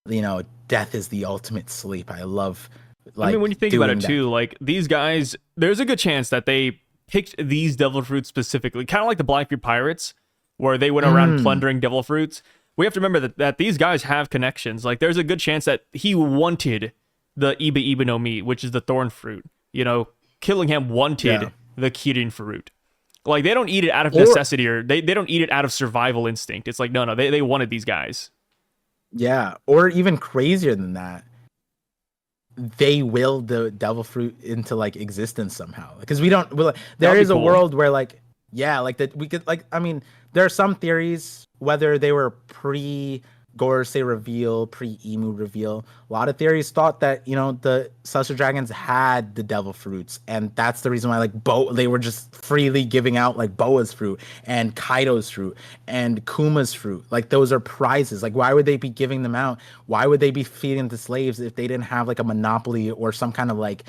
you know, death is the ultimate sleep. I love, like, I mean, when you think about it that. too, like these guys, there's a good chance that they picked these devil fruits specifically, kind of like the Blackbeard pirates, where they went around plundering devil fruits. We have to remember that these guys have connections. Like, there's a good chance that he wanted the Iba Iba no Mi, which is the thorn fruit. You know, Killingham wanted the Kirin fruit. Like, they don't eat it out of necessity, or they don't eat it out of survival instinct. It's like, no, they wanted these guys. Yeah, or even crazier than that, they willed the devil fruit into like existence somehow. Because we don't, there is a world where like, yeah, like that we could, like, I mean, there are some theories whether they were pre Gorosei reveal, pre Emu reveal. A lot of theories thought that, you know, the celestial dragons had the devil fruits, and that's the reason why like they were just freely giving out like Boa's fruit and Kaido's fruit and Kuma's fruit. Like those are prizes. Like why would they be giving them out? Why would they be feeding the slaves if they didn't have like a monopoly or some kind of like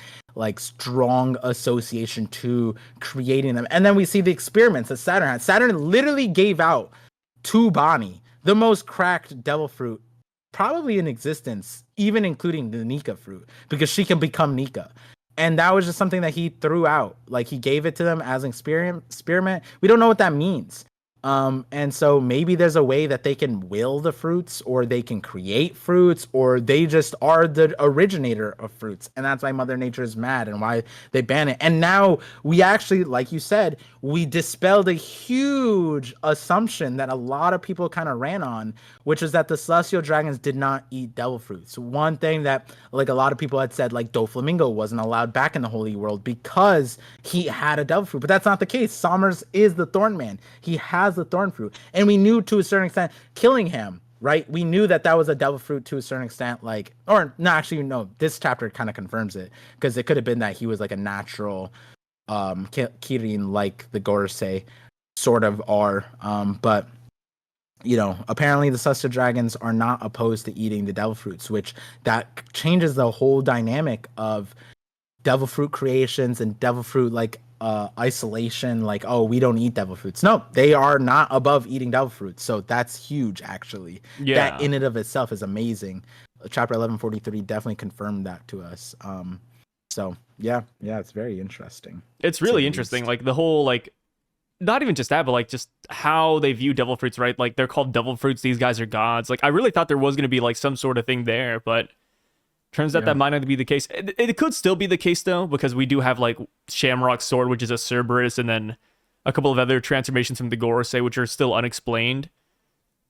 strong association to creating them? And then we see the experiments that Saturn had. Saturn literally gave out to Bonnie the most cracked devil fruit probably in existence, even including the Nika fruit, because she can become Nika. And that was just something that he threw out. Like he gave it to them as an experiment. We don't know what that means. And so maybe there's a way that they can will the fruits, or they can create fruits, or they just are the originator of fruits. And that's why Mother Nature is mad and why they ban it. And now we actually, like you said, we dispelled a huge assumption that a lot of people kind of ran on, which is that the celestial dragons did not eat devil fruits. One thing that like a lot of people had said, like Doflamingo wasn't allowed back in the Holy World because he had a devil fruit, but that's not the case. Somers is the Thorn Man. He has the thorn fruit, and we knew to a certain extent Killingham, right? We knew that was a devil fruit to a certain extent, like, or no, actually no, this chapter kind of confirms it, because it could have been that he was like a natural Kirin, like the Gorosei sort of are, but you know, apparently the celestial dragons are not opposed to eating the devil fruits, which that changes the whole dynamic of devil fruit creations and devil fruit like isolation. Like, oh, we don't eat devil fruits. No, they are not above eating devil fruits. So that's huge, actually. Yeah, that in and of itself is amazing. Chapter 1143 definitely confirmed that to us. So yeah, it's very interesting. It's really interesting. Like the whole, like, not even just that, but like just how they view devil fruits, right? Like they're called devil fruits. These guys are gods. Like I really thought there was going to be like some sort of thing there, but turns out that might not be the case. It could still be the case though, because we do have like Shamrock's sword, which is a Cerberus, and then a couple of other transformations from the Gorosei, which are still unexplained.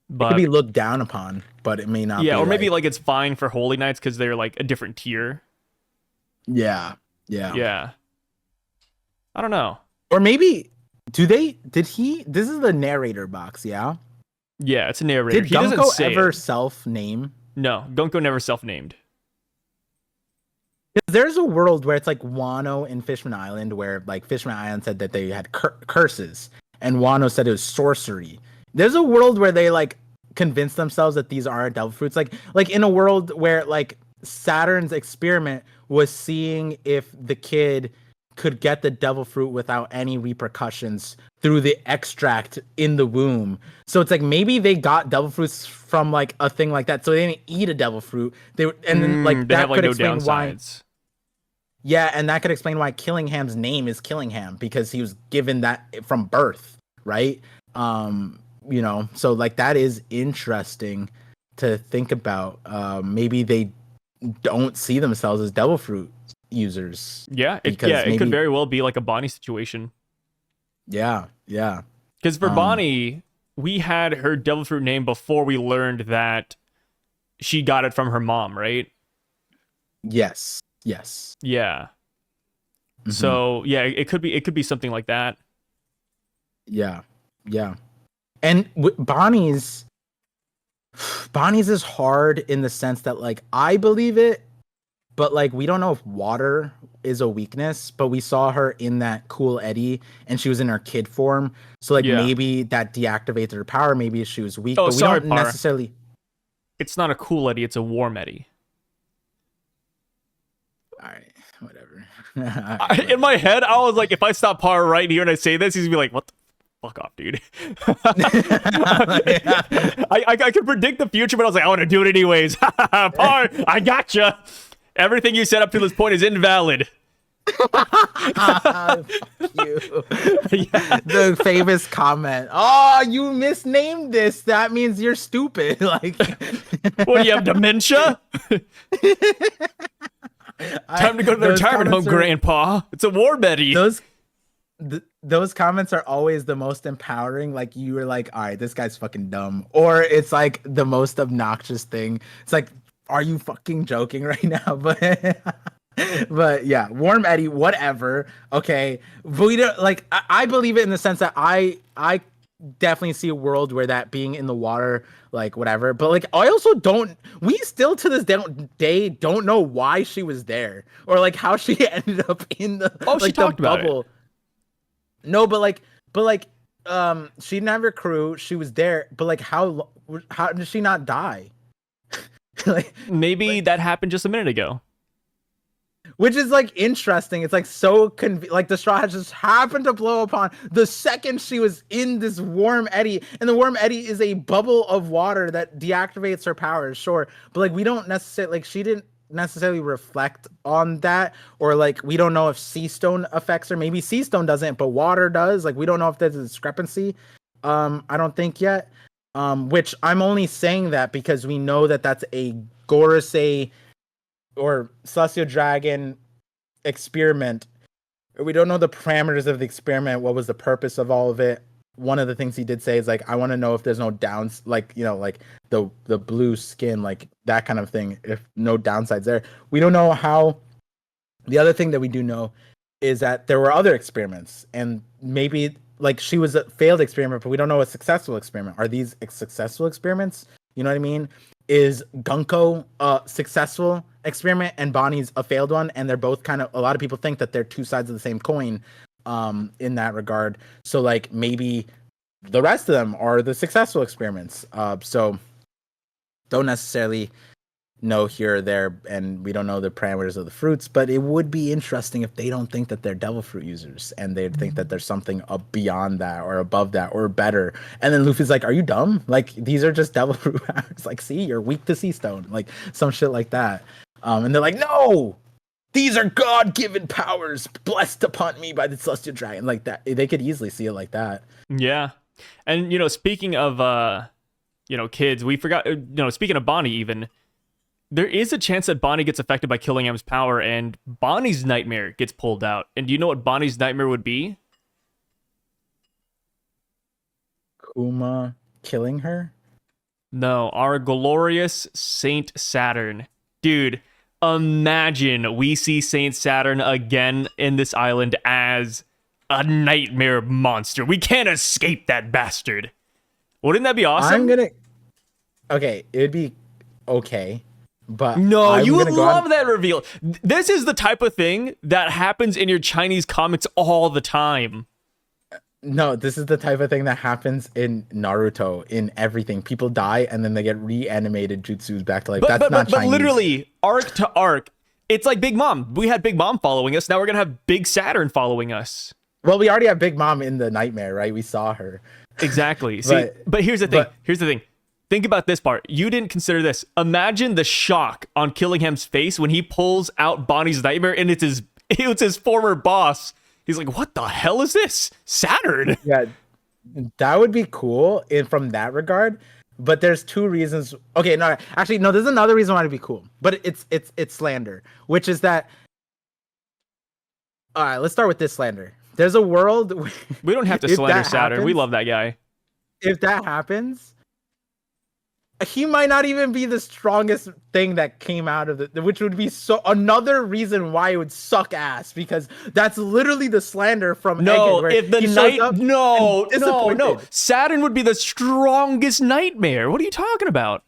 But it could be looked down upon, but it may not. Yeah, be or maybe like it's fine for Holy Knights because they're like a different tier. Yeah. I don't know. Or maybe this is the narrator box, yeah? Yeah, it's a narrator. Did Gunko ever self-name? No, Gunko never self-named. There's a world where it's like Wano and Fishman Island, where like Fishman Island said that they had curses, and Wano said it was sorcery. There's a world where they like convince themselves that these aren't devil fruits. Like in a world where like Saturn's experiment was seeing if the kid could get the devil fruit without any repercussions through the extract in the womb. So it's like maybe they got devil fruits from like a thing like that. So they didn't eat a devil fruit. Then like that could explain why. Yeah, and that could explain why Killingham's name is Killingham, because he was given that from birth, right? You know, so like that is interesting to think about. Maybe they don't see themselves as devil fruit users. Yeah, it could very well be like a Bonnie situation. Yeah. Because for Bonnie, we had her devil fruit name before we learned that she got it from her mom, right? Yes. Yes. Yeah. Mhm. So yeah, it could be something like that. Yeah. Yeah. And Bonnie's is hard in the sense that like I believe it, but like we don't know if water is a weakness, but we saw her in that cool Eddie and she was in her kid form. So like Yeah. maybe that deactivated her power, maybe she was weak, Oh, but we sorry, don't Par. necessarily. It's not a cool Eddie, it's a warm Eddie. All right, whatever. In my head, I was like, if I stop Par right here and I say this, he's gonna be like, what the fuck off, dude. I could predict the future, but I was like, I want to do it anyways. Par, I gotcha. Everything you said up to this point is invalid. Fuck you. Yeah. The famous comment. Oh, you misnamed this. That means you're stupid. Like, what do you have, dementia? Time to go to the retirement home, Grandpa. It's a war Betty. Those comments are always the most empowering. Like you were like, all right, this guy's fucking dumb, or it's like the most obnoxious thing. It's like, are you fucking joking right now? But yeah, warm Eddie, whatever. Okay, but we don't like. I believe it in the sense that I definitely see a world where that being in the water, like whatever. But like, I also don't. We still to this day don't know why she was there or like how she ended up in the like, she talked the bubble. about it. No, but she didn't have her crew. She was there, but like, how did she not die? Maybe that happened just a minute ago. Which is like interesting. It's like so like the straw hat just happened to blow upon the second she was in this warm eddy, and the warm eddy is a bubble of water that deactivates her powers. Sure, but like we don't necessarily like she didn't necessarily reflect on that, or like we don't know if sea stone affects her. Maybe sea stone doesn't, but water does. Like we don't know if there's a discrepancy. I don't think yet. Which I'm only saying that because we know that that's a Gorosei or Celestial Dragon experiment. We don't know the parameters of the experiment. What was the purpose of all of it? One of the things he did say is like, I want to know if there's no downs, like, you know, like the blue skin, like that kind of thing. If no downsides there, we don't know how. The other thing that we do know is that there were other experiments, and maybe like she was a failed experiment, but we don't know a successful experiment. Are these successful experiments? You know what I mean? Is Gunko a successful experiment and Bonnie's a failed one? And they're both kind of, a lot of people think that they're two sides of the same coin in that regard. So like maybe the rest of them are the successful experiments. So don't necessarily know here or there, and we don't know the parameters of the fruits, but it would be interesting if they don't think that they're devil fruit users and they think that there's something up beyond that or above that or better. And then Luffy's like, are you dumb? Like, these are just devil fruit powers. Like, see, you're weak to sea stone, like some shit like that. And they're like, no, these are God-given powers blessed upon me by the Celestial Dragon. Like that, they could easily see it like that. Yeah. And you know, speaking of kids, we forgot, speaking of Bonnie, even there is a chance that Bonnie gets affected by Killingham's power and Bonnie's nightmare gets pulled out. And do you know what Bonnie's nightmare would be? Kuma killing her? No, our glorious Saint Saturn. Dude, imagine we see Saint Saturn again in this island as a nightmare monster. We can't escape that bastard. Wouldn't that be awesome? Okay, it'd be okay. But no, you would love that reveal. This is the type of thing that happens in your Chinese comics all the time. No, this is the type of thing that happens in Naruto, in everything. People die and then they get reanimated jutsus back to life. That's not Chinese. But literally, arc to arc, it's like Big Mom. We had Big Mom following us. Now we're going to have Big Saturn following us. Well, we already have Big Mom in the nightmare, right? We saw her. Exactly. But here's the thing. Think about this part. You didn't consider this. Imagine the shock on Killingham's face when he pulls out Bonnie's nightmare and it's his former boss. He's like, what the hell is this? Saturn. Yeah, that would be cool from that regard. But there's two reasons. Okay, no, actually, no, there's another reason why it'd be cool. But it's slander, which is that. All right, let's start with this slander. There's a world. We don't have to slander Saturn. We love that guy. If that happens, he might not even be the strongest thing that came out of it, which would be so another reason why it would suck ass, because that's literally the slander from No, Egghead, where if the he shows night, up no, and no, no, disappointed. Saturn would be the strongest nightmare. What are you talking about?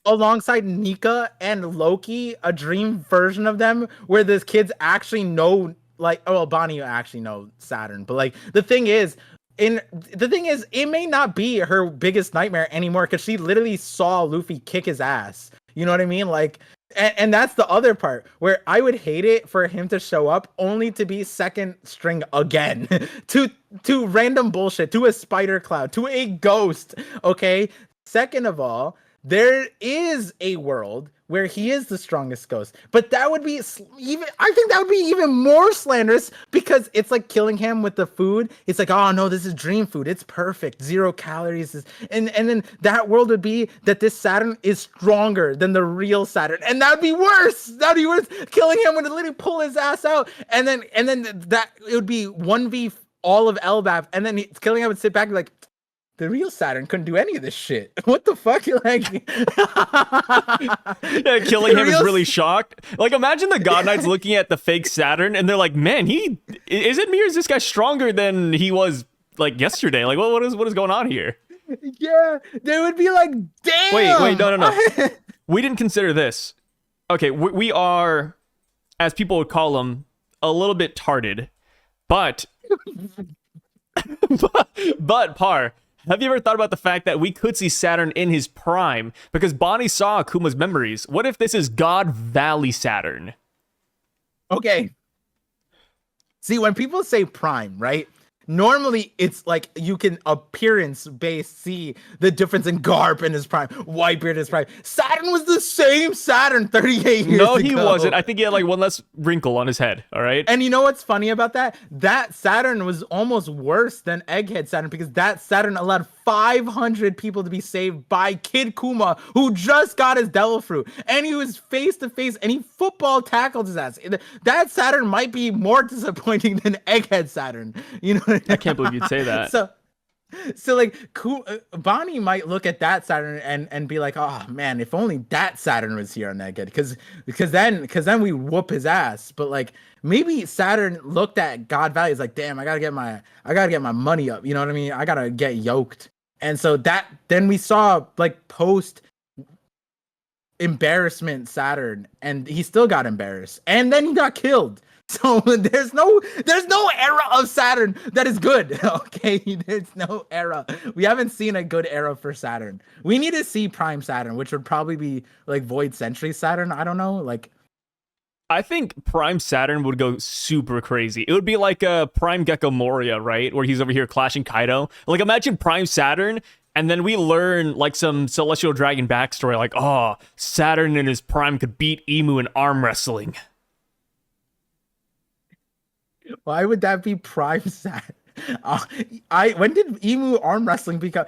Alongside Nika and Loki, a dream version of them where the kids actually know, like, oh, well, Bonnie actually know Saturn, but like the thing is, it may not be her biggest nightmare anymore because she literally saw Luffy kick his ass. You know what I mean? Like, and that's the other part where I would hate it for him to show up only to be second string again to random bullshit, to a spider cloud, to a ghost. Okay. Second of all, there is a world where he is the strongest ghost, but that would be I think that would be even more slanderous because it's like Killingham with the food. It's like, oh no, this is dream food. It's perfect. 0 calories. And then that world would be that this Saturn is stronger than the real Saturn. And that'd be worse. That'd be worse. Killingham would literally pull his ass out. And then that it would be 1v all of Elbaf. And then Killingham would sit back and be like, the real Saturn couldn't do any of this shit. What the fuck? Like, yeah, Killingham is really shocked. Like, imagine the God Knights looking at the fake Saturn and they're like, "Man, is it me or is this guy stronger than he was like yesterday? Like, what is going on here?" Yeah, they would be like, "Damn." Wait, no. We didn't consider this. Okay, we are, as people would call them, a little bit tarded, but but Par. Have you ever thought about the fact that we could see Saturn in his prime? Because Bonnie saw Akuma's memories. What if this is God Valley Saturn? Okay. See, when people say prime, right? Normally, it's like you can appearance-based see the difference in Garp in his prime, Whitebeard in his prime. Saturn was the same Saturn 38 years ago. No, he wasn't. I think he had like one less wrinkle on his head, all right? And you know what's funny about that? That Saturn was almost worse than Egghead Saturn because that Saturn allowed 500 people to be saved by Kid Kuma, who just got his Devil Fruit. And he was face-to-face, and he football tackled his ass. That Saturn might be more disappointing than Egghead Saturn. You know what I mean? I can't believe you'd say that. So like, Bonnie might look at that Saturn and be like, oh man, if only that Saturn was here on Egghead, because then we whoop his ass. But like, maybe Saturn looked at God Valley, is like, damn, I gotta get my money up. You know what I mean? I gotta get yoked. And so then we saw like post embarrassment Saturn, and he still got embarrassed, and then he got killed. So there's no era of Saturn that is good. Okay, there's no era. We haven't seen a good era for Saturn. We need to see Prime Saturn, which would probably be like Void Century Saturn. I don't know. Like, I think Prime Saturn would go super crazy. It would be like a Prime Gecko Moria, right? Where he's over here clashing Kaido. Like, imagine Prime Saturn, and then we learn like some Celestial Dragon backstory, like, oh, Saturn in his prime could beat Emu in arm wrestling. Why would that be Prime Saturn? When did Emu arm wrestling become?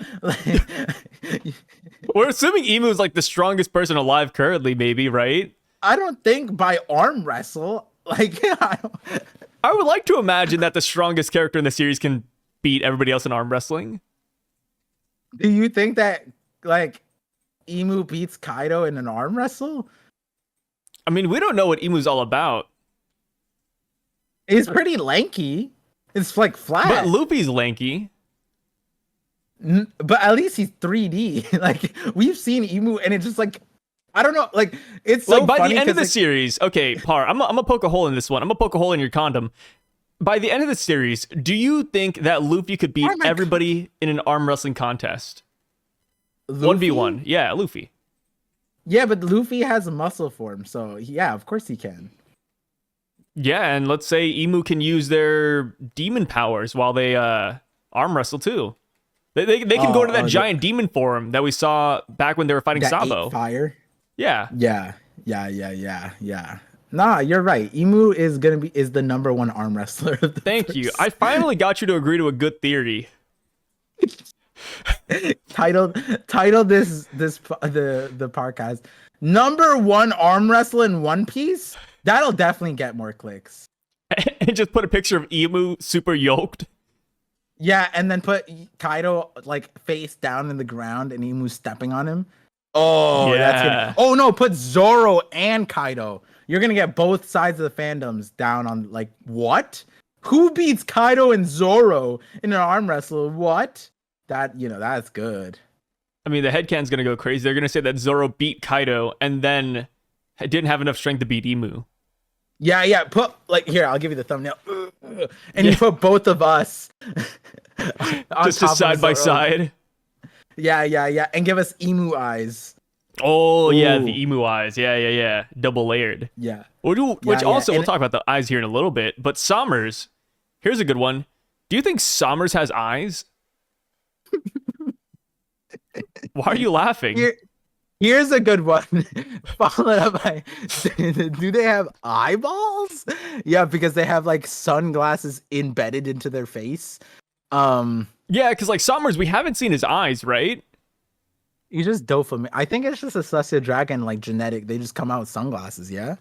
We're assuming Emu is like the strongest person alive currently, maybe, right? I don't think by arm wrestle. Like, I would like to imagine that the strongest character in the series can beat everybody else in arm wrestling. Do you think that like Emu beats Kaido in an arm wrestle? I mean, we don't know what Emu's all about. He's pretty lanky. It's like flat. But Luffy's lanky. But at least he's 3D. Like, we've seen Emu, and it's just like, I don't know. Like, it's so like by funny the end of the like, series. Okay, Par, I'm gonna poke a hole in this one. I'm gonna poke a hole in your condom. By the end of the series, do you think that Luffy could beat everybody in an arm wrestling contest? Luffy? 1v1. Yeah, Luffy. Yeah, but Luffy has a muscle form, so yeah, of course he can. Yeah, and let's say Emu can use their demon powers while they arm wrestle too. They can go to that giant demon form that we saw back when they were fighting Sabo. Fire. Yeah. Nah, you're right. Emu is the number one arm wrestler. Thank you. I finally got you to agree to a good theory. titled this the podcast number one arm wrestler in One Piece. That'll definitely get more clicks. And just put a picture of Emu super yoked. Yeah, and then put Kaido like face down in the ground and Emu stepping on him. Oh, that's Yeah. gonna. Oh no, put Zoro and Kaido. You're gonna get both sides of the fandoms down on like what? Who beats Kaido and Zoro in an arm wrestle? What? That's good. I mean, the headcan's gonna go crazy. They're gonna say that Zoro beat Kaido and then didn't have enough strength to beat Emu. Yeah. Put like here. I'll give you the thumbnail, and you put both of us on Just top of side by Zoro. side. Yeah, and give us emu eyes. Oh, yeah, Ooh. the emu eyes. Yeah. Double layered. Yeah. Which Yeah. also, we'll And talk about the eyes here in a little bit. But Sommers, here's a good one. Do you think Sommers has eyes? Why are you laughing? Here's a good one. Followed up by, do they have eyeballs? Yeah, because they have like sunglasses embedded into their face. Yeah, because like Sommers, we haven't seen his eyes, right? You just dopamine. I think it's just a celestial dragon, like genetic. They just come out with sunglasses. Yeah.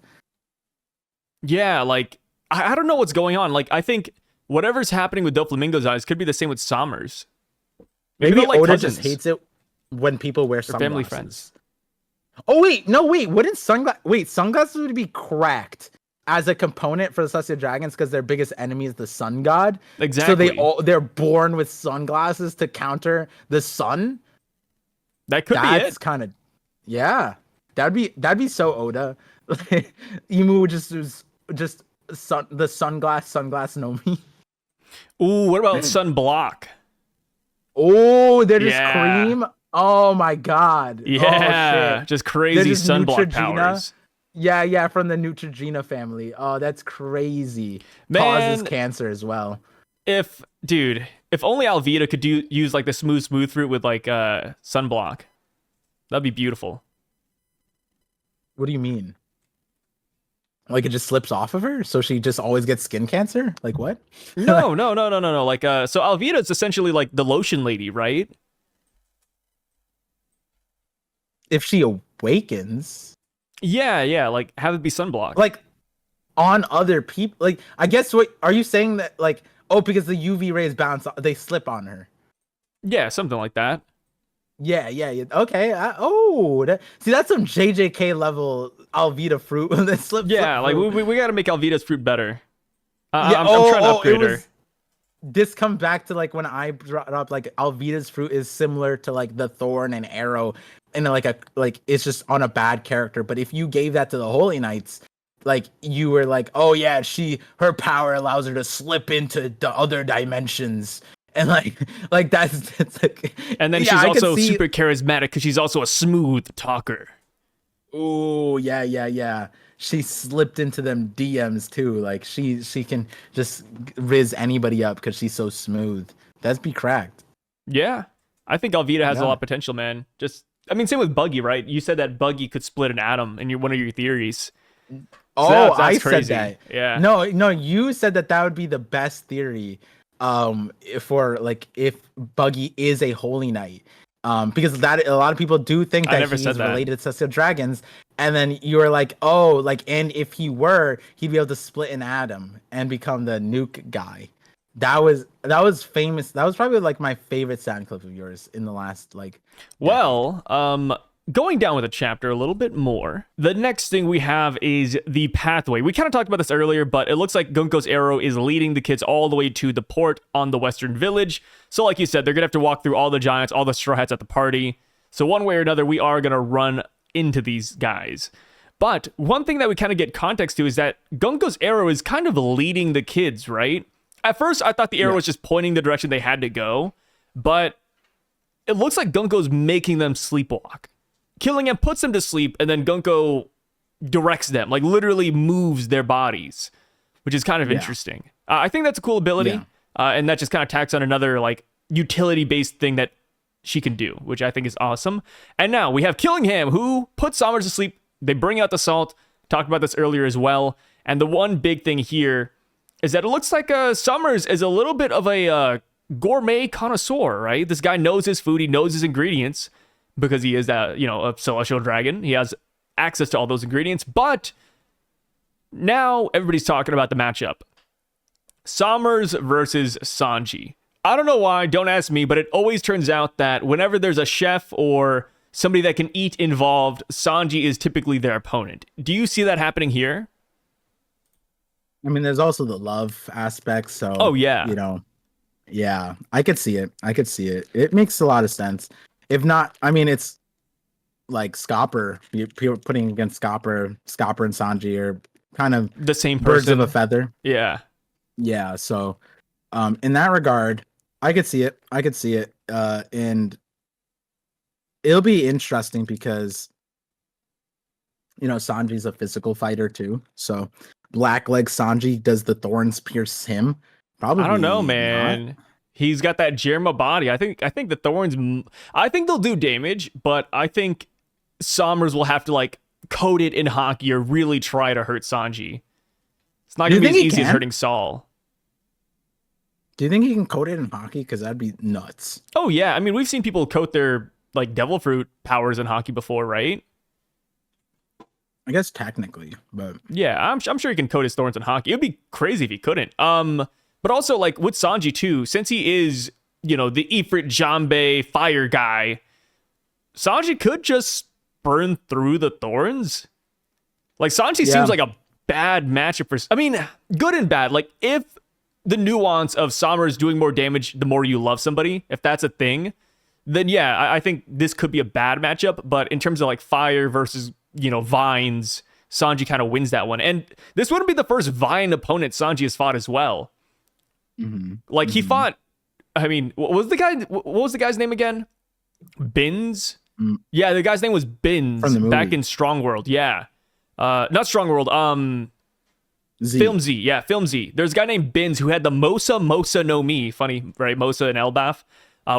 Yeah, like I don't know what's going on. Like I think whatever's happening with Doflamingo's eyes could be the same with Sommers. Maybe they're like Oda cousins. just hates it when people wear They're sunglasses. family friends. Oh wait, wouldn't sunglasses would be cracked as a component for the celestial dragons because their biggest enemy is the sun god. Exactly. So they're born with sunglasses to counter the sun. That could be That's it. kind of, yeah. That'd be so Oda. Emu would just the sunglass no me. Ooh, what about Sunblock? Oh, they're just Yeah. cream. Oh my god. Yeah, Oh, shit. just crazy just sunblock Neutrogena. powers. Yeah, from the Neutrogena family. Oh, that's crazy. Man. Causes cancer as well. If only Alvida could use like the smooth fruit with like sunblock. That'd be beautiful. What do you mean? Like it just slips off of her, so she just always gets skin cancer? Like what? No. Like so Alvida is essentially like the lotion lady, right? If she awakens, Yeah, like have it be sunblock. like on other people, like I guess what are you saying that like because the UV rays bounce, they slip on her? Yeah, something like that. Yeah. Okay. See, that's some JJK level Alvida fruit that slips. Yeah, like we got to make Alvida's fruit better. Yeah, I'm trying to upgrade her. This comes back to like when I brought up like Alvida's fruit is similar to like the thorn and arrow, and like it's just on a bad character. But if you gave that to the Holy Knights, like you were like, oh yeah, her power allows her to slip into the other dimensions, and like that's like. And then she's also super charismatic because she's also a smooth talker. Oh yeah. She slipped into them DMs too. Like she can just riz anybody up because she's so smooth. That'd be cracked. Yeah, I think Alvida has a lot of potential, man. Same with Buggy, right? You said that Buggy could split an atom in one of your theories. That's I crazy. said that. Yeah. No, you said that would be the best theory. For like if Buggy is a Holy Knight. Because that a lot of people do think that he's related to celestial dragons, and then you were like, oh, like, and if he were, he'd be able to split an atom and become the nuke guy. That was famous. That was probably like my favorite sound clip of yours in the last like. Well, going down with the chapter a little bit more, the next thing we have is the pathway. We kind of talked about this earlier, but it looks like Gunko's arrow is leading the kids all the way to the port on the western village. So like you said, they're going to have to walk through all the giants, all the straw hats at the party. So one way or another, we are going to run into these guys. But one thing that we kind of get context to is that Gunko's arrow is kind of leading the kids, right? At first, I thought the arrow was just pointing the direction they had to go, but it looks like Gunko's making them sleepwalk. Killingham puts them to sleep, and then Gunko directs them, like literally moves their bodies, which is kind of interesting. I think that's a cool ability, and that just kind of tacks on another like utility-based thing that she can do, which I think is awesome. And now we have Killingham, who puts Sommers to sleep. They bring out the salt. Talked about this earlier as well. And the one big thing here is that it looks like Sommers is a little bit of a gourmet connoisseur, right? This guy knows his food. He knows his ingredients. Because he is a celestial dragon. He has access to all those ingredients. But now everybody's talking about the matchup. Sommers versus Sanji. I don't know why, don't ask me, but it always turns out that whenever there's a chef or somebody that can eat involved, Sanji is typically their opponent. Do you see that happening here? I mean, there's also the love aspect. So, Oh, yeah. you know, yeah, I could see it. I could see it. It makes a lot of sense. If not, I mean, it's like Scopper. You're putting against Scopper. Scopper and Sanji are kind of The same birds person. of a feather. Yeah. Yeah. So, in that regard, I could see it. I could see it. And it'll be interesting because, you know, Sanji's a physical fighter too. So, Blackleg Sanji, does the thorns pierce him? Probably. I don't know, not. man. He's got that Jerma body. I think the thorns. I think they'll do damage, but I think Sommers will have to like coat it in hockey or really try to hurt Sanji. It's not gonna be as easy as hurting Saul. Do you think he can coat it in hockey? Because that'd be nuts. Oh yeah, I mean we've seen people coat their like devil fruit powers in hockey before, right? I guess technically, but yeah, I'm sure he can coat his thorns in hockey. It'd be crazy if he couldn't. But also like with Sanji too, since he is, you know, the Ifrit Jambe fire guy, Sanji could just burn through the thorns. Like Sanji seems like a bad matchup for. I mean, good and bad. Like if the nuance of Sommers doing more damage the more you love somebody, if that's a thing, then yeah, I think this could be a bad matchup. But in terms of like fire versus, you know, vines, Sanji kind of wins that one. And this wouldn't be the first vine opponent Sanji has fought as well. Like he fought. I mean, what was the guy's name again? Bins. Yeah, the guy's name was Bins back in Strong World. Yeah, not Strong World. Film Z. Yeah, Film Z. There's a guy named Bins who had the Mosa no Mi. Funny, right? Mosa and Elbaf,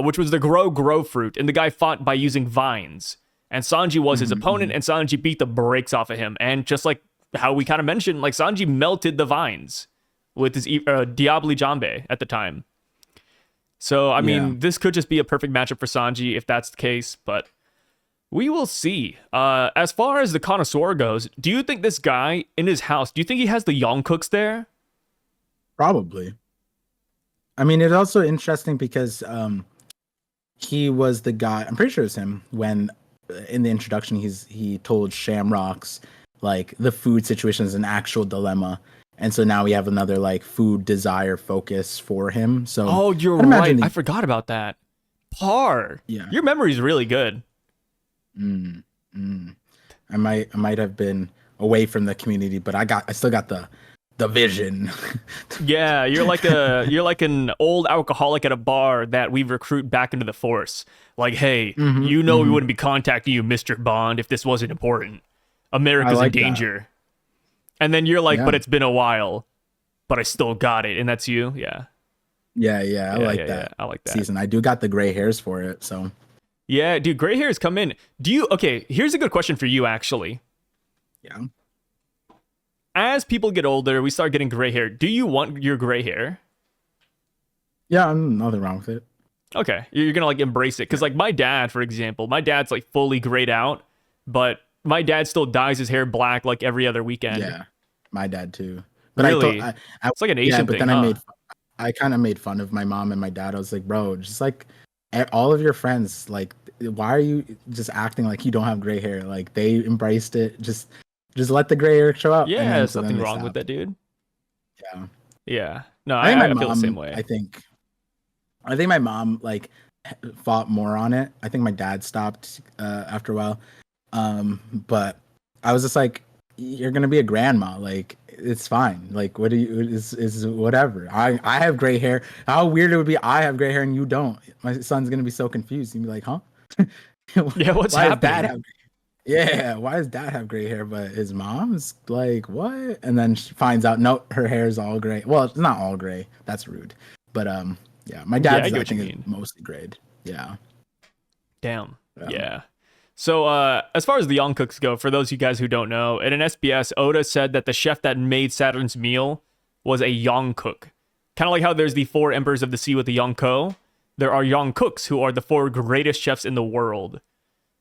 which was the grow fruit, and the guy fought by using vines. And Sanji was his opponent, and Sanji beat the brakes off of him. And just like how we kind of mentioned, like Sanji melted the vines with his Diabli Jambe at the time. So, I mean, this could just be a perfect matchup for Sanji if that's the case, but we will see. As far as the connoisseur goes, do you think this guy in his house, do you think he has the Yongkooks there? Probably. I mean, it's also interesting because he was the guy, I'm pretty sure it's him, when in the introduction he told Shamrocks like the food situation is an actual dilemma. And so now we have another like food desire focus for him. So you're right. I forgot about that. Par. Yeah. Your memory's really good. I might have been away from the community, but I still got the vision. Yeah, you're like an old alcoholic at a bar that we recruit back into the force. Like, hey, we wouldn't be contacting you, Mr. Bond, if this wasn't important. America's in danger. That. And then you're like, but it's been a while, but I still got it. And that's you? Yeah. Yeah, I like that. Yeah, I like that. Season. I do got the gray hairs for it, so. Yeah, dude, gray hairs come in. Okay, here's a good question for you, actually. Yeah. As people get older, we start getting gray hair. Do you want your gray hair? Yeah, nothing wrong with it. Okay, you're gonna like embrace it. Because like my dad, for example, my dad's like fully grayed out, but my dad still dyes his hair black like every other weekend. Yeah, my dad too. But really? It's like an Asian thing. But then I kind of made fun of my mom and my dad. I was like, bro, just like all of your friends, like, why are you just acting like you don't have gray hair? Like they embraced it. Just let the gray hair show up. Yeah, there's nothing wrong with that, dude. Yeah. No, I feel the same way. I think my mom like fought more on it. I think my dad stopped after a while. But I was just like, you're gonna be a grandma, like it's fine. Like what do you is whatever. I have gray hair. How weird it would be I have gray hair and you don't. My son's gonna be so confused. He'd be like, huh? Yeah, what's happening? Why does dad have gray hair but his mom's like what? And then she finds out no, her hair is all gray. Well, it's not all gray. That's rude. But yeah, my dad's I think is mostly grayed. Yeah. Damn. Yeah. So as far as the Yongkooks go, for those of you guys who don't know, in an SBS, Oda said that the chef that made Saturn's meal was a Yongkook. Kind of like how there's the 4 Emperors of the Sea with the Yonko. There are Yongkooks, who are the 4 greatest chefs in the world.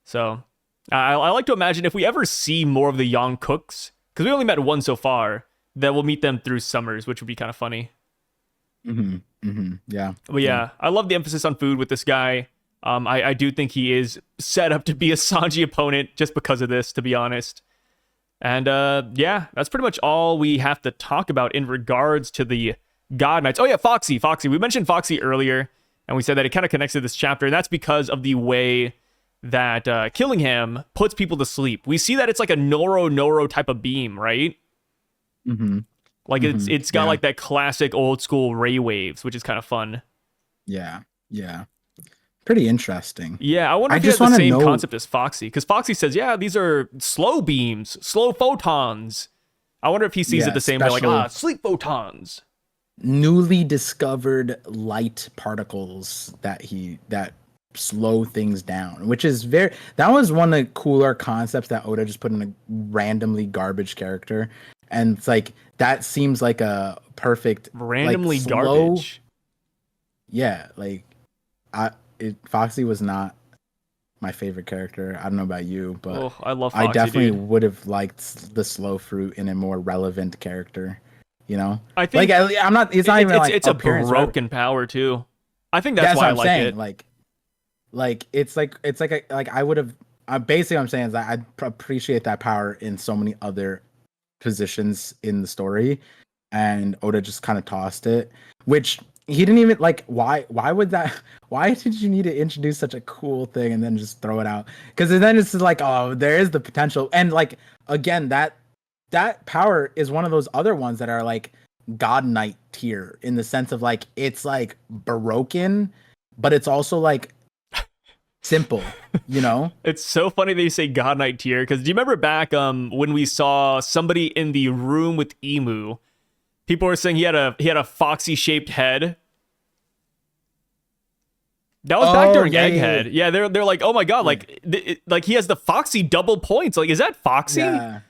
So I like to imagine if we ever see more of the Yongkooks, because we only met one so far, that we'll meet them through Summers, which would be kind of funny. Yeah. But yeah, I love the emphasis on food with this guy. I do think he is set up to be a Sanji opponent just because of this, to be honest. And yeah, that's pretty much all we have to talk about in regards to the God Knights. Oh yeah, Foxy. We mentioned Foxy earlier, and we said that it kind of connects to this chapter, and that's because of the way that Killingham puts people to sleep. We see that it's like a Noro type of beam, right? Mm-hmm. Like it's got like that classic old school ray waves, which is kind of fun. Yeah. Pretty interesting. Yeah, I wonder if he has the same concept as Foxy, because Foxy says, yeah, these are slow beams, slow photons. I wonder if he sees it the same way, like, sleep photons. Newly discovered light particles that slow things down, which is that was one of the cooler concepts that Oda just put in a randomly garbage character. And it's like, that seems like a perfect randomly garbage. Yeah, like Foxy was not my favorite character. I don't know about you, but I love Foxy, I definitely would have liked the slow fruit in a more relevant character. You know, I think like I'm not. It's not even like it's a broken power too. I think that's why I like it. Like it's like I would have. Basically, what I'm saying is that I appreciate that power in so many other positions in the story, and Oda just kind of tossed it, which he didn't even like. Why would that? Why did you need to introduce such a cool thing and then just throw it out? Because then it's like, oh, there is the potential, and like again, that power is one of those other ones that are like God Knight tier, in the sense of like it's like broken, but it's also like simple, you know. It's so funny that you say God Knight tier, because do you remember back when we saw somebody in the room with Emu? People were saying he had a Foxy shaped head. That was back during Egghead. Yeah, they're like, oh my god, like he has the Foxy double points. Like, is that Foxy? Yeah.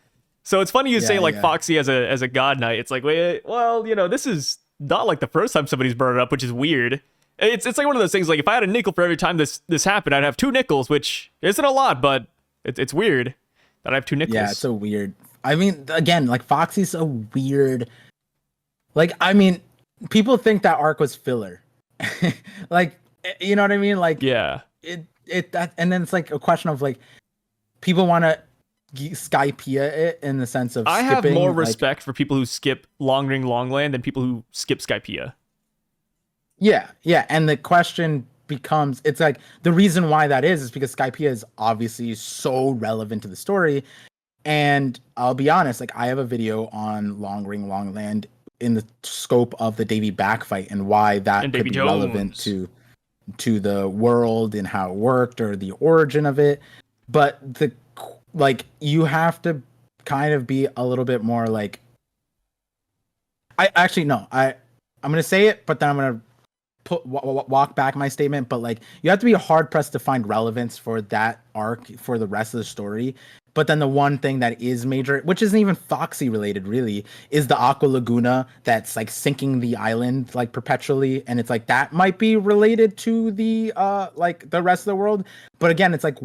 So it's funny you say like Foxy as a God Knight. It's like, wait, well, you know, this is not like the first time somebody's brought it up, which is weird. It's like one of those things. Like, if I had a nickel for every time this happened, I'd have 2 nickels, which isn't a lot, but it's weird that I have 2 nickels. Yeah, it's so weird. I mean, again, like Foxy's so weird. Like, I mean, people think that arc was filler. Like, you know what I mean? Like, yeah, and then it's like a question of like, people want to Skypea it in the sense of I have more respect for people who skip Long Ring Longland than people who skip Skypea. Yeah, and the question becomes, it's like, the reason why that is because Skypea is obviously so relevant to the story. And I'll be honest, like, I have a video on Long Ring Longland in the scope of the Davy Back fight and why that could be relevant to the world and how it worked or the origin of it. But you have to kind of be a little bit more like, I'm gonna say it, but then I'm gonna walk back my statement. But like, you have to be hard pressed to find relevance for that arc for the rest of the story. But then the one thing that is major, which isn't even Foxy related really, is the Aqua Laguna that's like sinking the island like perpetually, and it's like that might be related to the like the rest of the world. But again, it's like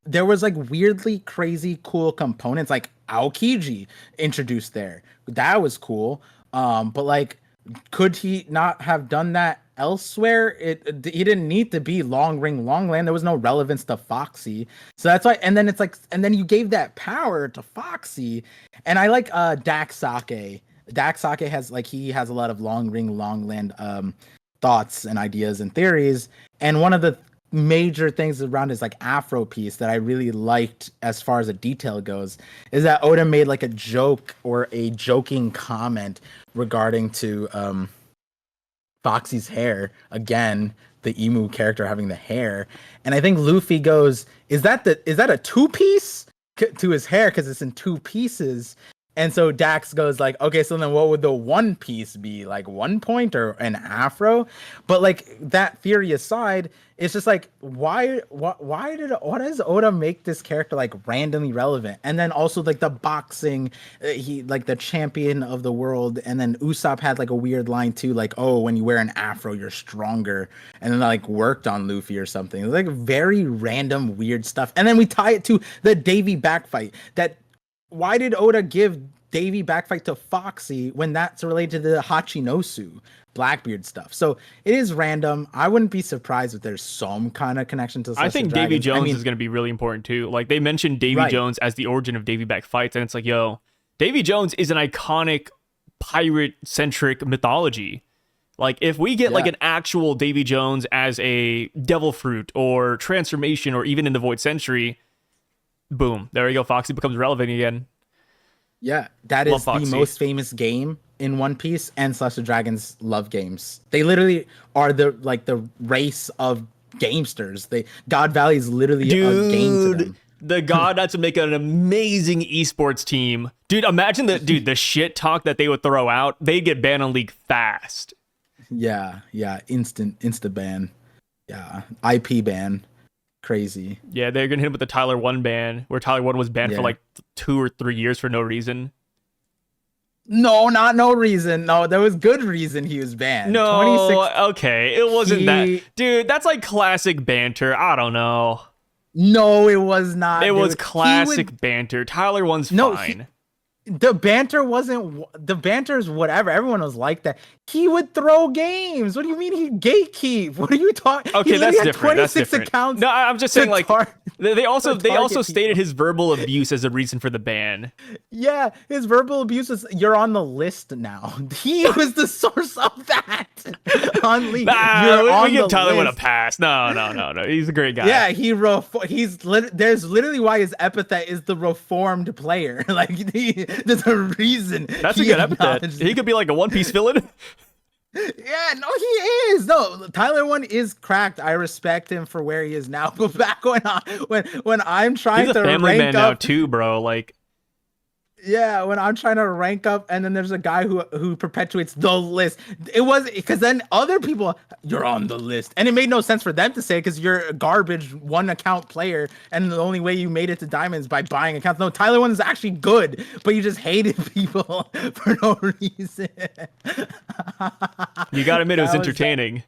there was like weirdly crazy cool components like Aokiji introduced there. That was cool. But like, could he not have done that elsewhere? He didn't need to be Long Ring Longland. There was no relevance to Foxy. So that's why, and then it's like, and then you gave that power to Foxy. And I like Daksake. Daksake has like, he has a lot of Long Ring Longland thoughts and ideas and theories. And one of the major things around his like Afro piece that I really liked as far as the detail goes is that Oda made like a joke or a joking comment regarding to Foxy's hair. Again, the emu character having the hair. And I think Luffy goes, is that a 2-piece to his hair because it's in 2 pieces? And so Dax goes like, okay, so then what would the 1 piece be? Like 1 point or an afro? But like, that theory aside, it's just like, why does Oda make this character like randomly relevant? And then also like the boxing, he like the champion of the world. And then Usopp had like a weird line too, like, oh, when you wear an afro, you're stronger. And then like worked on Luffy or something. It was like very random, weird stuff. And then we tie it to the Davy Back fight. Why did Oda give Davy backfight to Foxy when that's related to the Hachinosu Blackbeard stuff. So it is random. I wouldn't be surprised if there's some kind of connection to Celestial I think Dragons. Davy Jones is going to be really important too. Like they mentioned Davy Jones as the origin of Davy back fights, and it's like, yo, Davy Jones is an iconic pirate-centric mythology. Like if we get like an actual Davy Jones as a devil fruit or transformation or even in the Void Century, boom, there we go. Foxy becomes relevant again. Yeah, that is the most famous game in One Piece, and Celestial Dragons love games. They literally are the race of gamesters. God Valley is literally a game to them. The God Knights would make an amazing esports team. Dude, imagine the shit talk that they would throw out. They'd get banned on League fast. Yeah, insta ban. Yeah, IP ban. Crazy. Yeah, they're gonna hit him with the Tyler 1 ban, where Tyler 1 was banned for like 2 or 3 years for no reason. No, not no reason. No, there was good reason he was banned. No, okay, it wasn't that. Dude, that's like classic banter. I don't know. No, it was not. It was classic banter. Tyler 1's fine. The banter wasn't. The banter is whatever. Everyone was like that. He would throw games. What do you mean he gatekeep? What are you talking? Okay, that's different. That's different. Accounts. No, I'm just saying like they also stated his verbal abuse as a reason for the ban. Yeah, his verbal abuse is you're on the list now. He was the source of that on League. We give Tyler 1 a pass. No. He's a great guy. Yeah, there's literally why his epithet is the reformed player. Like there's a reason. That's a good epithet. He could be like a One Piece villain. Yeah, no, he is. No, Tyler 1 is cracked. I respect him for where he is now. But back when I'm trying He's a to family rank man up now too, bro. Like, yeah, when I'm trying to rank up, and then there's a guy who perpetuates the list. It was because then other people, you're on the list, and it made no sense for them to say because you're a garbage 1 account player, and the only way you made it to diamonds by buying accounts. No, Tyler 1 is actually good, but you just hated people for no reason. You gotta admit, it was entertaining.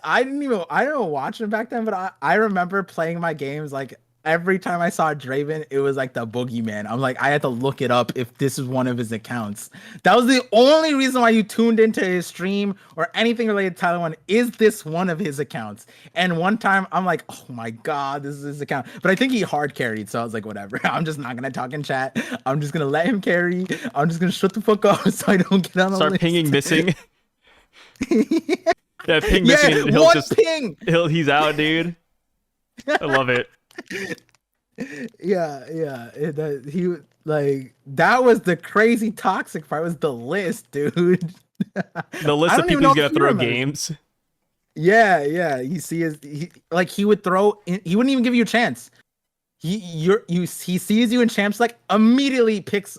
I don't watch him back then, but I remember playing my games like. Every time I saw Draven, it was like the boogeyman. I'm like, I had to look it up if this is one of his accounts. That was the only reason why you tuned into his stream or anything related to Tyler 1. Is this one of his accounts? And one time I'm like, oh my God, this is his account. But I think he hard carried. So I was like, whatever. I'm just not going to talk in chat. I'm just going to let him carry. I'm just going to shut the fuck up so I don't get on the Start list. pinging missing. Yeah, ping missing. He's out, dude. I love it. Yeah. That was the crazy toxic part. Was the list, dude. The list of people he's gonna throw games. Yeah. You see, he would throw. He wouldn't even give you a chance. He sees you in champs, like immediately picks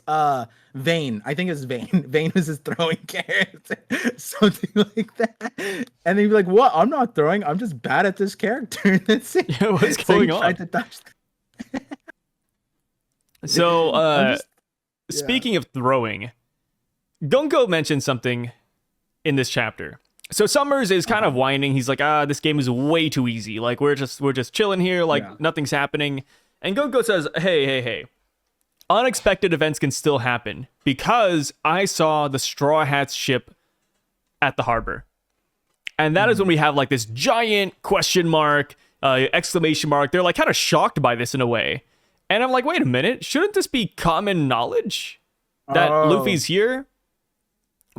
Vayne. I think it's Vayne. Vayne was his throwing character, something like that. And then he'd be like, "What? I'm not throwing. I'm just bad at this character." That's it. Yeah, what's going on? So, speaking of throwing, Gunko mentioned something in this chapter. So Summers is kind of whining. He's like, this game is way too easy. Like we're just chilling here. Like nothing's happening. And Gunko says, hey. Unexpected events can still happen because I saw the Straw Hats ship at the harbor. And that is when we have like this giant question mark, exclamation mark. They're like kind of shocked by this in a way. And I'm like, wait a minute. Shouldn't this be common knowledge that Luffy's here?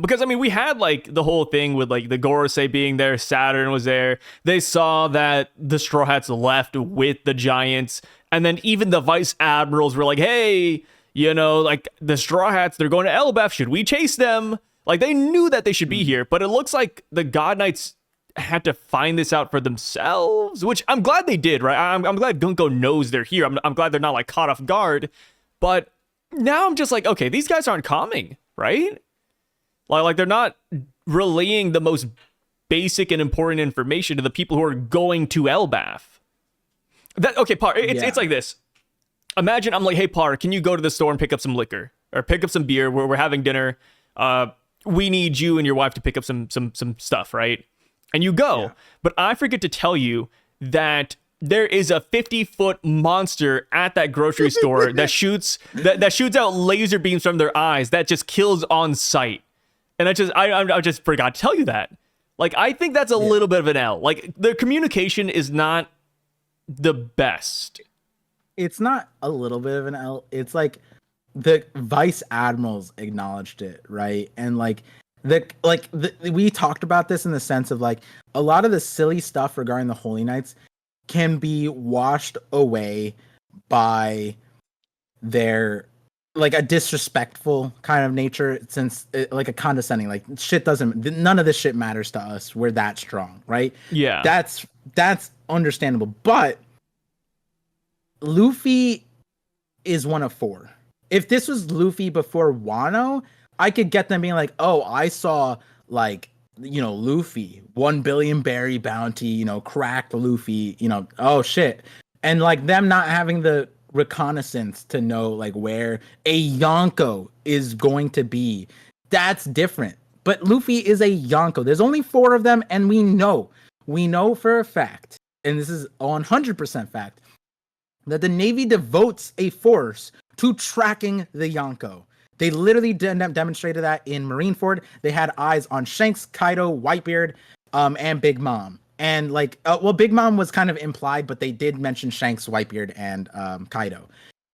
Because, I mean, we had, like, the whole thing with, like, the Gorosei being there. Saturn was there. They saw that the Straw Hats left with the Giants. And then even the Vice Admirals were like, hey, like, the Straw Hats, they're going to Elbaf. Should we chase them? Like, they knew that they should be here. But it looks like the God Knights had to find this out for themselves, which I'm glad they did, right? I'm glad Gunko knows they're here. I'm glad they're not, like, caught off guard. But now I'm just like, okay, these guys aren't coming, right? Like they're not relaying the most basic and important information to the people who are going to Elbaf. Okay, Par, it's like this. Imagine I'm like, hey, Par, can you go to the store and pick up some liquor or pick up some beer? We're having dinner. We need you and your wife to pick up some stuff, right? And you go. Yeah. But I forget to tell you that there is a 50-foot monster at that grocery store that shoots out laser beams from their eyes that just kills on sight. And I just forgot to tell you that. Like, I think that's a little bit of an L. Like, the communication is not the best. It's not a little bit of an L. It's like the vice admirals acknowledged it, right? And we talked about this in the sense of like a lot of the silly stuff regarding the Holy Knights can be washed away by their like a disrespectful kind of nature, since like a condescending, like none of this shit matters to us. We're that strong, right? Yeah. That's understandable. But Luffy is one of 4. If this was Luffy before Wano, I could get them being like, oh, I saw like, you know, Luffy, 1 billion berry bounty, you know, cracked Luffy, you know, oh shit. And like them not having the reconnaissance to know like where a Yonko is going to be. That's different. But Luffy is a Yonko. There's only 4 of them, and we know for a fact, and this is 100% fact, that the Navy devotes a force to tracking the Yonko. They literally demonstrated that in Marineford. They had eyes on Shanks, Kaido, Whitebeard, and Big Mom. And like, Big Mom was kind of implied, but they did mention Shanks, Whitebeard, and Kaido.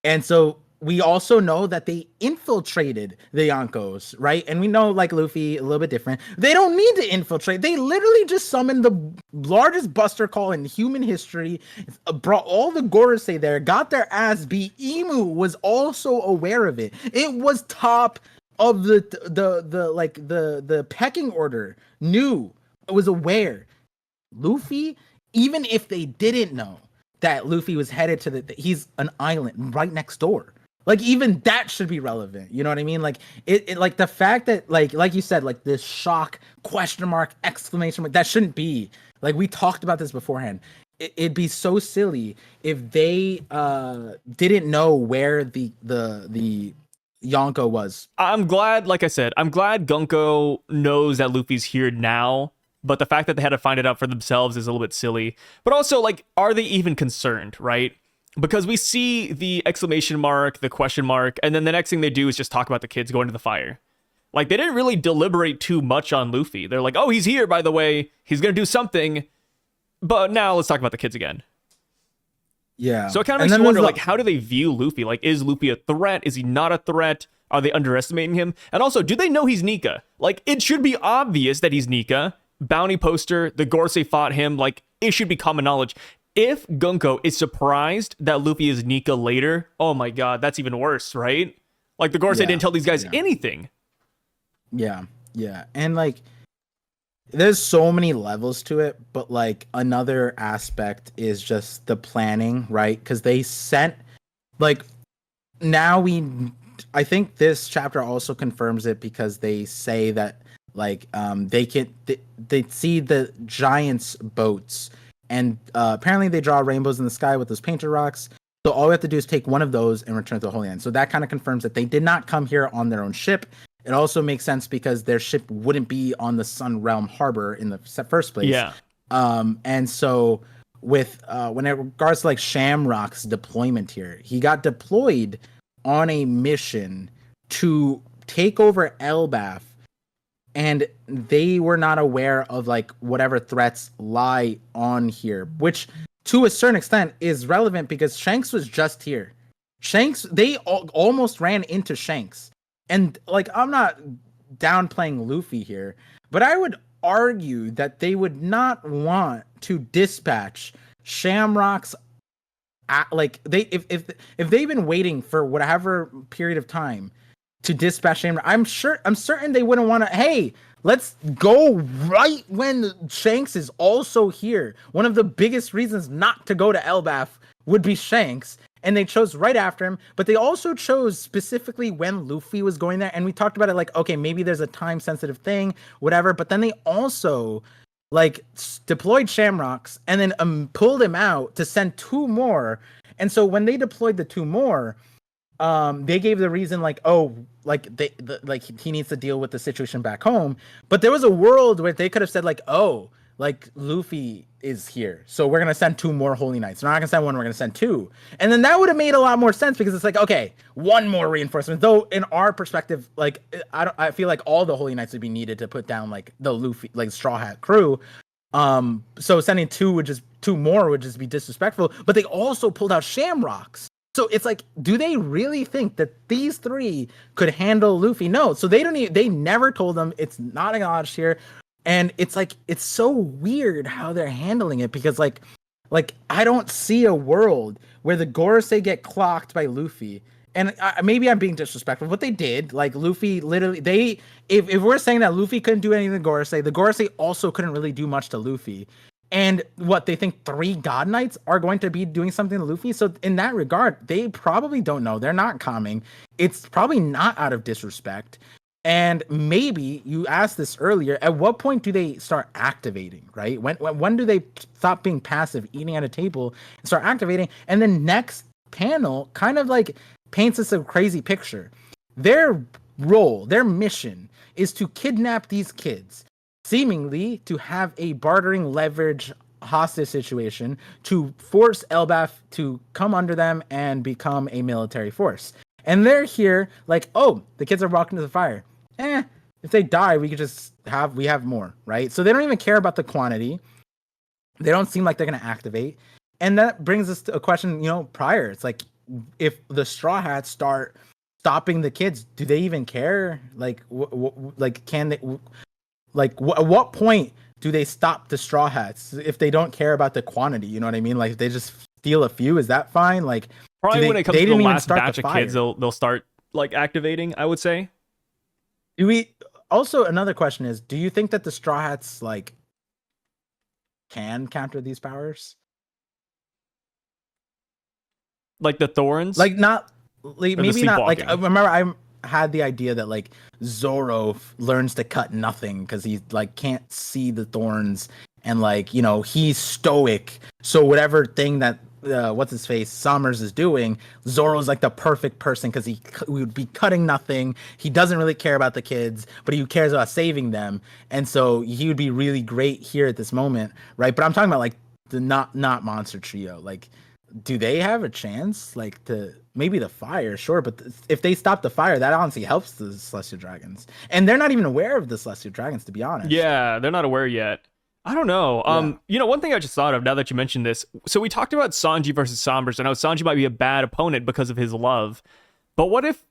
And so we also know that they infiltrated the Yonkos, right? And we know, like Luffy, a little bit different. They don't need to infiltrate. They literally just summoned the largest buster call in human history, brought all the Gorosei there, got their ass beat. Emu was also aware of it. It was top of the pecking order. Knew, was aware. Luffy, even if they didn't know that Luffy was headed to he's an island right next door. Like, even that should be relevant. You know what I mean? Like, it like the fact that like you said, like this shock, question mark, exclamation mark, that shouldn't be. Like, we talked about this beforehand. It'd be so silly if they didn't know where the Yonko was. I'm glad, like I said, I'm glad Gunko knows that Luffy's here now. But the fact that they had to find it out for themselves is a little bit silly. But also, like, are they even concerned, right? Because we see the exclamation mark, the question mark, and then the next thing they do is just talk about the kids going to the fire. Like, they didn't really deliberate too much on Luffy. They're like, oh, he's here, by the way. He's going to do something. But now let's talk about the kids again. Yeah. So it kind of makes you wonder, like, how do they view Luffy? Like, is Luffy a threat? Is he not a threat? Are they underestimating him? And also, do they know he's Nika? Like, it should be obvious that he's Nika. Bounty poster, the Gorosei fought him. Like, it should be common knowledge. If Gunko is surprised that Luffy is Nika later, oh my god, that's even worse, right? Like, the Gorosei didn't tell these guys anything. Yeah. And like, there's so many levels to it, but like another aspect is just the planning, right? Because they sent, like, I think this chapter also confirms it, because they say that like they see the giants boats, and apparently they draw rainbows in the sky with those painted rocks. So all we have to do is take one of those and return to the Holy Land. So that kind of confirms that they did not come here on their own ship. It also makes sense because their ship wouldn't be on the Sun Realm Harbor in the first place. Yeah. And so with when it regards to like Shamrock's deployment here, he got deployed on a mission to take over Elbaf, and they were not aware of like whatever threats lie on here, which to a certain extent is relevant because Shanks was just here. They almost ran into Shanks. And like, I'm not downplaying Luffy here, but I would argue that they would not want to dispatch Shamrock's if they've been waiting for whatever period of time to dispatch Shamrock, I'm certain they wouldn't want to, hey, let's go right when Shanks is also here. One of the biggest reasons not to go to Elbaf would be Shanks, and they chose right after him, but they also chose specifically when Luffy was going there, and we talked about it like, okay, maybe there's a time-sensitive thing, whatever, but then they also like deployed Shamrocks and then pulled him out to send 2 more, and so when they deployed the 2 more, they gave the reason like, oh, like he needs to deal with the situation back home. But there was a world where they could have said like, oh, like Luffy is here, so we're gonna send 2 more Holy Knights. We're not gonna send 1, we're gonna send 2. And then that would have made a lot more sense because it's like, okay, 1 more reinforcement. Though in our perspective, like I feel like all the Holy Knights would be needed to put down like the Luffy, like Straw Hat crew. So sending 2 more would just be disrespectful. But they also pulled out Shamrocks. So it's like, do they really think that these 3 could handle Luffy? No. So they never told them. It's not acknowledged here. And it's like, it's so weird how they're handling it because like I don't see a world where the Gorosei get clocked by Luffy. And maybe I'm being disrespectful, but they did. Like Luffy literally, if we're saying that Luffy couldn't do anything to the Gorosei also couldn't really do much to Luffy. And what they think 3 God Knights are going to be doing something to Luffy. So in that regard, they probably don't know. They're not coming. It's probably not out of disrespect. And maybe you asked this earlier, at what point do they start activating, right? When do they stop being passive, eating at a table, and start activating? And then next panel kind of like paints us a crazy picture. Their role, their mission is to kidnap these kids, seemingly to have a bartering leverage hostage situation to force Elbaf to come under them and become a military force. And they're here like, oh, the kids are walking to the fire. If they die, we have more, right? So they don't even care about the quantity. They don't seem like they're going to activate. And that brings us to a question, prior. It's like, if the Straw Hats start stopping the kids, do they even care? Like, can they, at what point do they stop the Straw Hats if they don't care about the quantity? You know what I mean? Like, if they just steal a few, is that fine? Like, probably when it comes to the last batch of kids, they'll start like activating, I would say. Also, another question is, do you think that the Straw Hats like can counter these powers? Like the thorns? Like not like maybe not like I remember I had the idea that like Zoro learns to cut nothing because he like can't see the thorns and like he's stoic, so whatever thing that what's his face Summers is doing, Zoro's like the perfect person because he would be cutting nothing. He doesn't really care about the kids, but he cares about saving them, and so he would be really great here at this moment, right? But I'm talking about like the not monster trio. Like, do they have a chance? Like, to maybe the fire, sure, but if they stop the fire, that honestly helps the Celestial Dragons, and they're not even aware of the Celestial Dragons, to be honest. Yeah, they're not aware yet. I don't know. One thing I just thought of now that you mentioned this. So we talked about Sanji versus Sombers, and how Sanji might be a bad opponent because of his love. But what if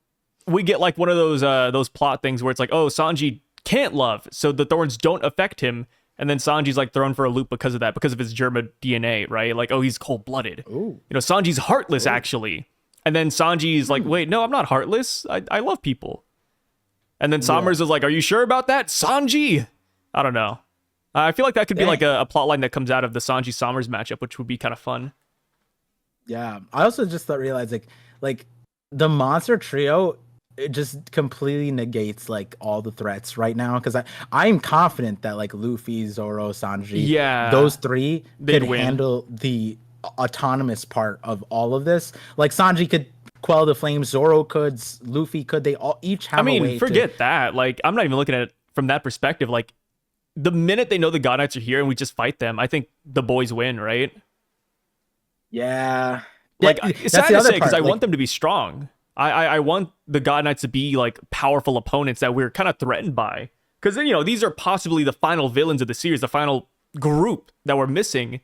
we get like one of those plot things where it's like, oh, Sanji can't love, so the thorns don't affect him, and then Sanji's like thrown for a loop because of that, because of his Germa DNA, right? Like, oh, he's cold-blooded. Ooh. Sanji's heartless actually, and then Sanji's like, wait, no, I'm not heartless. I love people. And then Sombers is like, are you sure about that, Sanji? I don't know. I feel like that could be like a plot line that comes out of the Sanji Sommers matchup, which would be kind of fun. Yeah, I also just realized like the monster trio, it just completely negates like all the threats right now, because I'm confident that like Luffy, Zoro, Sanji, those 3 could handle the autonomous part of all of this. Like Sanji could quell the flames, Zoro could, Luffy could. They all each have. I mean, forget that. Like, I'm not even looking at it from that perspective. Like, the minute they know the God Knights are here and we just fight them, I think the boys win, right? Yeah. Like, it's sad to say because I want them to be strong. I want the God Knights to be like powerful opponents that we're kind of threatened by. Because, these are possibly the final villains of the series, the final group that we're missing.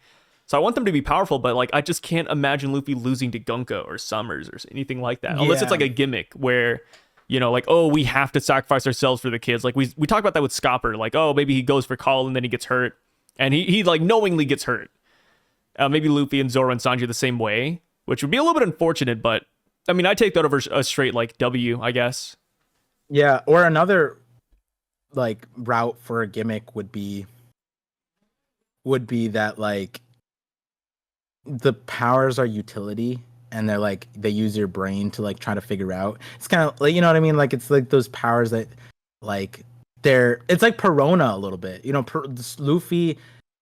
So I want them to be powerful, but like I just can't imagine Luffy losing to Gunko or Summers or anything like that. Unless it's like a gimmick where... like, oh, we have to sacrifice ourselves for the kids. Like, we talk about that with Scopper. Like, oh, maybe he goes for Colin, then he gets hurt. And he like, knowingly gets hurt. Maybe Luffy and Zoro and Sanji the same way, which would be a little bit unfortunate, but, I mean, I take that over a straight, like, W, I guess. Yeah, or another, like, route for a gimmick would be that, like, the powers are utility, and they're like, they use your brain to like try to figure out. It's kind of like, you know what I mean? Like, it's like those powers that like it's like Perona a little bit, Luffy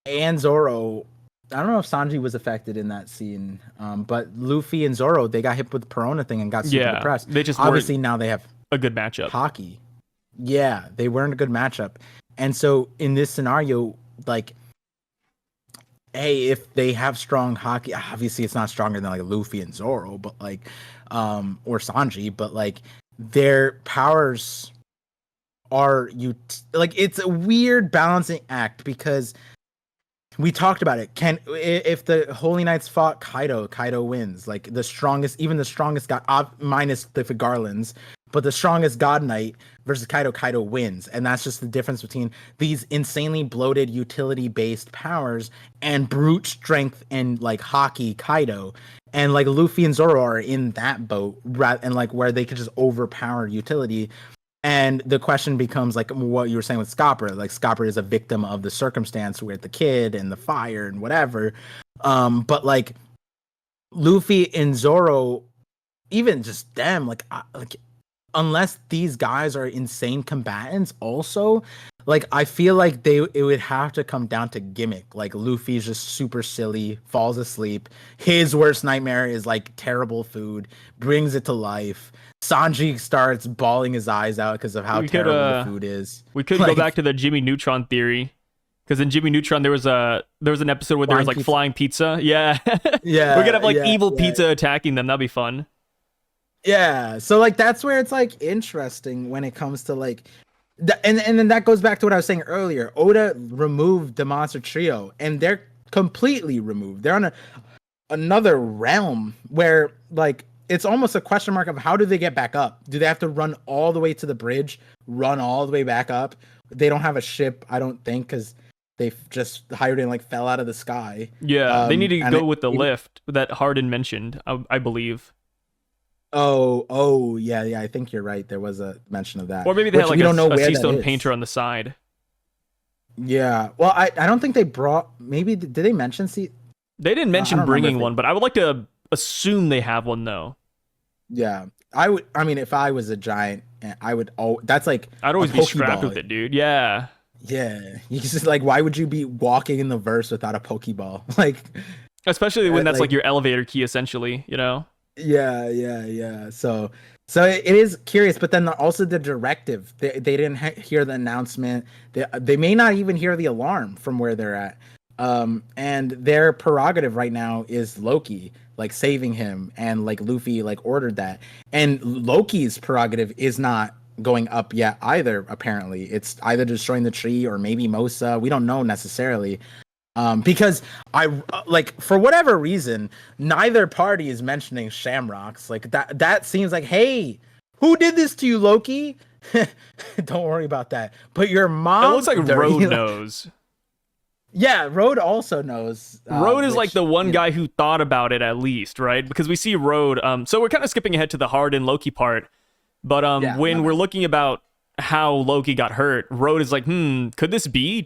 and Zoro. I don't know if Sanji was affected in that scene, but Luffy and Zoro, they got hit with the Perona thing and got super depressed. They just obviously now they have a good matchup. Hockey. Yeah, they weren't a good matchup. And so in this scenario, like hey, if they have strong hockey, obviously it's not stronger than like Luffy and Zoro, but like, or Sanji, but like their powers are like it's a weird balancing act because we talked about it. If the Holy Knights fought Kaido wins. Like the strongest, even the strongest god, minus the Garlands, but the strongest God Knight versus Kaido wins. And that's just the difference between these insanely bloated utility-based powers and brute strength and like hockey Kaido. And like Luffy and Zoro are in that boat, and like where they could just overpower utility. And the question becomes like what you were saying with Scopper. Like Scopper is a victim of the circumstance with the kid and the fire and whatever. But like Luffy and Zoro, even just them, like unless these guys are insane combatants, also, like I feel like it would have to come down to gimmick. Like Luffy's just super silly, falls asleep. His worst nightmare is like terrible food, brings it to life. Sanji starts bawling his eyes out because of how terrible the food is. We could go back to the Jimmy Neutron theory, because in Jimmy Neutron there was an episode where there was like flying pizza. Yeah, yeah. We're gonna have like evil pizza attacking them. That'd be fun. Yeah, so like that's where it's like interesting when it comes to like, and then that goes back to what I was saying earlier. Oda removed the monster trio, and they're completely removed. They're on another realm where like it's almost a question mark of how do they get back up? Do they have to run all the way to the bridge, run all the way back up? They don't have a ship, I don't think, because they just hired and like fell out of the sky. Yeah, they need to go with the lift that Harden mentioned, I believe. Oh, yeah. I think you're right. There was a mention of that. Or maybe they had like a sea stone painter on the side. Yeah. Well, I don't think they brought. Maybe did they mention sea? They didn't mention bringing one, but I would like to assume they have one though. Yeah, I would. I mean, if I was a giant, I would. Oh, that's like I'd always be strapped with it, dude. Yeah. Yeah. You just like, why would you be walking in the verse without a Pokeball? Like, especially when that's like your elevator key, essentially. You know. Yeah. So it is curious, but then also the directive. They didn't hear the announcement. They may not even hear the alarm from where they're at. And their prerogative right now is Loki, like saving him, and like Luffy like ordered that. And Loki's prerogative is not going up yet either. Apparently, it's either destroying the tree or maybe Mosa. We don't know necessarily. Because I like for whatever reason, neither party is mentioning shamrocks. Like that seems like, hey, who did this to you, Loki? Don't worry about that. But your mom. It looks like Road knows. Yeah, Road also knows. Road is like the one guy who thought about it at least, right? Because we see Road. So we're kind of skipping ahead to the Harden Loki part. But when we're looking about how Loki got hurt, Road is like, could this be ...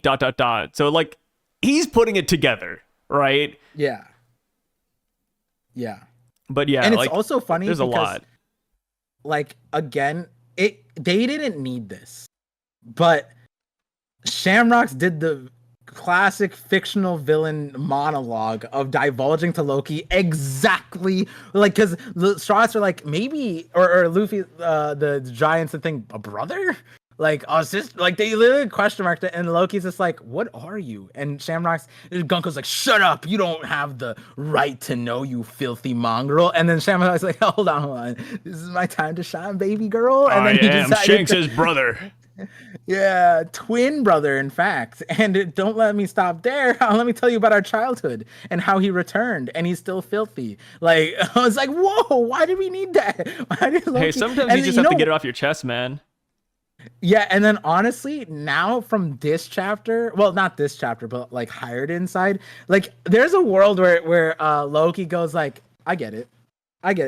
So like. He's putting it together, right? Yeah. But yeah, and it's also funny. There's because, a lot. Like again, they didn't need this, but Shamrocks did the classic fictional villain monologue of divulging to Loki exactly like because the Straws are like maybe or Luffy the giants and think a brother. Like, it's just like they literally question marked it, and Loki's just like, "What are you?" And Shamrock's Gunko's like, "Shut up! You don't have the right to know, you filthy mongrel." And then Shamrock's like, "Hold on, this is my time to shine, baby girl." And then he am Shanks' brother. Yeah, twin brother, in fact. And don't let me stop there. Let me tell you about our childhood and how he returned, and he's still filthy. Like, I was like, "Whoa! Why did we need that?" Hey, sometimes you just have to get it off your chest, man. Yeah, and then honestly, now from this chapter, well, not this chapter, but like Hired Inside, like there's a world where Loki goes like, I get it,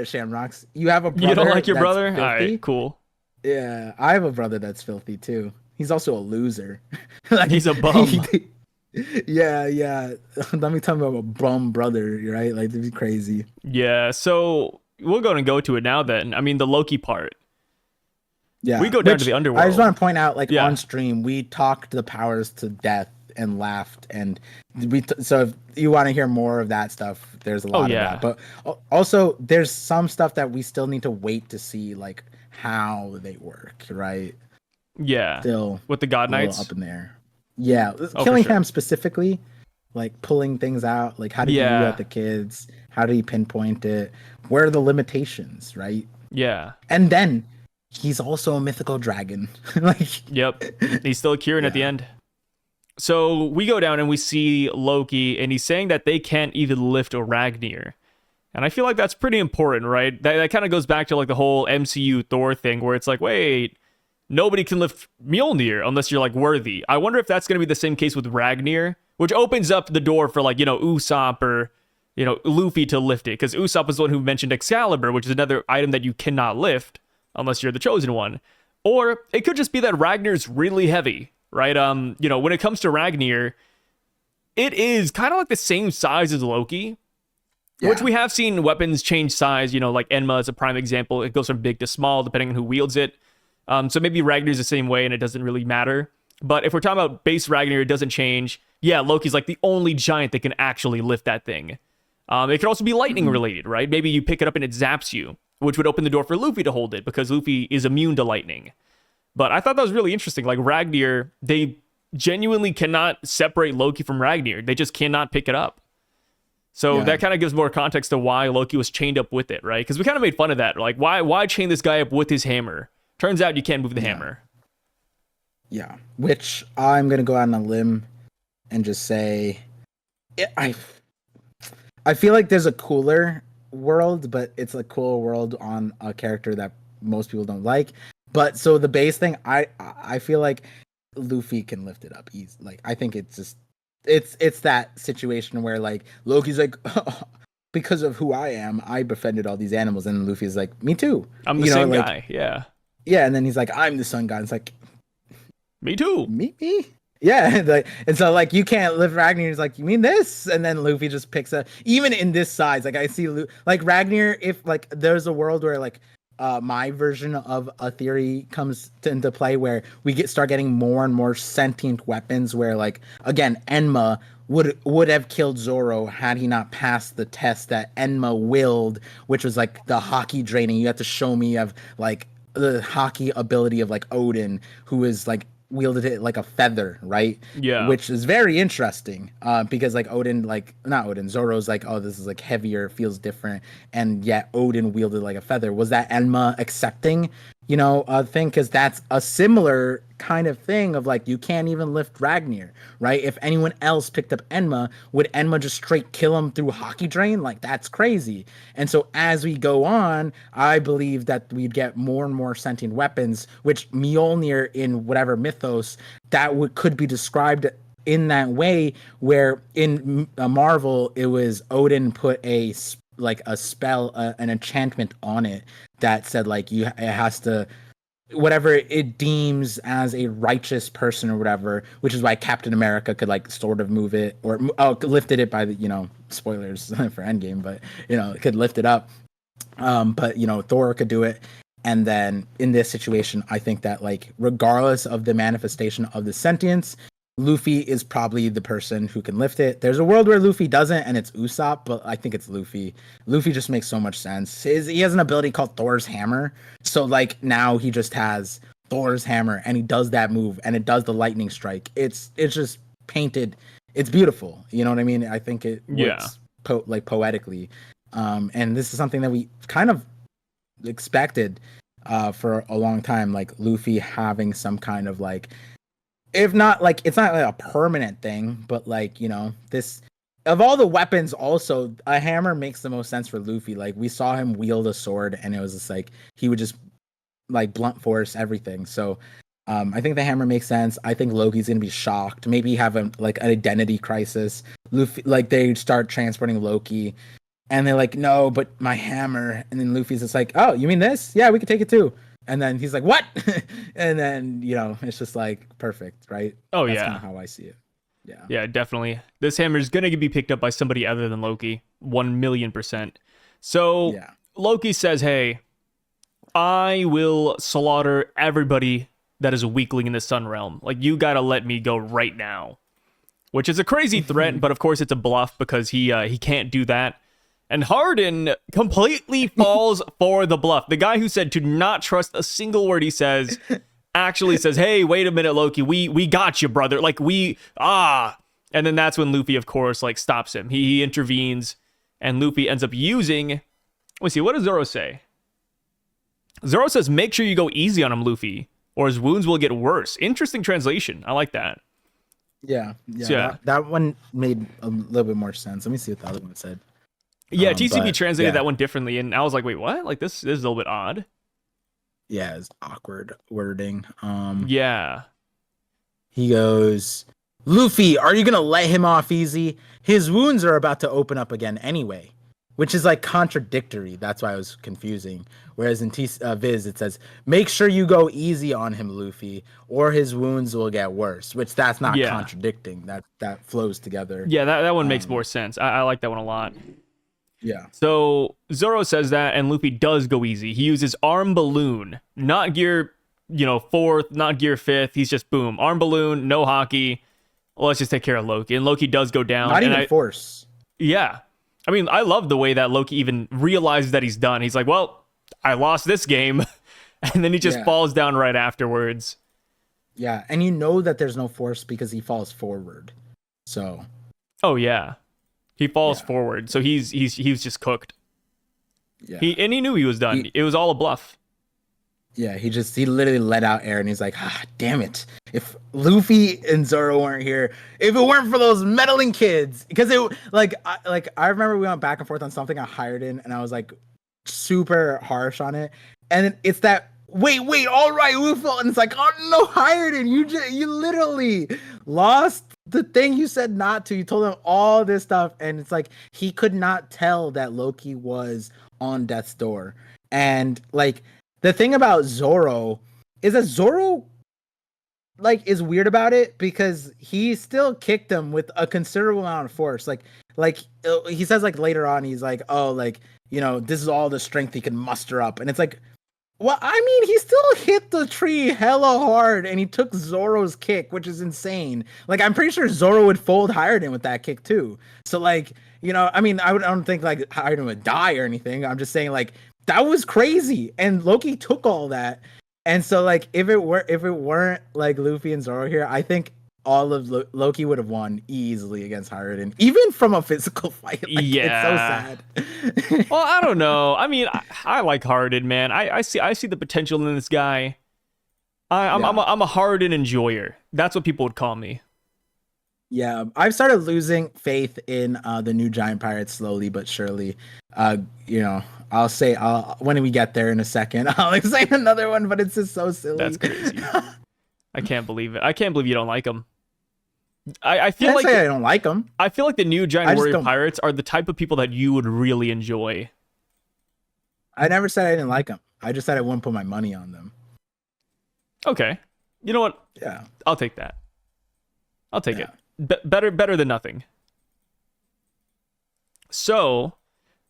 Shamrocks. You have a brother. You don't like your brother? Filthy. All right, cool. Yeah, I have a brother that's filthy too. He's also a loser. Like, he's a bum. Yeah. Let me tell you about a bum brother, right? Like, this is crazy. Yeah, so we're going to go to it now then. I mean, the Loki part. Yeah, we go down to the underworld. I just want to point out, like on stream, we talked the powers to death and laughed, and so if you want to hear more of that stuff, there's a lot of that. But also, there's some stuff that we still need to wait to see, like how they work, right? Yeah, still with the God Knights up in there. Yeah, Killingham specifically. like pulling things out? Like, how did he rule Yeah. out the kids? How did he pinpoint it? Where are the limitations, right? Yeah. And then he's also a mythical dragon. Like, Yep. He's still curing at the yeah. end. So we go down and we see Loki, and he's saying that they can't even lift Ragnir. And I feel like that's pretty important, right? That kind of goes back to like the whole MCU Thor thing where it's like, wait, nobody can lift Mjolnir unless you're like worthy. I wonder if that's going to be the same case with Ragnir, which opens up the door for like, Usopp or, Luffy to lift it. Because Usopp was the one who mentioned Excalibur, which is another item that you cannot lift unless you're the chosen one. Or it could just be that Ragnir's really heavy, right? When it comes to Ragnir, it is kind of like the same size as Loki, which we have seen weapons change size, like Enma is a prime example. It goes from big to small depending on who wields it. So maybe Ragnar's the same way and it doesn't really matter. But if we're talking about base Ragnar, it doesn't change. Yeah, Loki's like the only giant that can actually lift that thing. It could also be lightning related, right? Maybe you pick it up and it zaps you, which would open the door for Luffy to hold it because Luffy is immune to lightning. But I thought that was really interesting. Like Ragnar, they genuinely cannot separate Loki from Ragnar. They just cannot pick it up. So that kind of gives more context to why Loki was chained up with it, right? Because we kind of made fun of that. Like, why chain this guy up with his hammer? Turns out you can't move the hammer. Yeah, which I'm going to go out on a limb and just say, I feel like there's a cooler world, but it's a cool world on a character that most people don't like. But so the base thing, I feel like Luffy can lift it up easy. Like, I think it's just it's that situation where like Loki's like, oh, because of who I am, I befriended all these animals, and Luffy's like, me too. I'm the same guy. Yeah. Yeah, and then he's like, I'm the sun god. It's like, me too. Me? Yeah, like, and so like you can't lift Ragnar. He's like, you mean this? And then Luffy just picks up. Even in this size, like I see, like Ragnar. If like there's a world where like my version of a theory comes into play, where we start getting more and more sentient weapons, where like again, Enma would have killed Zoro had he not passed the test that Enma willed, which was like the hockey draining. You have to show me of like the hockey ability of like Odin, who is like wielded it like a feather, right? Yeah. Which is very interesting, because like Odin, like not Odin, Zoro's like, oh, this is like heavier, feels different, and yet Odin wielded like a feather. Was that Enma accepting, thing? Because that's a similar kind of thing of like you can't even lift Ragnar, right? If anyone else picked up Enma, would Enma just straight kill him through hockey drain? Like that's crazy. And so as we go on, I believe that we'd get more and more sentient weapons, which Mjolnir in whatever mythos that could be described in that way, where in Marvel it was Odin put a spell, an enchantment on it that said like it has to whatever it deems as a righteous person or whatever, which is why Captain America could like sort of move it or lifted it by the spoilers for Endgame, but it could lift it up. But Thor could do it. And then in this situation, I think that like regardless of the manifestation of the sentience, Luffy is probably the person who can lift it. There's a world where Luffy doesn't, and it's Usopp, but I think it's Luffy. Luffy just makes so much sense. He has an ability called Thor's Hammer. So like now he just has Thor's Hammer, and he does that move, and it does the lightning strike. It's just painted. It's beautiful. You know what I mean? I think it works poetically. And this is something that we kind of expected for a long time, like Luffy having some kind of like, if not like it's not like a permanent thing, but like this of all the weapons, also a hammer makes the most sense for Luffy. Like we saw him wield a sword, and it was just like he would just like blunt force everything. So I think the hammer makes sense. I think Loki's gonna be shocked, maybe have an identity crisis. Luffy, like they start transporting Loki, and they're like, no, but my hammer. And then Luffy's just like, oh, you mean this? Yeah, we can take it too. And then he's like, what? And then, it's just like perfect, right? Oh, That's yeah. kind of how I see it. Yeah. Yeah, definitely. This hammer is going to be picked up by somebody other than Loki. 1,000,000%. So Loki says, hey, I will slaughter everybody that is a weakling in the Sun Realm. Like, you got to let me go right now. Which is a crazy threat, but of course it's a bluff because he can't do that. And Harden completely falls for the bluff. The guy who said to not trust a single word he says actually says, hey, wait a minute, Loki. We got you, brother. Like, And then that's when Luffy, of course, like stops him. He intervenes, and Luffy ends up using. Let's see, what does Zoro say? Zoro says, "Make sure you go easy on him, Luffy, or his wounds will get worse." Interesting translation. I like that. Yeah. Yeah. That one made a little bit more sense. Let me see what the other one said. Yeah, TCP but, translated yeah. that one differently, and I was like, wait, what? Like this is a little bit odd. Yeah, it's awkward wording. Yeah. He goes, "Luffy, are you gonna let him off easy? His wounds are about to open up again anyway." Which is like contradictory. That's why it was confusing. Whereas in Viz, it says, "Make sure you go easy on him, Luffy, or his wounds will get worse." Which that's not contradicting. That flows together. Yeah, that one makes more sense. I like that one a lot. Yeah. So Zoro says that, and Luffy does go easy. He uses arm balloon, not gear, 4th, not gear 5th. He's just boom, arm balloon, no hockey. Well, let's just take care of Loki, and Loki does go down. Not even force. Yeah, I mean, I love the way that Loki even realizes that he's done. He's like, well, I lost this game, and then he just falls down right afterwards. Yeah, and you know that there's no force because he falls forward. So. Oh yeah. He falls forward, so he's just cooked. Yeah. He knew he was done. It was all a bluff. Yeah, he literally let out air, and he's like, damn it. If Luffy and Zoro weren't here, if it weren't for those meddling kids, because it I remember we went back and forth on something I hired in, and I was like super harsh on it, and it's that wait, all right, Luffy, and it's like, oh no, Hired, you literally lost the thing you said not to. You told him all this stuff, and it's like he could not tell that Loki was on death's door. And like the thing about Zoro is that Zoro like is weird about it because he still kicked him with a considerable amount of force. Like he says like later on, he's like, oh, like, this is all the strength he can muster up, and it's like, well, I mean, he still hit the tree hella hard, and he took Zoro's kick, which is insane. Like, I'm pretty sure Zoro would fold Hired with that kick too. So, like, I mean, I don't think like Hired would die or anything. I'm just saying, like, that was crazy, and Loki took all that. And so, like, if it weren't like Luffy and Zoro here, I think all of Loki would have won easily against Hired, even from a physical fight. Like, yeah, it's so sad. Well, I don't know. I mean, I like Harden, man. I see the potential in this guy. I'm a Harden enjoyer. That's what people would call me. Yeah, I've started losing faith in the new giant pirates slowly but surely. I'll say when we get there in a second, I'll explain another one, but it's just so silly. That's crazy. I can't believe it. I can't believe you don't like them. I feel like I don't like them. I feel like the new giant warrior pirates are the type of people that you would really enjoy. I never said I didn't like them. I just said I wouldn't put my money on them. Okay, you know what? Yeah, I'll take that. I'll take it. Better than nothing. So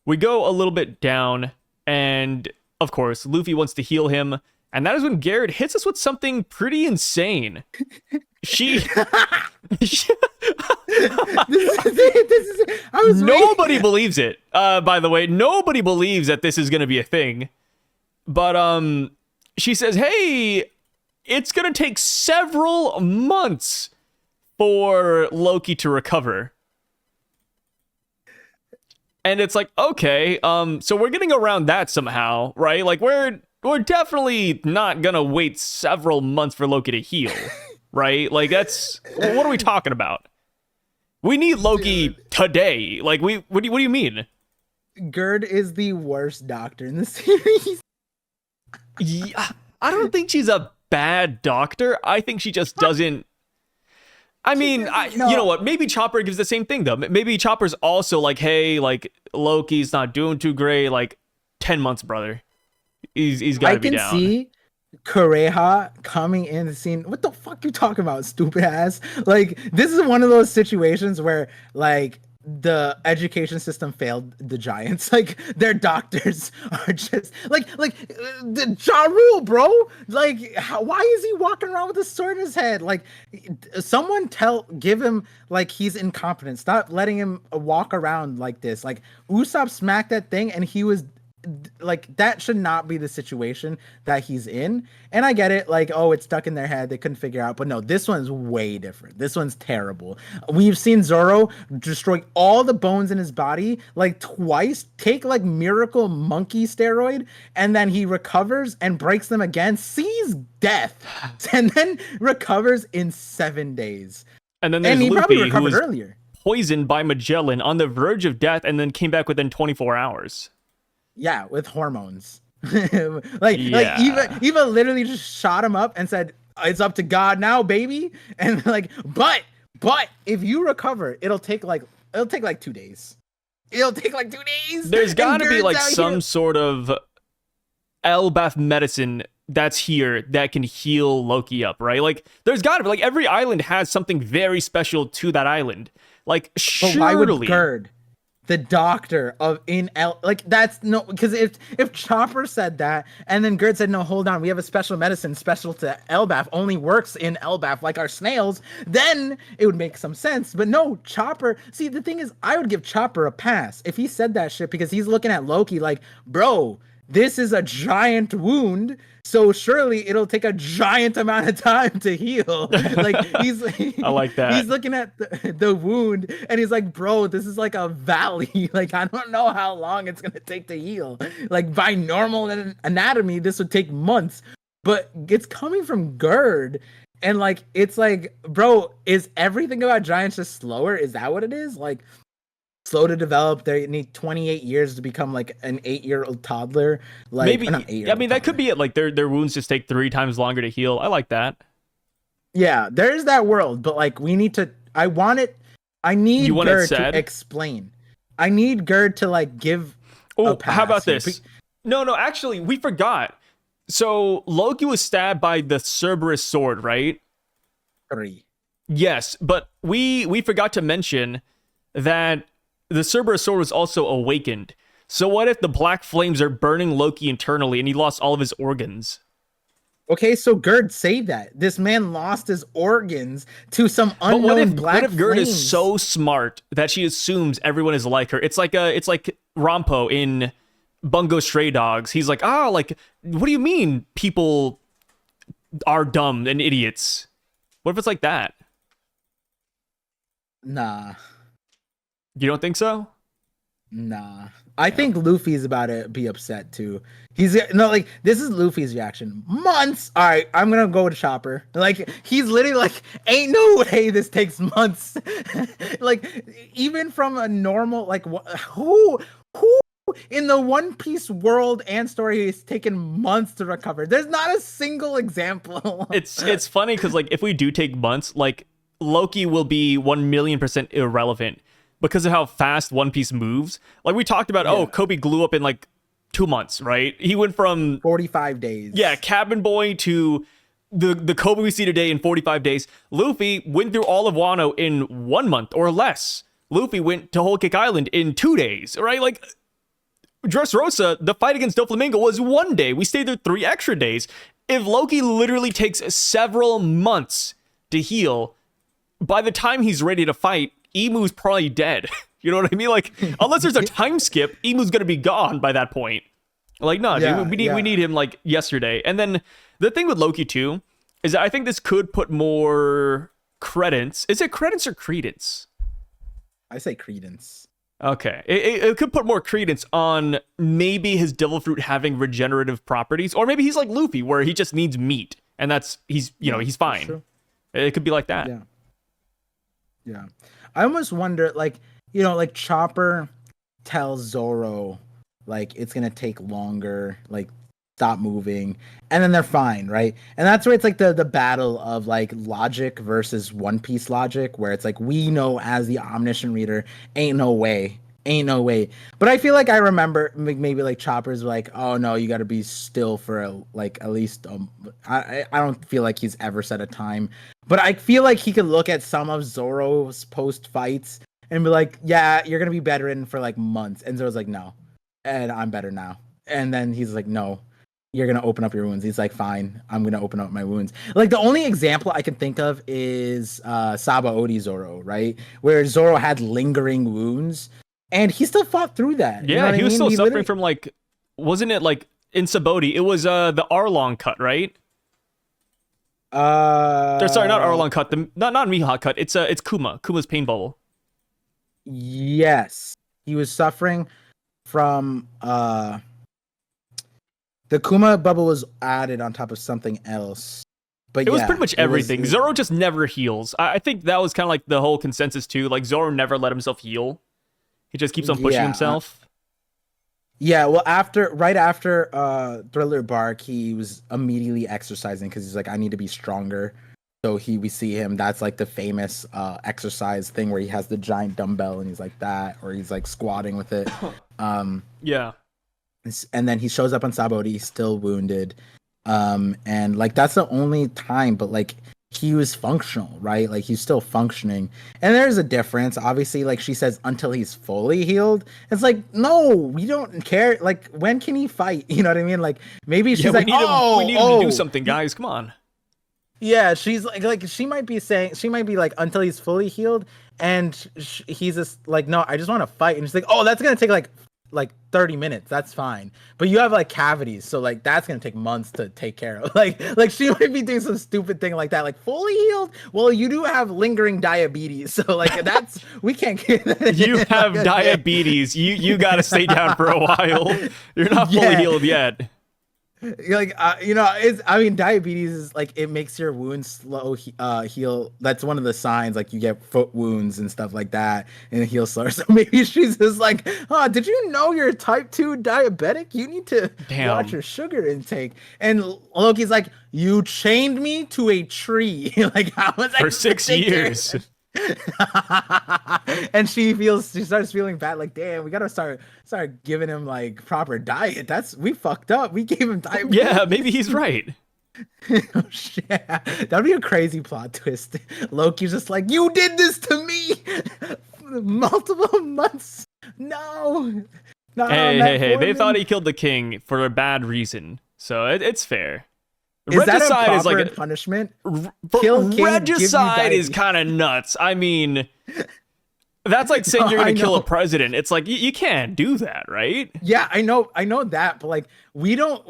we go a little bit down, and of course, Luffy wants to heal him. And that is when Garrett hits us with something pretty insane. Nobody believes it. By the way, nobody believes that this is going to be a thing. But she says, "Hey, it's going to take several months for Loki to recover." And it's like, okay, so we're getting around that somehow, right? Like we're definitely not gonna wait several months for Loki to heal, right? Like what are we talking about? We need Loki today. Like what do you mean? Gerd is the worst doctor in the series. Yeah, I don't think she's a bad doctor. I think she just doesn't. I mean, you know what? Maybe Chopper gives the same thing though. Maybe Chopper's also like, hey, like Loki's not doing too great. Like 10 months, brother. He's got to be down. I can see Kureha coming in the scene. What the fuck you talking about, stupid ass? Like, this is one of those situations where, like, the education system failed the Giants. Like, their doctors are just like the Ja Rule, bro. Like, why is he walking around with a sword in his head? Like, someone give him, like, he's incompetent. Stop letting him walk around like this. Like, Usopp smacked that thing and he was like that should not be the situation that he's in. And I get it, like, oh, it's stuck in their head, they couldn't figure out. But no, this one's way different. This one's terrible. We've seen Zoro destroy all the bones in his body like twice, take like miracle monkey steroid, and then he recovers and breaks them again, sees death, and then recovers in 7 days. And then there's he Luffy, probably who was earlier. poisoned by Magellan on the verge of death and then came back within 24 hours. Yeah, with hormones. like Eva literally just shot him up and said, "It's up to God now, baby." And like, but if you recover, it'll take like 2 days. It'll take like 2 days. There's got to be like some sort of Elbaf medicine that's here that can heal Loki up, right? Like, there's got to be, like, every island has something very special to that island. Like, surely. But why would Gerd, the doctor like, that's no, because if Chopper said that and then Gerd said, no, hold on, we have a special medicine special to Elbaf, only works in Elbaf like our snails, then it would make some sense. But no, Chopper, see, the thing is, I would give Chopper a pass if he said that shit, because he's looking at Loki like, bro, this is a giant wound, so surely it'll take a giant amount of time to heal. Like, I like that. He's looking at the wound and he's like, bro, this is like a valley. Like, I don't know how long it's gonna take to heal. Like, by normal anatomy, this would take months. But it's coming from Gerd. And like, it's like, bro, is everything about giants just slower? Is that what it is? Like, slow to develop, they need 28 years to become like an 8-year-old toddler. Like, maybe, I mean, that could be it. Like, their wounds just take 3 times longer to heal. I like that. Yeah, there is that world, but like, we need to, I need Gerd to explain. I need Gerd to like give a pass. How about this? No, actually, we forgot. So Loki was stabbed by the Cerberus sword, right? 3. Yes, but we forgot to mention that the Cerberus sword was also awakened. So what if the black flames are burning Loki internally and he lost all of his organs? Okay, so Gerd saved that. This man lost his organs to some unknown black flames. What if Gerd is so smart that she assumes everyone is like her? It's like Rampo in Bungo Stray Dogs. He's like, like, what do you mean people are dumb and idiots? What if it's like that? Nah. You don't think so? Nah. I think Luffy's about to be upset too. Like, this is Luffy's reaction. Months. All right, I'm gonna go to Chopper. Like, he's literally like, ain't no way this takes months. Like, even from a normal, like, who in the One Piece world and story is taken months to recover? There's not a single example. It's funny because, like, if we do take months, like, Loki will be 1,000,000% irrelevant because of how fast One Piece moves. Like, we talked about, Kobe grew up in like 2 months, right? He went from 45 days. Yeah, cabin boy to the Kobe we see today in 45 days. Luffy went through all of Wano in 1 month or less. Luffy went to Whole Cake Island in 2 days, right? Like, Dressrosa, the fight against Doflamingo was 1 day. We stayed there 3 extra days. If Loki literally takes several months to heal, by the time he's ready to fight, Emu's probably dead. You know what I mean? Like, unless there's a time skip, Emu's gonna be gone by that point. Like, no, dude, we need him like yesterday. And then the thing with Loki too is that I think this could put more credence. Is it credence or credence? I say credence. Okay, it could put more credence on maybe his devil fruit having regenerative properties, or maybe he's like Luffy, where he just needs meat, and he's fine. It could be like that. Yeah. I almost wonder, like, like Chopper tells Zoro, like, it's gonna take longer, like, stop moving, and then they're fine, right? And that's where it's like the battle of like logic versus One Piece logic, where it's like, we know as the omniscient reader, ain't no way. But I feel like I remember maybe like Chopper's like, oh no, you got to be still for at least I don't feel like he's ever set a time, but I feel like he could look at some of Zoro's post fights and be like, yeah, you're gonna be better in for like months, and Zoro's like, no, and I'm better now, and then he's like, no, you're gonna open up your wounds. He's like, fine, I'm gonna open up my wounds. Like, the only example I can think of is Sabaody Zoro, right, where Zoro had lingering wounds and he still fought through that. Yeah, he was still suffering from like wasn't it like in Saboti? It was the Arlong cut, right? Or, sorry, not Arlong cut. The not Mihawk cut. It's Kuma's pain bubble. Yes, he was suffering from the Kuma bubble was added on top of something else. But it was pretty much everything. Zoro just never heals. I think that was kind of like the whole consensus too. Like Zoro never let himself heal. He just keeps on pushing himself. Yeah, well, right after Thriller Bark, he was immediately exercising because he's like, I need to be stronger. So we see him. That's like the famous exercise thing where he has the giant dumbbell and he's like that, or he's like squatting with it. Yeah. And then he shows up on Saboti, still wounded. And like that's the only time, but like he was functional, right? Like he's still functioning. And there's a difference. Obviously, like she says, until he's fully healed. It's like, no, we don't care. Like, when can he fight? You know what I mean? Like maybe she's like, we need him to do something, guys. Come on. Yeah, she's like she might be like until he's fully healed, and he's just like, no, I just want to fight, and she's like, oh, that's gonna take like 30 minutes. That's fine, but you have like cavities, so like that's gonna take months to take care of. Like she might be doing some stupid thing like that, like fully healed. Well, you do have lingering diabetes, so like that's we can't get that. You have diabetes. You gotta stay down for a while. You're not fully healed yet. Like diabetes is like it makes your wounds slow heal. That's one of the signs. Like you get foot wounds and stuff like that, and it heals slower. So maybe she's just like, oh, did you know you're type 2 diabetic? You need to watch your sugar intake. And Loki's like, you chained me to a tree. Like how was for 6 years. And she starts feeling bad, like, damn, we gotta start giving him like proper diet. We fucked up. We gave him diabetes. Yeah, maybe he's right. Oh, shit. That'd be a crazy plot twist. Loki's just like, you did this to me multiple months. No. Hey, they thought he killed the king for a bad reason, so it's fair. Is that a proper punishment? Regicide is kind of nuts. I mean, that's like saying you're going to kill a president. It's like, you can't do that, right? Yeah, I know that, but like, we don't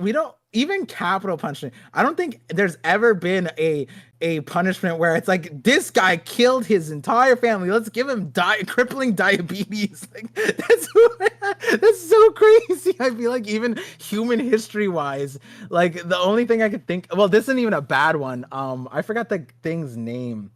even capital punishment. I don't think there's ever been a punishment where it's like, this guy killed his entire family. Let's give him crippling diabetes. Like that's so crazy. I feel like even human history wise, like the only thing I could think, well, this isn't even a bad one. I forgot the thing's name.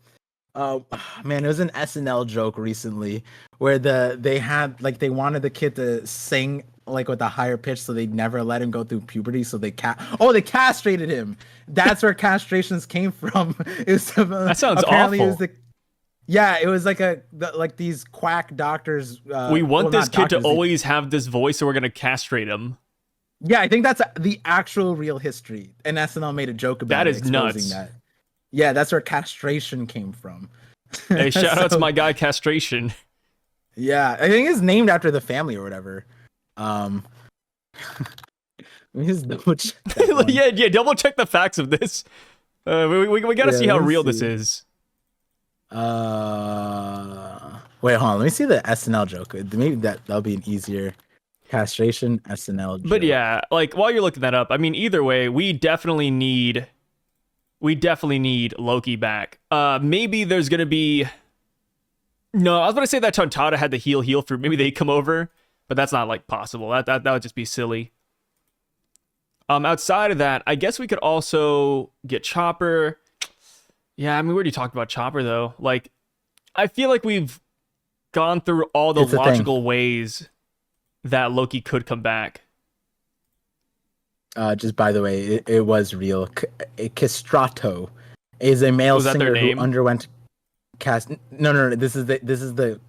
Man, it was an SNL joke recently where they wanted the kid to sing like with a higher pitch, so they never let him go through puberty, so they castrated him. That's where castrations came from. It was that sounds awful. It was like these quack doctors. We want this kid to always have this voice, so we're gonna castrate him. Yeah, I think that's the actual real history, and SNL made a joke about that. Is nuts. That. Yeah, that's where castration came from. Hey, shout out to my guy Castration. Yeah, I think it's named after the family or whatever. Let me just double check. yeah, double check the facts of this. We gotta see how real this is. Wait, hold on. Let me see the SNL joke. Maybe that'll be an easier castration SNL joke. But yeah, like while you're looking that up, I mean, either way, we definitely need Loki back. Maybe there's gonna be. No, I was gonna say that Tontada had the heal fruit. Maybe they come over. But that's not like possible. That would just be silly. Outside of that, I guess we could also get Chopper. Yeah, I mean, we already talked about Chopper though. Like, I feel like we've gone through all the logical ways that Loki could come back. Just by the way, it was real. Castrato is a male singer who underwent No. This is the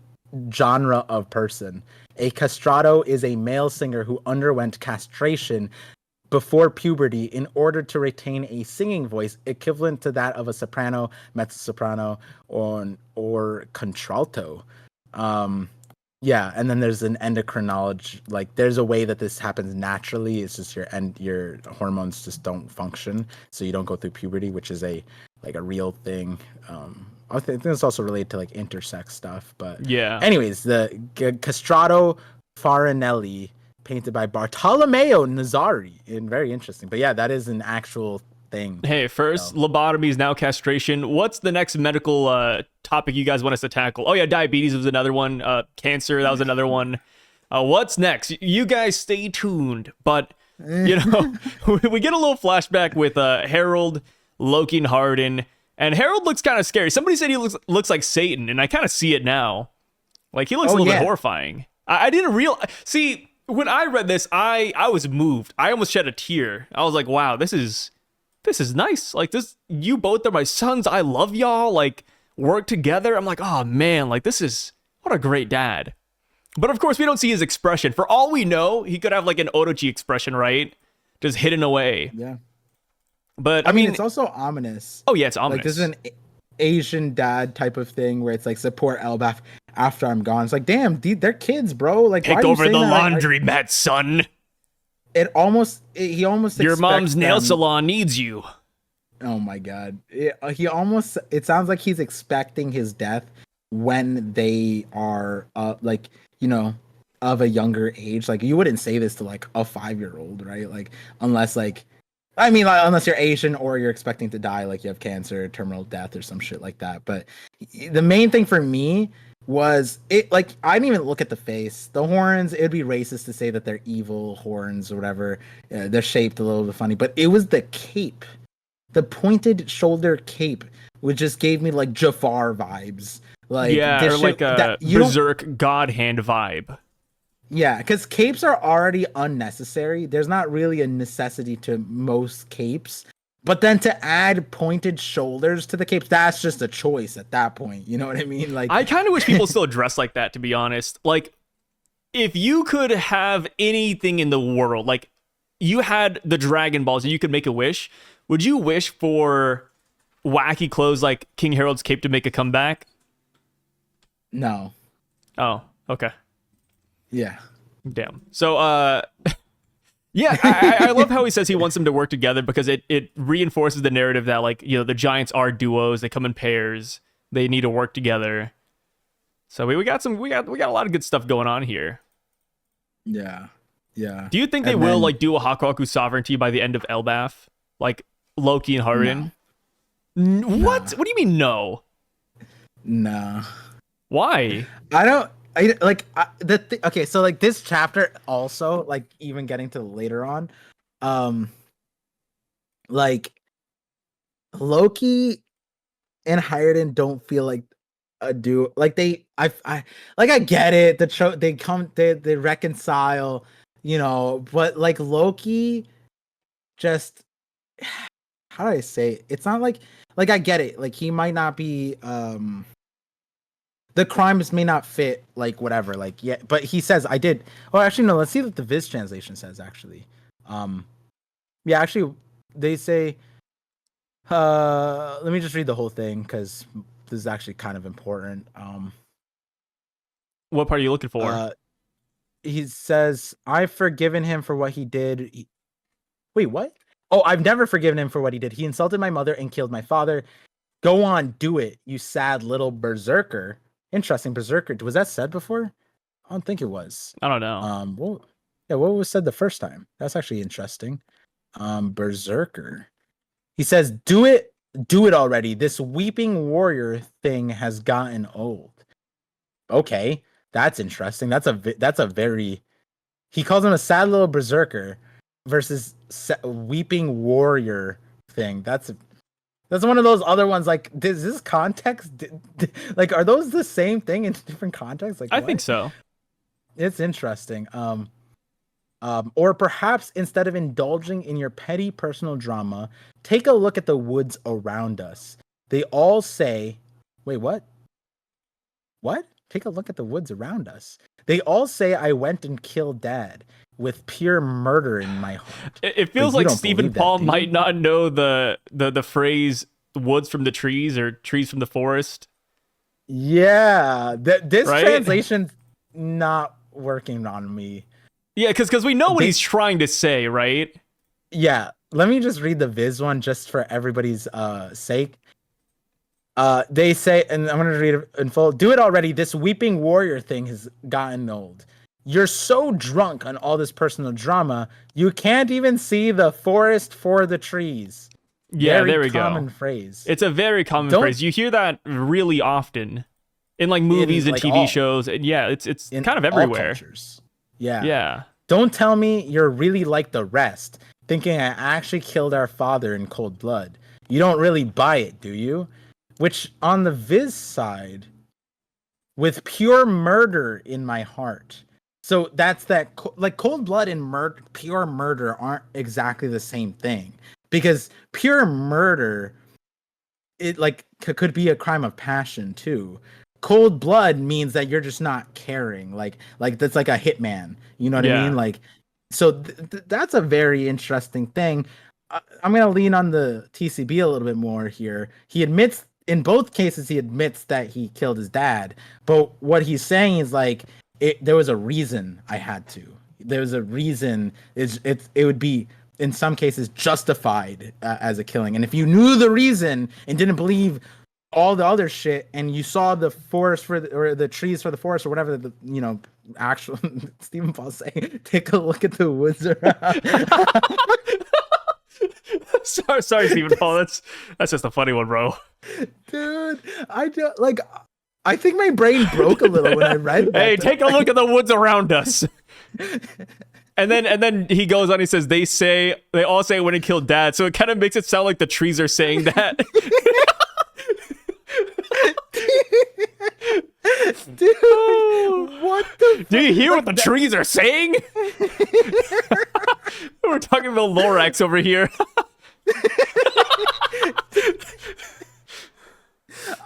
genre of person. A castrato is a male singer who underwent castration before puberty in order to retain a singing voice equivalent to that of a soprano, mezzo-soprano, or contralto. Yeah, and then there's an endocrinology. Like, there's a way that this happens naturally. It's just your hormones just don't function, so you don't go through puberty, which is a real thing. I think it's also related to like intersex stuff, but yeah. Anyways, the castrato farinelli painted by Bartolomeo Nazari. And very interesting. But yeah, that is an actual thing. Hey, first lobotomies, now castration. What's the next medical topic you guys want us to tackle? Oh yeah, diabetes was another one. Cancer, that was another one. What's next? You guys stay tuned. But you know, we get a little flashback with Harold, Loki, and Harden. And Harold looks kind of scary. Somebody said he looks like Satan, and I kind of see it now. Like, he looks a little bit horrifying. I didn't see, when I read this, I was moved. I almost shed a tear. I was like, wow, this is nice. Like, you both are my sons. I love y'all. Like, work together. I'm like, oh man, like, what a great dad. But of course, we don't see his expression. For all we know, he could have like an Orochi expression, right? Just hidden away. Yeah. But I mean, it's also ominous. Oh yeah, it's ominous. Like, this is an Asian dad type of thing where it's like, support Elbaf after I'm gone. It's like, damn, they're kids, bro. Like, take over the laundromat, son. He almost your mom's nail salon needs you. Oh my god. It sounds like he's expecting his death when they are like, you know, of a younger age. Like, you wouldn't say this to like a 5-year-old, right? Like, unless unless you're Asian or you're expecting to die, like you have cancer, terminal death, or some shit like that. But the main thing for me was it, like, I didn't even look at the face. The horns, it would be racist to say that they're evil horns or whatever. They're shaped a little bit funny, but it was the cape. The pointed shoulder cape, which just gave me like Jafar vibes. Like, yeah, or like a berserk god hand vibe. Yeah, because capes are already unnecessary. There's not really a necessity to most capes. But then to add pointed shoulders to the capes, that's just a choice at that point. You know what I mean? Like, I kind of wish people still dress like that, to be honest. Like, if you could have anything in the world, like you had the Dragon Balls and you could make a wish, would you wish for wacky clothes like King Harold's cape to make a comeback? No. Oh, okay. Yeah. Damn. So, yeah, I love how he says he wants them to work together because it reinforces the narrative that, like, you know, the giants are duos. They come in pairs. They need to work together. So we got a lot of good stuff going on here. Yeah. Yeah. Do you think they will like do a Hakuhaku sovereignty by the end of Elbaf? Like Loki and Harden? No. What? What do you mean no? No. Why? Okay, so like this chapter also, like, even getting to later on, like Loki and Harden don't feel like a duo. Like, I get it. They reconcile, you know, but like Loki just, how do I say it? It's not like I get it. Like, he might not be the crimes may not fit, like, whatever, like, yeah, but he says I did. Oh, actually no, let's see what the Viz translation says, actually. Yeah, actually they say, let me just read the whole thing because this is actually kind of important. What part are you looking for? He says, I've forgiven him for what he did. Wait, what? Oh, I've never forgiven him for what he did. He insulted my mother and killed my father. Go on, do it, you sad little berserker. Interesting, berserker. Was that said before? I don't think it was. I don't know. Well, yeah, what was said the first time? That's actually interesting. Berserker. He says, do it already. This weeping warrior thing has gotten old. Okay, that's interesting. That's a very, he calls him a sad little berserker versus weeping warrior thing. That's one of those other ones. Like, does this context, like, are those the same thing in different contexts? Like, I think so. It's interesting. Or perhaps instead of indulging in your petty personal drama, take a look at the woods around us. They all say, wait, what? What? Take a look at the woods around us. They all say I went and killed Dad with pure murder in my heart. It feels like Stephen Paul might not know the phrase "woods from the trees" or "trees from the forest." Yeah, this translation's not working on me. Yeah, because we know what he's trying to say, right? Yeah, let me just read the Viz one just for everybody's sake. They say, and I'm going to read it in full. Do it already. This weeping warrior thing has gotten old. you're so drunk on all this personal drama, you can't even see the forest for the trees. Yeah, Very there we common go. phrase. It's a very common phrase. You hear that really often in like movies and like TV shows. And yeah, it's in kind of all everywhere. cultures. Yeah. Yeah. Don't tell me you're really like the rest, thinking I actually killed our father in cold blood. You don't really buy it, do you? Which, on the Viz side, with pure murder in my heart. So that's that, like, cold blood and pure murder aren't exactly the same thing. Because pure murder, it like could be a crime of passion too. Cold blood means that you're just not caring. Like that's like a hitman. You know what I mean? Like, so that's a very interesting thing. I'm gonna lean on the TCB a little bit more here. He admits in both cases that he killed his dad, but what he's saying is like there was a reason I had to. There was a reason. It would be in some cases justified as a killing, and if you knew the reason and didn't believe all the other shit, and you saw the forest or the trees for the forest or whatever the actual Stephen Paul saying, take a look at the woods around. sorry, Stephen Paul. That's just a funny one, bro. Dude, I don't like. I think my brain broke a little when I read that. Hey, take a look at the woods around us. And then he goes on. He says they all say when he killed dad. So it kind of makes it sound like the trees are saying that. Dude, what the? Do you hear what the trees are saying? We're talking about Lorax over here.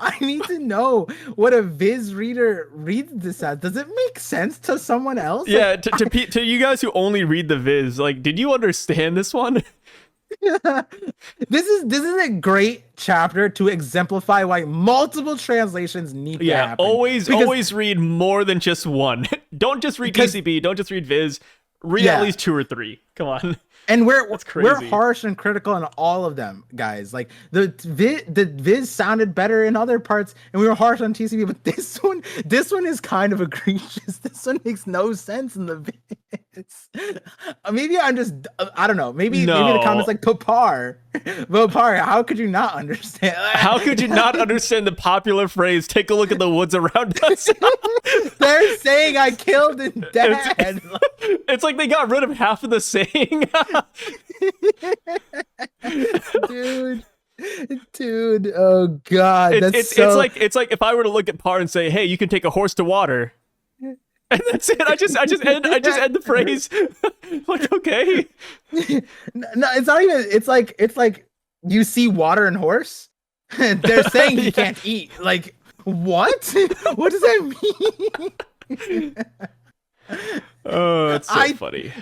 I need to know what a Viz reader reads this as. Does it make sense to someone else? Yeah, to you guys who only read the Viz, like, did you understand this one? This is a great chapter to exemplify why multiple translations need to happen. Always read more than just one. Don't just read TCB. Don't just read Viz. Read at least 2 or 3. Come on. And we're harsh and critical on all of them, guys. Like the Viz sounded better in other parts, and we were harsh on TCB. But this one is kind of egregious. This one makes no sense in the Viz. Maybe I'm just I don't know. Maybe the comments like Popar, how could you not understand? How could you not understand the popular phrase? Take a look at the woods around us. They're saying I killed his dad. It's like they got rid of half of the saying. Dude, oh god, it's like if I were to look at Par and say, "Hey, you can take a horse to water," and that's it. I just end the phrase. Like, okay. No, it's not even. It's like you see water and horse. They're saying he can't eat. Like, what? What does that mean? Oh, it's so funny.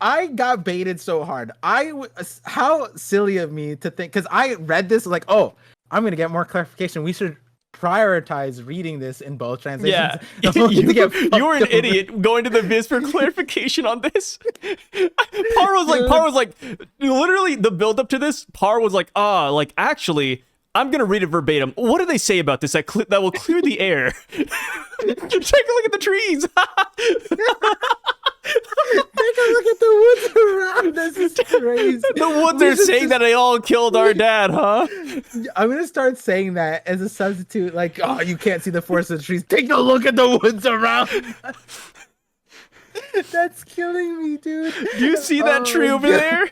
I got baited so hard. How silly of me to think, because I read this like, oh, I'm gonna get more clarification. We should prioritize reading this in both translations. Yeah, you were an idiot going to the Viz for clarification on this. Par was like, literally the build up to this. Par was like, actually, I'm gonna read it verbatim. What do they say about this that will clear the air? Take a look at the trees. Take a look at the woods around us. This is crazy. The woods are saying that they all killed our dad, huh? I'm gonna start saying that as a substitute. Like, oh, you can't see the forest of the trees. Take a look at the woods around us. That's killing me, dude. Do you see that tree over there?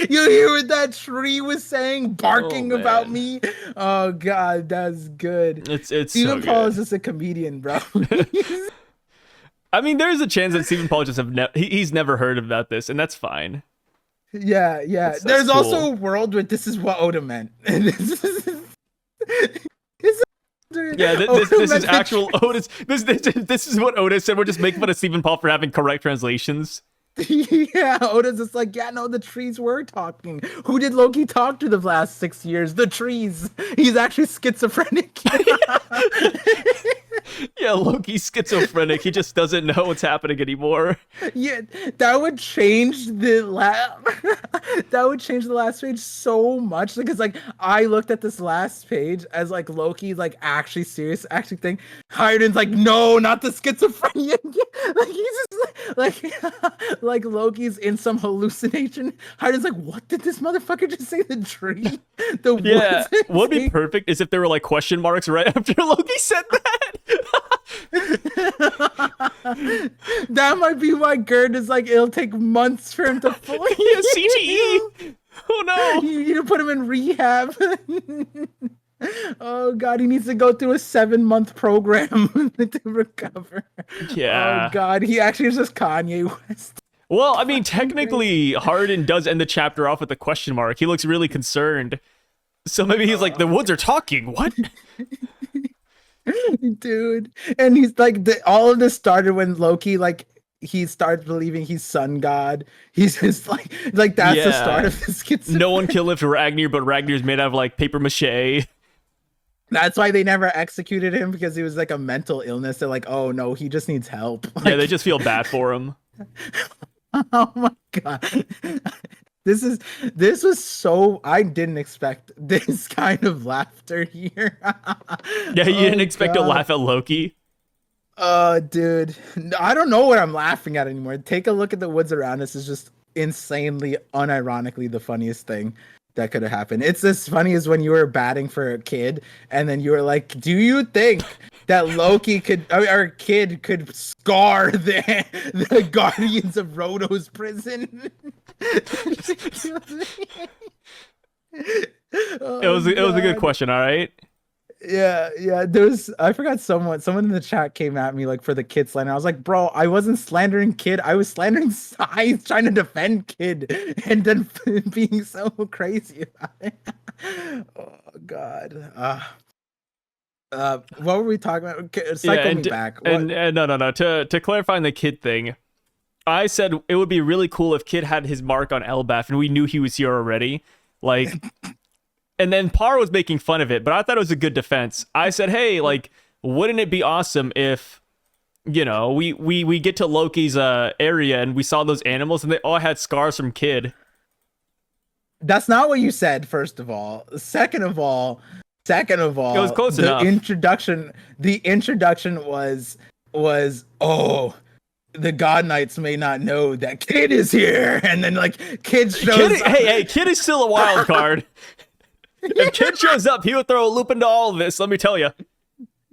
You hear what that tree was saying, barking about me? Oh god, that's good. It's Stephen so Paul good. is just a comedian, bro. I mean, there's a chance that Stephen Paul just he's never heard about this, and that's fine. Yeah. That's There's cool. also a world where this is what Oda meant. This is actual Oda's. This is what Oda said. We're just making fun of Stephen Paul for having correct translations. Yeah, Oda's just like, yeah, no, the trees were talking. Who did Loki talk to the last 6 years? The trees. He's actually schizophrenic. Yeah, Loki's schizophrenic. He just doesn't know what's happening anymore. Yeah, that would change that would change the last page so much, because like I looked at this last page as like Loki like actually serious actually thing. Hyden's like, no, not the schizophrenia. Like he's just like Loki's in some hallucination. Hyden's like, what did this motherfucker just say? The tree, the Yeah, woods. what would be perfect is if there were like question marks right after Loki said that. That might be why Gerd is like, it'll take months for him to fully. Yeah, CTE. Oh no. You need to put him in rehab. Oh god, he needs to go through a 7-month program to recover. Yeah. Oh god, he actually is just Kanye West. Well, I mean, technically, Harden does end the chapter off with a question mark. He looks really concerned. So maybe he's like, the woods are talking. What? Dude. And he's like, all of this started when Loki, like, he starts believing he's sun god. He's just like that's the start of this kid's. No one can lift Ragnar, but Ragnar's made out of like paper mache. That's why they never executed him, because he was like a mental illness. They're like, oh no, he just needs help. Like, Yeah, they just feel bad for him. oh my god. This was so, I didn't expect this kind of laughter here. Yeah, you didn't expect to laugh at Loki. Dude, I don't know what I'm laughing at anymore. Take a look at the woods around us. Is just insanely, unironically the funniest thing that could have happened. It's as funny as when you were batting for a kid and then you were like, do you think that Loki could, or a kid could scar the guardians of Rhodo's prison? It was a good question, all right? Yeah. I forgot someone in the chat came at me like for the kid slander. I was like, bro, I wasn't slandering kid. I was slandering size, trying to defend kid, and then being so crazy about it. Oh god. What were we talking about? Cycle me back. And no. To clarify on the kid thing, I said it would be really cool if Kid had his mark on Elbaf and we knew he was here already. Like. And then Par was making fun of it, but I thought it was a good defense. I said, hey, like, wouldn't it be awesome if, you know, we get to Loki's area and we saw those animals and they all had scars from Kid? That's not what you said, first of all. Second of all, it was close enough. The introduction was, oh, the God Knights may not know that Kid is here. And then, like, Kid shows up. Hey, Kid is still a wild card. If Kid shows up, he would throw a loop into all of this, let me tell you.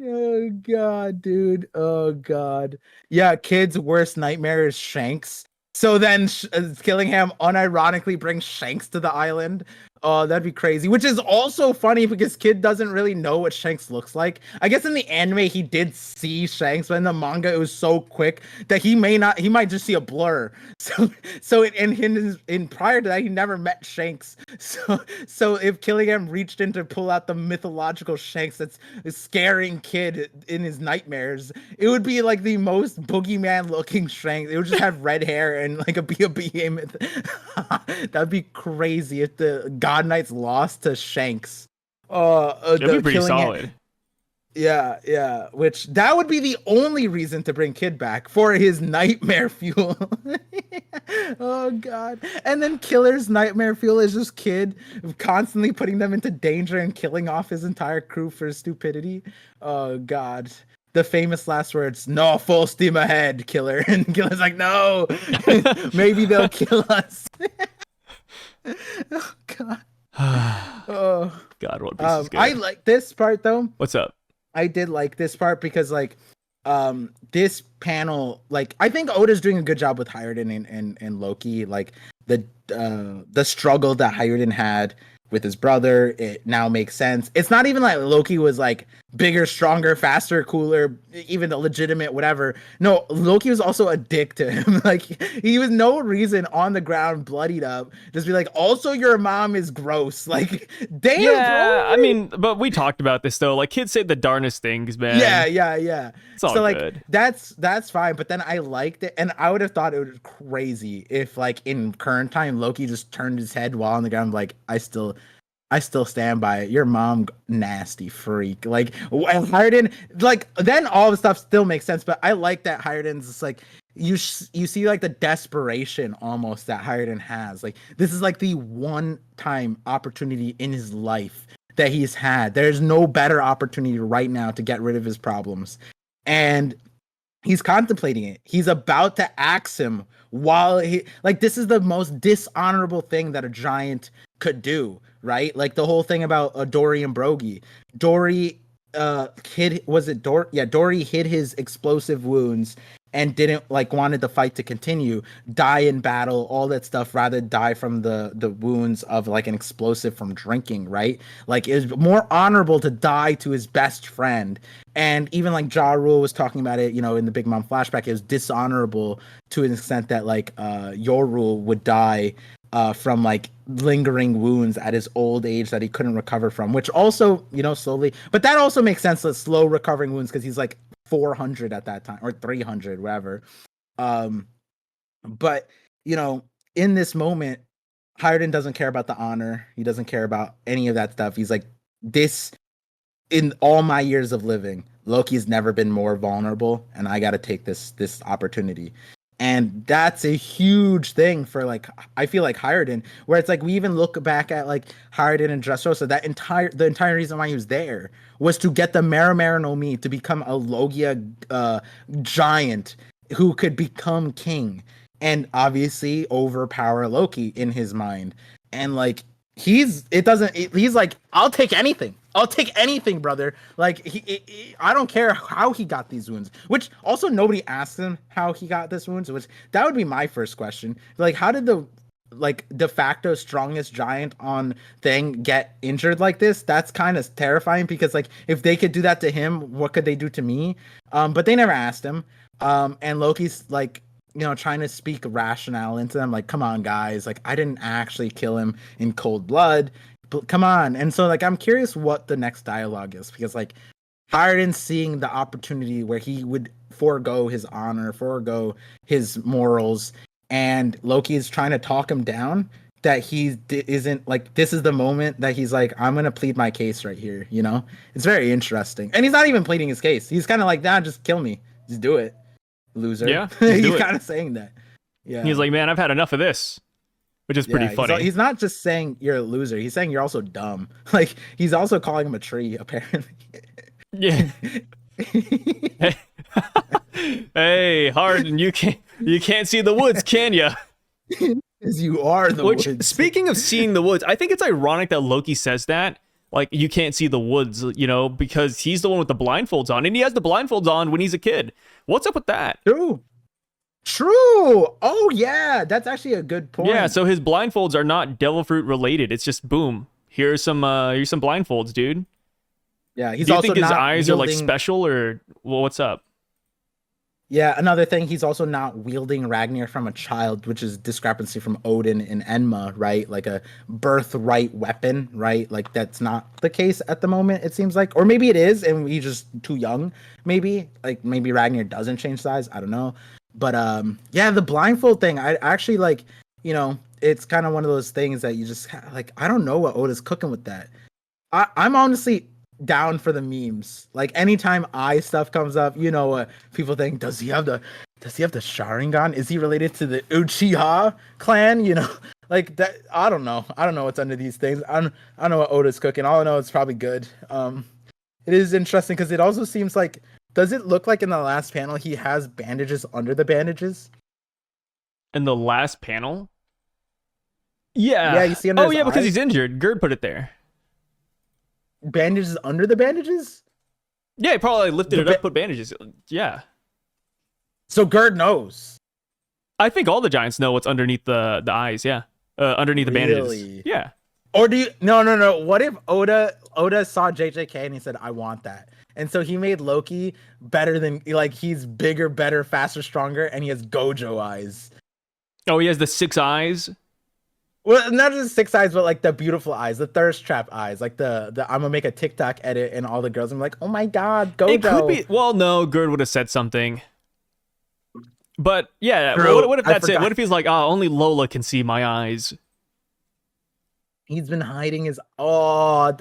Oh, God, dude. Oh, God. Yeah, Kid's worst nightmare is Shanks. So then Killingham unironically brings Shanks to the island. Oh, that'd be crazy. Which is also funny because Kid doesn't really know what Shanks looks like. I guess in the anime he did see Shanks, but in the manga it was so quick that he might just see a blur. So in prior to that he never met Shanks. So if Killingham reached in to pull out the mythological Shanks that's scaring Kid in his nightmares, it would be like the most boogeyman looking Shanks. It would just have red hair and like a behemoth. That'd be crazy if the God Knights lost to Shanks. It'd be pretty solid. Yeah. Which that would be the only reason to bring Kid back, for his nightmare fuel. Oh god. And then Killer's nightmare fuel is just Kid constantly putting them into danger and killing off his entire crew for his stupidity. Oh god. The famous last words, no, full steam ahead, Killer. And Killer's like, no, maybe they'll kill us. Oh god. Oh god, what piece is good. I like this part though. What's up? I did like this part because like this panel, like I think Oda's doing a good job with Harden and Loki. Like the struggle that Harden had with his brother, it now makes sense. It's not even like Loki was like bigger, stronger, faster, cooler, even a legitimate whatever. No, Loki was also a dick to him. Like he was no reason on the ground bloodied up, just be like, also your mom is gross. Like damn, yeah, bro. I mean, but we talked about this though. Like kids say the darnest things, man. Yeah. It's all so like good. that's fine. But then I liked it, and I would have thought it was crazy if like in current time Loki just turned his head while on the ground, like I still I still stand by it. Your mom, nasty freak. Like Harden, like then all the stuff still makes sense. But I like that Harden's just like you see like the desperation almost that Harden has. Like this is like the one time opportunity in his life that he's had. There's no better opportunity right now to get rid of his problems, and he's contemplating it. He's about to axe him while he like this is the most dishonorable thing that a giant could do, right? Like the whole thing about Dory and Brogy. Dory hid was it Dory? Yeah, Dory hid his explosive wounds and didn't like wanted the fight to continue, die in battle, all that stuff, rather die from the wounds of like an explosive from drinking, right? Like it was more honorable to die to his best friend. And even like Yaru was talking about it, you know, in the Big Mom flashback, it was dishonorable to an extent that like Yoru would die from like lingering wounds at his old age that he couldn't recover from, which also, you know, slowly, but that also makes sense, that slow recovering wounds, because he's like 400 at that time or 300, whatever. But you know, in this moment, Harden doesn't care about the honor. He doesn't care about any of that stuff. He's like, this in all my years of living, Loki's never been more vulnerable, and I got to take this opportunity. And that's a huge thing for like I feel like Harden, where it's like we even look back at like Harden and Dressrosa, the entire reason why he was there was to get the Marimar no Mi to become a Logia giant who could become king and obviously overpower Loki in his mind. And like he's like, I'll take anything. I'll take anything, brother. Like I don't care how he got these wounds. Which also nobody asked him how he got this wounds. Which that would be my first question. Like, how did the like de facto strongest giant on thing get injured like this? That's kind of terrifying, because like if they could do that to him, what could they do to me? But they never asked him. And Loki's like, you know, trying to speak rationale into them, like, come on, guys, like I didn't actually kill him in cold blood. But come on. And so like I'm curious what the next dialogue is, because like Harden seeing the opportunity where he would forego his honor, forego his morals, and Loki is trying to talk him down, that he isn't like, this is the moment that he's like, I'm gonna plead my case right here, you know. It's very interesting. And he's not even pleading his case. He's kind of like, nah, just kill me, just do it, loser. Yeah, he's kind of saying that. Yeah, he's like, man, I've had enough of this. Which is pretty funny. He's not just saying you're a loser. He's saying you're also dumb. Like he's also calling him a tree, apparently. Yeah. Hey, Harden, you can't see the woods, can ya? Because you are the woods. Speaking of seeing the woods, I think it's ironic that Loki says that. Like, you can't see the woods, you know, because he's the one with the blindfolds on, and he has the blindfolds on when he's a kid. What's up with that? True. Oh yeah, that's actually a good point. Yeah, so his blindfolds are not devil fruit related. It's just boom. Here's some blindfolds, dude. Yeah, he's Do you also think his not eyes wielding... are like special, or well, what's up? Yeah, another thing, he's also not wielding Ragnar from a child, which is discrepancy from Odin and Enma, right? Like a birthright weapon, right? Like that's not the case at the moment, it seems like. Or maybe it is, and he's just too young, maybe. Like maybe Ragnar doesn't change size, I don't know. But yeah, the blindfold thing, I actually like, you know, it's kind of one of those things that you just like, I don't know what Oda's cooking with that. I'm honestly down for the memes. Like anytime eye stuff comes up, you know what people think, does he have the Sharingan? Is he related to the Uchiha clan? You know, like that. I don't know what's under these things. I don't know what Oda's cooking. All I know it's probably good. It is interesting because it also seems like, does it look like in the last panel he has bandages under the bandages? In the last panel? Yeah. Yeah, you see under his because eyes? he's injured. Gerd put it there. Bandages under the bandages? Yeah, he probably lifted it up, put bandages. Yeah. So Gerd knows. I think all the giants know what's underneath the eyes, yeah. Underneath the bandages. Yeah. Or do you... No. What if Oda saw JJK and he said, I want that. And so he made Loki better than... Like, he's bigger, better, faster, stronger, and he has Gojo eyes. Oh, he has the 6 eyes? Well, not just 6 eyes, but like the beautiful eyes, the thirst trap eyes. Like the I'm gonna make a TikTok edit and all the girls, I'm like, oh my god, Gojo. It could be... Well, no, Gerd would have said something. But, yeah, what if that's it? What if he's like, oh, only Lola can see my eyes? He's been hiding his. Oh,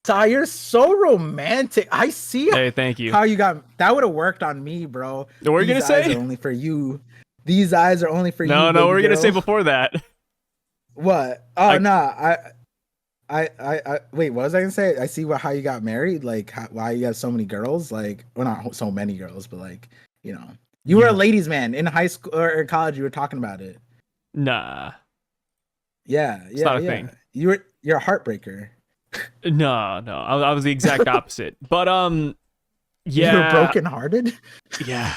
Ty, you're so romantic. I see. Hey, thank you. How you got that would have worked on me, bro. What were you gonna say? These eyes are only for you. These eyes are only for you. No, what were you gonna say girl. before that? What? Oh no, I wait. What was I gonna say? I see how you got married. Like why you got so many girls. Like well, not so many girls, but like you were a ladies' man in high school or college. You were talking about it. Nah. Yeah, It's not a thing. You're a heartbreaker. No, I was the exact opposite. But yeah, you were brokenhearted. Yeah.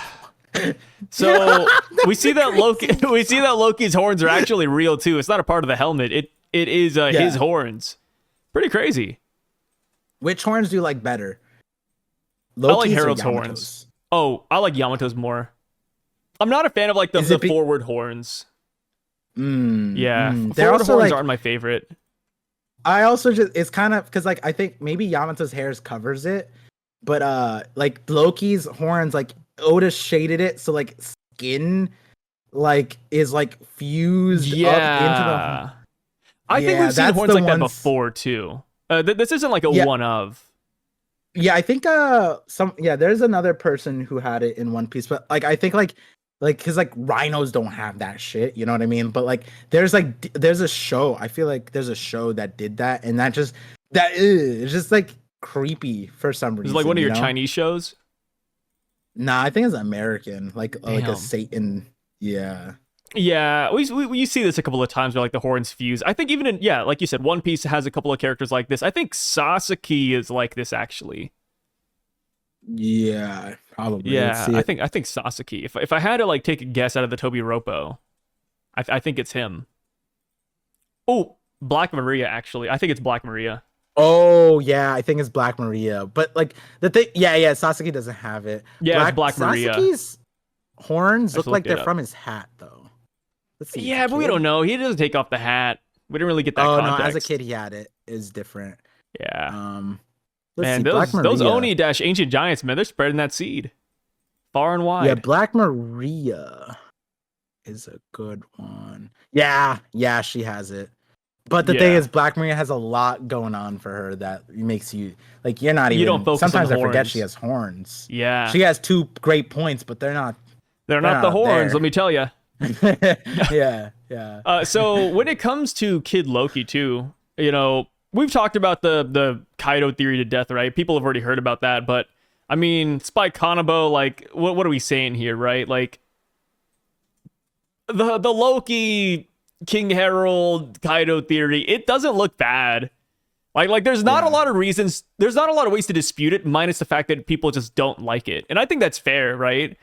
So we see that Loki's horns are actually real too. It's not a part of the helmet. It is his horns. Pretty crazy. Which horns do you like better? Loki's I like Harold's horns. Oh, I like Yamato's more. I'm not a fan of like the forward horns. They're forward horns aren't my favorite. I also it's kind of because like I think maybe Yamato's hairs covers it, but like Loki's horns, like Oda shaded it so like skin like is like fused up into the. I think we've seen horns like that before too. This isn't like a one of. Yeah, I think there's another person who had it in One Piece, but like I think like because like rhinos don't have that shit, you know what I mean? But like there's a show. I feel like there's a show that did that, and it's just like creepy for some reason. It's like one of your Chinese shows. Nah, I think it's American, like a Satan. Yeah. Yeah, we see this a couple of times where like the horns fuse. I think even in like you said, One Piece has a couple of characters like this. I think Sasaki is like this actually. Yeah, probably. Yeah, I think Sasaki. If I had to like take a guess out of the Tobi Roppo, I think it's him. Oh, Black Maria actually. I think it's Black Maria. Oh yeah, I think it's Black Maria. But like the thing, Sasaki doesn't have it. Yeah, it's Black Maria. Sasaki's horns look like they're from his hat though. Let's see. Yeah, but we don't know. He doesn't take off the hat. We didn't really get that context. No, as a kid he had it. It's different. Yeah. Man, those Oni-Ancient Giants, man, they're spreading that seed far and wide. Yeah, Black Maria is a good one. Yeah, she has it. But the thing is, Black Maria has a lot going on for her that makes you like you're not even. You don't focus sometimes on the I forget horns. she has horns. Yeah, she has 2 great points, but they're not. They're not the horns. Let me tell you. Yeah. So when it comes to Kid Loki too, we've talked about the Kaido theory to death, right? People have already heard about that, but I mean, Spike Kanabo, like, what are we saying here, right? Like, the Loki King Herald Kaido theory, it doesn't look bad. Like there's not a lot of reasons, there's not a lot of ways to dispute it, minus the fact that people just don't like it, and I think that's fair, right?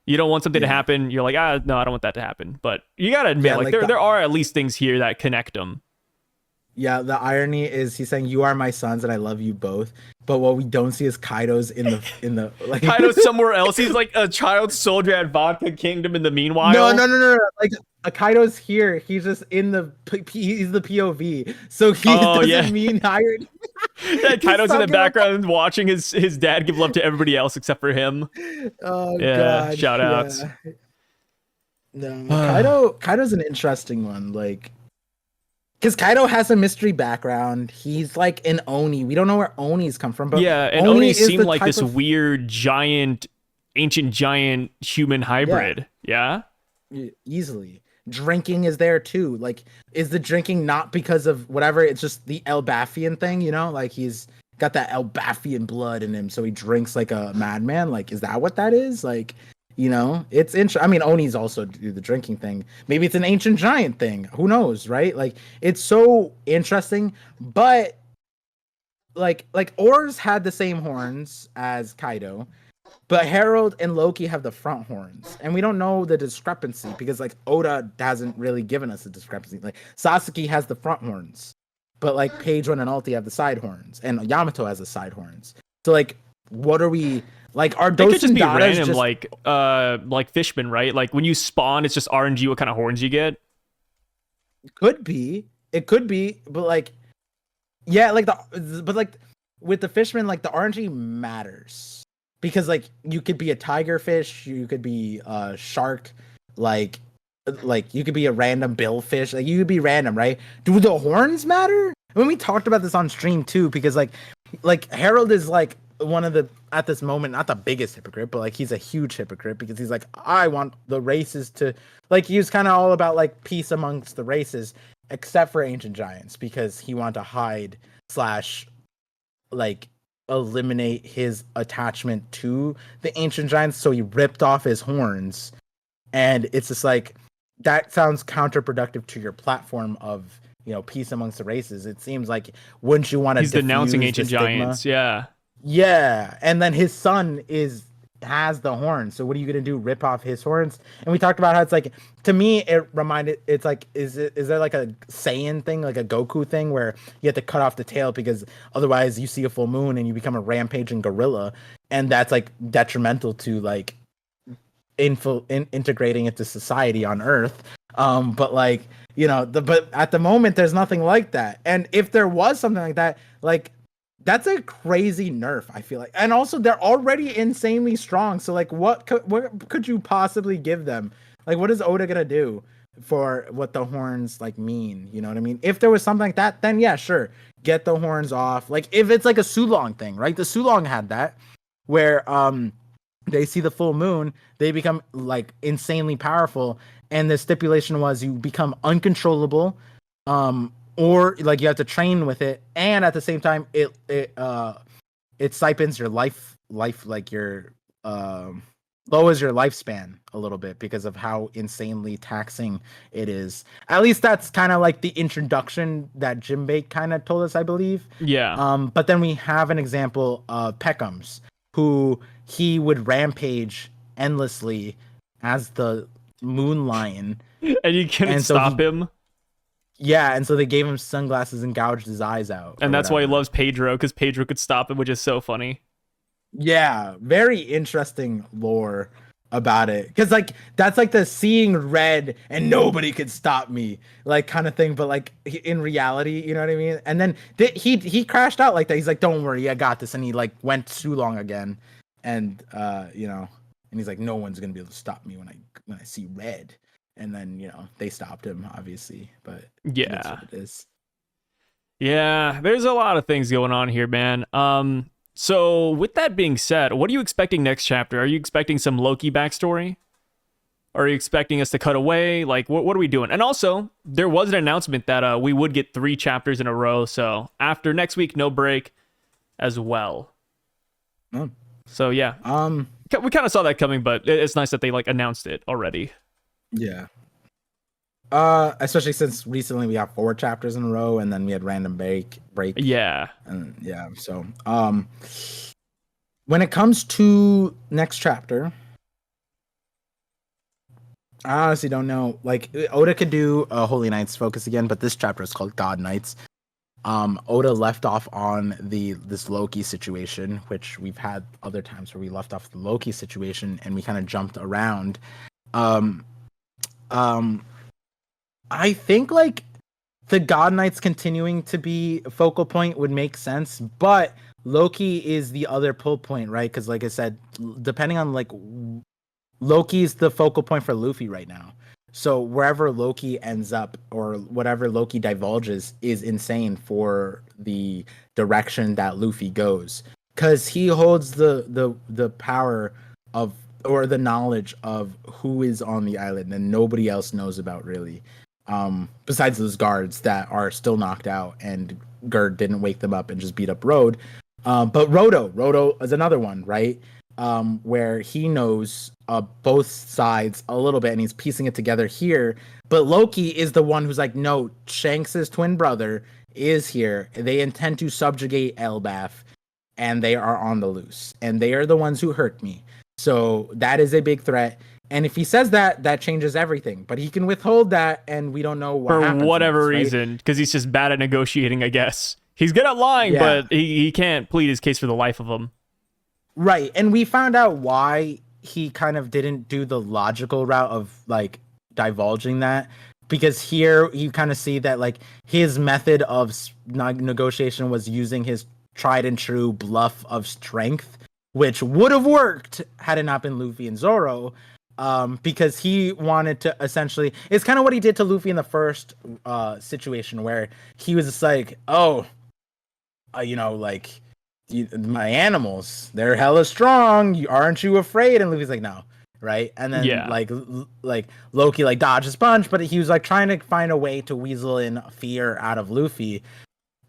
You don't want something to happen, you're like, no, I don't want that to happen, but you gotta admit, there are at least things here that connect them. Yeah, the irony is he's saying you are my sons and I love you both. But what we don't see is Kaido's in the like Kaido's somewhere else. He's like a child soldier at Vodka Kingdom in the meanwhile. No. Like Kaido's here. He's just in he's the POV. So he doesn't mean hired. Yeah, Kaido's in the background watching his dad give love to everybody else except for him. Oh god. Shout outs. Yeah. No, Kaido's an interesting one. Like because Kaido has a mystery background. He's like an Oni. We don't know where Onis come from. But and Oni seem like this weird, ancient giant human hybrid. Yeah? Easily. Drinking is there too. Like, is the drinking not because of whatever? It's just the Elbafian thing, Like, he's got that Elbafian blood in him, so he drinks like a madman. Like, is that what that is? Like... it's interesting. I mean, Onis also do the drinking thing. Maybe it's an ancient giant thing. Who knows, right? Like, it's so interesting. But like Oars had the same horns as Kaido, but Harold and Loki have the front horns, and we don't know the discrepancy because like Oda hasn't really given us a discrepancy. Like Sasaki has the front horns, but like Page One and Ulti have the side horns, and Yamato has the side horns. So like, what are we? Like, are those could just be random, like Fishman, right? Like when you spawn, it's just RNG what kind of horns you get. It could be, but like, but like with the Fishman, like the RNG matters because like you could be a tiger fish, you could be a shark, like you could be a random billfish, like you could be random, right? Do the horns matter? when we talked about this on stream too, because like Harold is like one of the, at this moment, not the biggest hypocrite, but like he's a huge hypocrite because he's like, I want the races to, like, he was kind of all about like peace amongst the races, except for ancient giants, because he wanted to hide slash like eliminate his attachment to the ancient giants, so he ripped off his horns. And it's just like, that sounds counterproductive to your platform of, you know, peace amongst the races. It seems like, wouldn't you want to He's denouncing ancient giants. Yeah. Yeah, and then his son has the horns. So what are you gonna do? Rip off his horns? And we talked about how it's like, to me, it's like, is there like a Saiyan thing, like a Goku thing, where you have to cut off the tail because otherwise you see a full moon and you become a rampaging gorilla, and that's like detrimental to like integrating into society on Earth. But like, you know, but at the moment there's nothing like that. And if there was something like that, like, that's a crazy nerf, I feel like. And also, they're already insanely strong. So, like, what could you possibly give them? Like, what is Oda gonna do for what the horns, like, mean? You know what I mean? If there was something like that, then yeah, sure. Get the horns off. Like, if it's like a Sulong thing, right? The Sulong had that, where they see the full moon, they become, like, insanely powerful. And the stipulation was you become uncontrollable, or like you have to train with it, and at the same time it stipends your life, like your lowers your lifespan a little bit because of how insanely taxing it is. At least that's kind of like the introduction that Jinbei kind of told us, I believe. Yeah. But then we have an example of Peckham's, who he would rampage endlessly as the moon lion, And you couldn't stop him. Yeah, and so they gave him sunglasses and gouged his eyes out. And that's why he loves Pedro, because Pedro could stop him, which is so funny. Yeah, very interesting lore about it. Because, like, that's like the seeing red and nobody could stop me, like, kind of thing. But, like, in reality, you know what I mean? And then he crashed out like that. He's like, don't worry, I got this. And he, like, went too long again. And, you know, and he's like, no one's going to be able to stop me when I see red. And then, you know, they stopped him, obviously, but yeah, that's what it is. Yeah, there's a lot of things going on here, man. So with that being said, what are you expecting next chapter? Are you expecting some Loki backstory? Are you expecting us to cut away? Like, what are we doing? And also, there was an announcement that we would get 3 chapters in a row. So after next week, no break as well. Oh. So yeah, we kind of saw that coming, but it's nice that they like announced it already. Yeah. Especially since recently we got 4 chapters in a row, and then we had random break. Yeah. And yeah, so when it comes to next chapter, I honestly don't know. Like, Oda could do a Holy Knights focus again, but this chapter is called God Knights. Oda left off on this Loki situation, which we've had other times where we left off the Loki situation and we kind of jumped around. I think like the God Knights continuing to be a focal point would make sense, but Loki is the other pull point, right? Because like I said, depending on like Loki's the focal point for Luffy right now. So wherever Loki ends up or whatever Loki divulges is insane for the direction that Luffy goes, because he holds the power of, or the knowledge of, who is on the island, and nobody else knows about really. Besides those guards that are still knocked out, and Gerd didn't wake them up and just beat up Road. But Rodo is another one, right? Where he knows both sides a little bit, and he's piecing it together here. But Loki is the one who's like, no, Shanks' twin brother is here. They intend to subjugate Elbaf, and they are on the loose, and they are the ones who hurt me. So that is a big threat. And if he says that, that changes everything. But he can withhold that, and we don't know what happens for whatever next, right? reason, because he's just bad at negotiating, I guess. He's good at lying, but he can't plead his case for the life of him. Right. And we found out why he kind of didn't do the logical route of like divulging that. Because here you kind of see that like his method of negotiation was using his tried and true bluff of strength, which would have worked had it not been Luffy and Zoro. because he wanted to essentially, it's kind of what he did to Luffy in the first situation where he was just like, oh, like my animals, they're hella strong. Aren't you afraid? And Luffy's like, no, right? And then like Loki like dodges punch, but he was like trying to find a way to weasel in fear out of Luffy.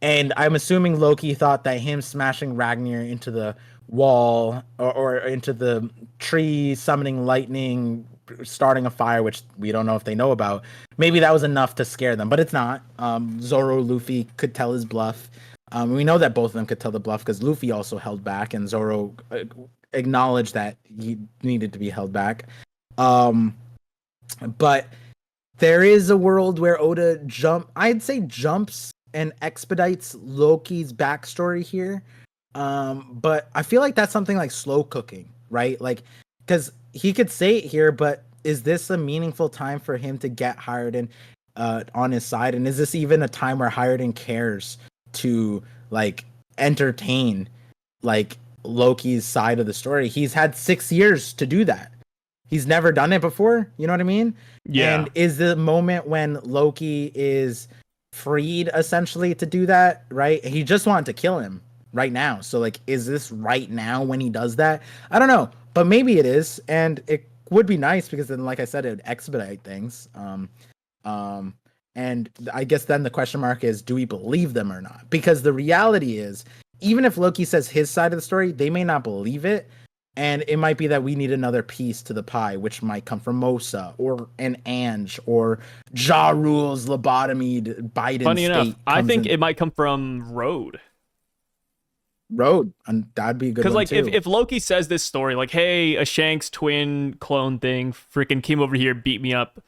And I'm assuming Loki thought that him smashing Ragnar into the wall or into the tree, summoning lightning, starting a fire, which we don't know if they know about. Maybe that was enough to scare them, but it's not. Zoro, Luffy could tell his bluff. We know that both of them could tell the bluff because Luffy also held back, and Zoro acknowledged that he needed to be held back. But there is a world where Oda jumps and expedites Loki's backstory here. But I feel like that's something like slow cooking, right? Like, because he could say it here, but is this a meaningful time for him to get Harden on his side? And is this even a time where Harden cares to like entertain like Loki's side of the story? He's had 6 years to do that. He's never done it before. You know what I mean? Yeah. And is the moment when Loki is freed essentially to do that, right? He just wanted to kill him right now. So like, is this right now when he does that? I don't know, but maybe it is, and it would be nice because then, like I said, it would expedite things. And I guess then the question mark is, do we believe them or not? Because the reality is, even if Loki says his side of the story, they may not believe it. And it might be that we need another piece to the pie, which might come from Mosa or an Ange or Ja Rule's lobotomied Biden. Funny state enough, I think it might come from Road. And that'd be a good one. Because like too. if Loki says this story, like, hey, a Shanks twin clone thing freaking came over here, beat me up.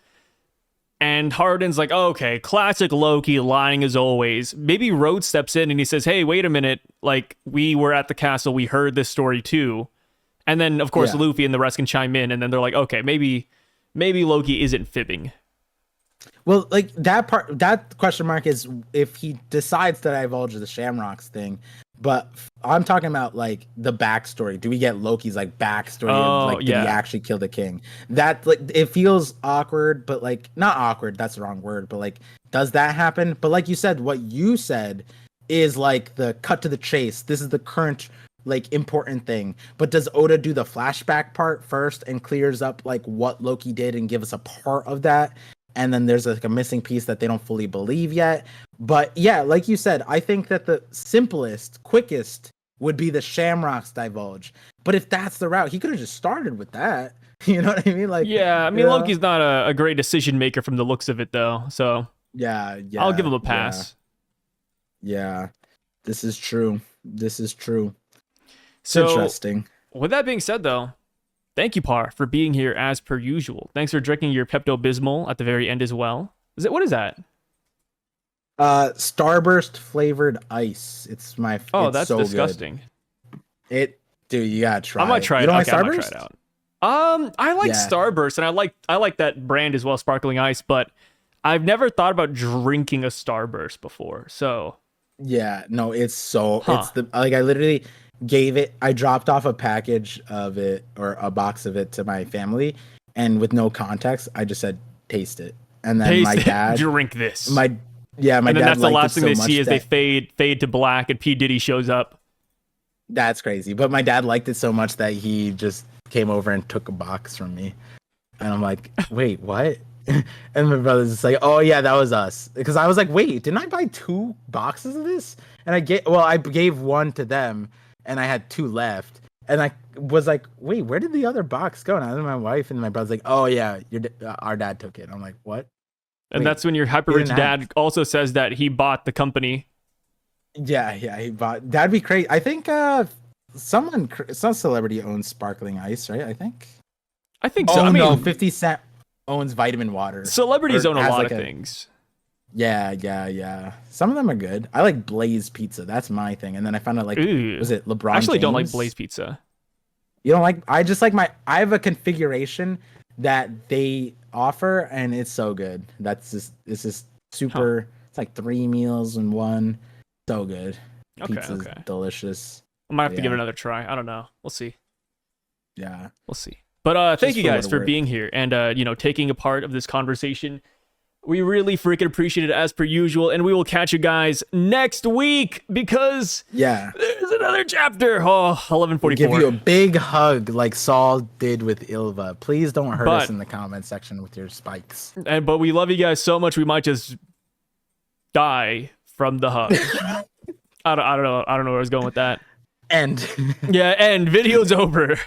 And Harden's like, oh, okay, classic Loki, lying as always. Maybe Road steps in and he says, hey, wait a minute. Like, we were at the castle. We heard this story too. And then, of course, Luffy and the rest can chime in. And then they're like, okay, maybe Loki isn't fibbing. Well, like that question mark is if he decides to divulge the Shamrocks thing. But I'm talking about like the backstory. Do we get Loki's like backstory of like, did he actually kill the king? That like, it feels awkward, but like not awkward. That's the wrong word. But like, does that happen? But like you said, what you said is like the cut to the chase. This is the current like important thing. But does Oda do the flashback part first and clears up like what Loki did and give us a part of that? And then there's like a missing piece that they don't fully believe yet. But yeah, like you said, I think that the simplest, quickest would be the Shamrocks divulge. But if that's the route, he could have just started with that. You know what I mean? Like, yeah, I mean, Loki's not a great decision maker from the looks of it, though. So yeah, I'll give him a pass. Yeah, this is true. So, interesting. With that being said, though, thank you, Par, for being here as per usual. Thanks for drinking your Pepto-Bismol at the very end as well. What is that? Starburst flavored ice. It's my. Oh, it's that's so disgusting. Good. Dude, you gotta try. I might try it. You don't Okay, like I might Starburst? try it out. I like Starburst, and I like that brand as well, sparkling ice. But I've never thought about drinking a Starburst before. So yeah, no, it's so it's the like I literally gave it. I dropped off a package of it or a box of it to my family, and with no context, I just said, "Taste it." And then my dad drink this. My and then dad that's the last thing so they see is they fade to black, and P Diddy shows up. That's crazy. But my dad liked it so much that he just came over and took a box from me. And I'm like, wait, what? And my brother's just like, oh yeah, that was us. Because I was like, wait, didn't I buy 2 boxes of this? And I gave one to them and I had 2 left. And I was like, wait, where did the other box go? And I was my wife and my brother's like, oh yeah, our dad took it. I'm like, what? And that's when your hyper rich dad also says that he bought the company. Yeah, he bought. That'd be crazy. I think some celebrity owns sparkling ice, right? I think so. I mean, no, 50 Cent owns vitamin water. Celebrities own a lot of things. Yeah. Some of them are good. I like Blaze Pizza. That's my thing. And then I found out was it LeBron? I actually James? don't like Blaze Pizza. You don't like? I just like I have a configuration that they offer, and it's so good. It's just super. It's like 3 meals in one. So good. Pizza's delicious. I might have to give it another try. I don't know. We'll see. Yeah. We'll see. But thank Just you for what guys it for worth. being here and taking a part of this conversation. We really freaking appreciate it as per usual, and we will catch you guys next week because Yeah. there's another chapter. Oh, 11:44. Give you a big hug like Saul did with Ilva. Please don't hurt us But- in the comment section with your spikes. But we love you guys so much we might just die from the hug. I don't know where I was going with that. And Yeah, and video's over.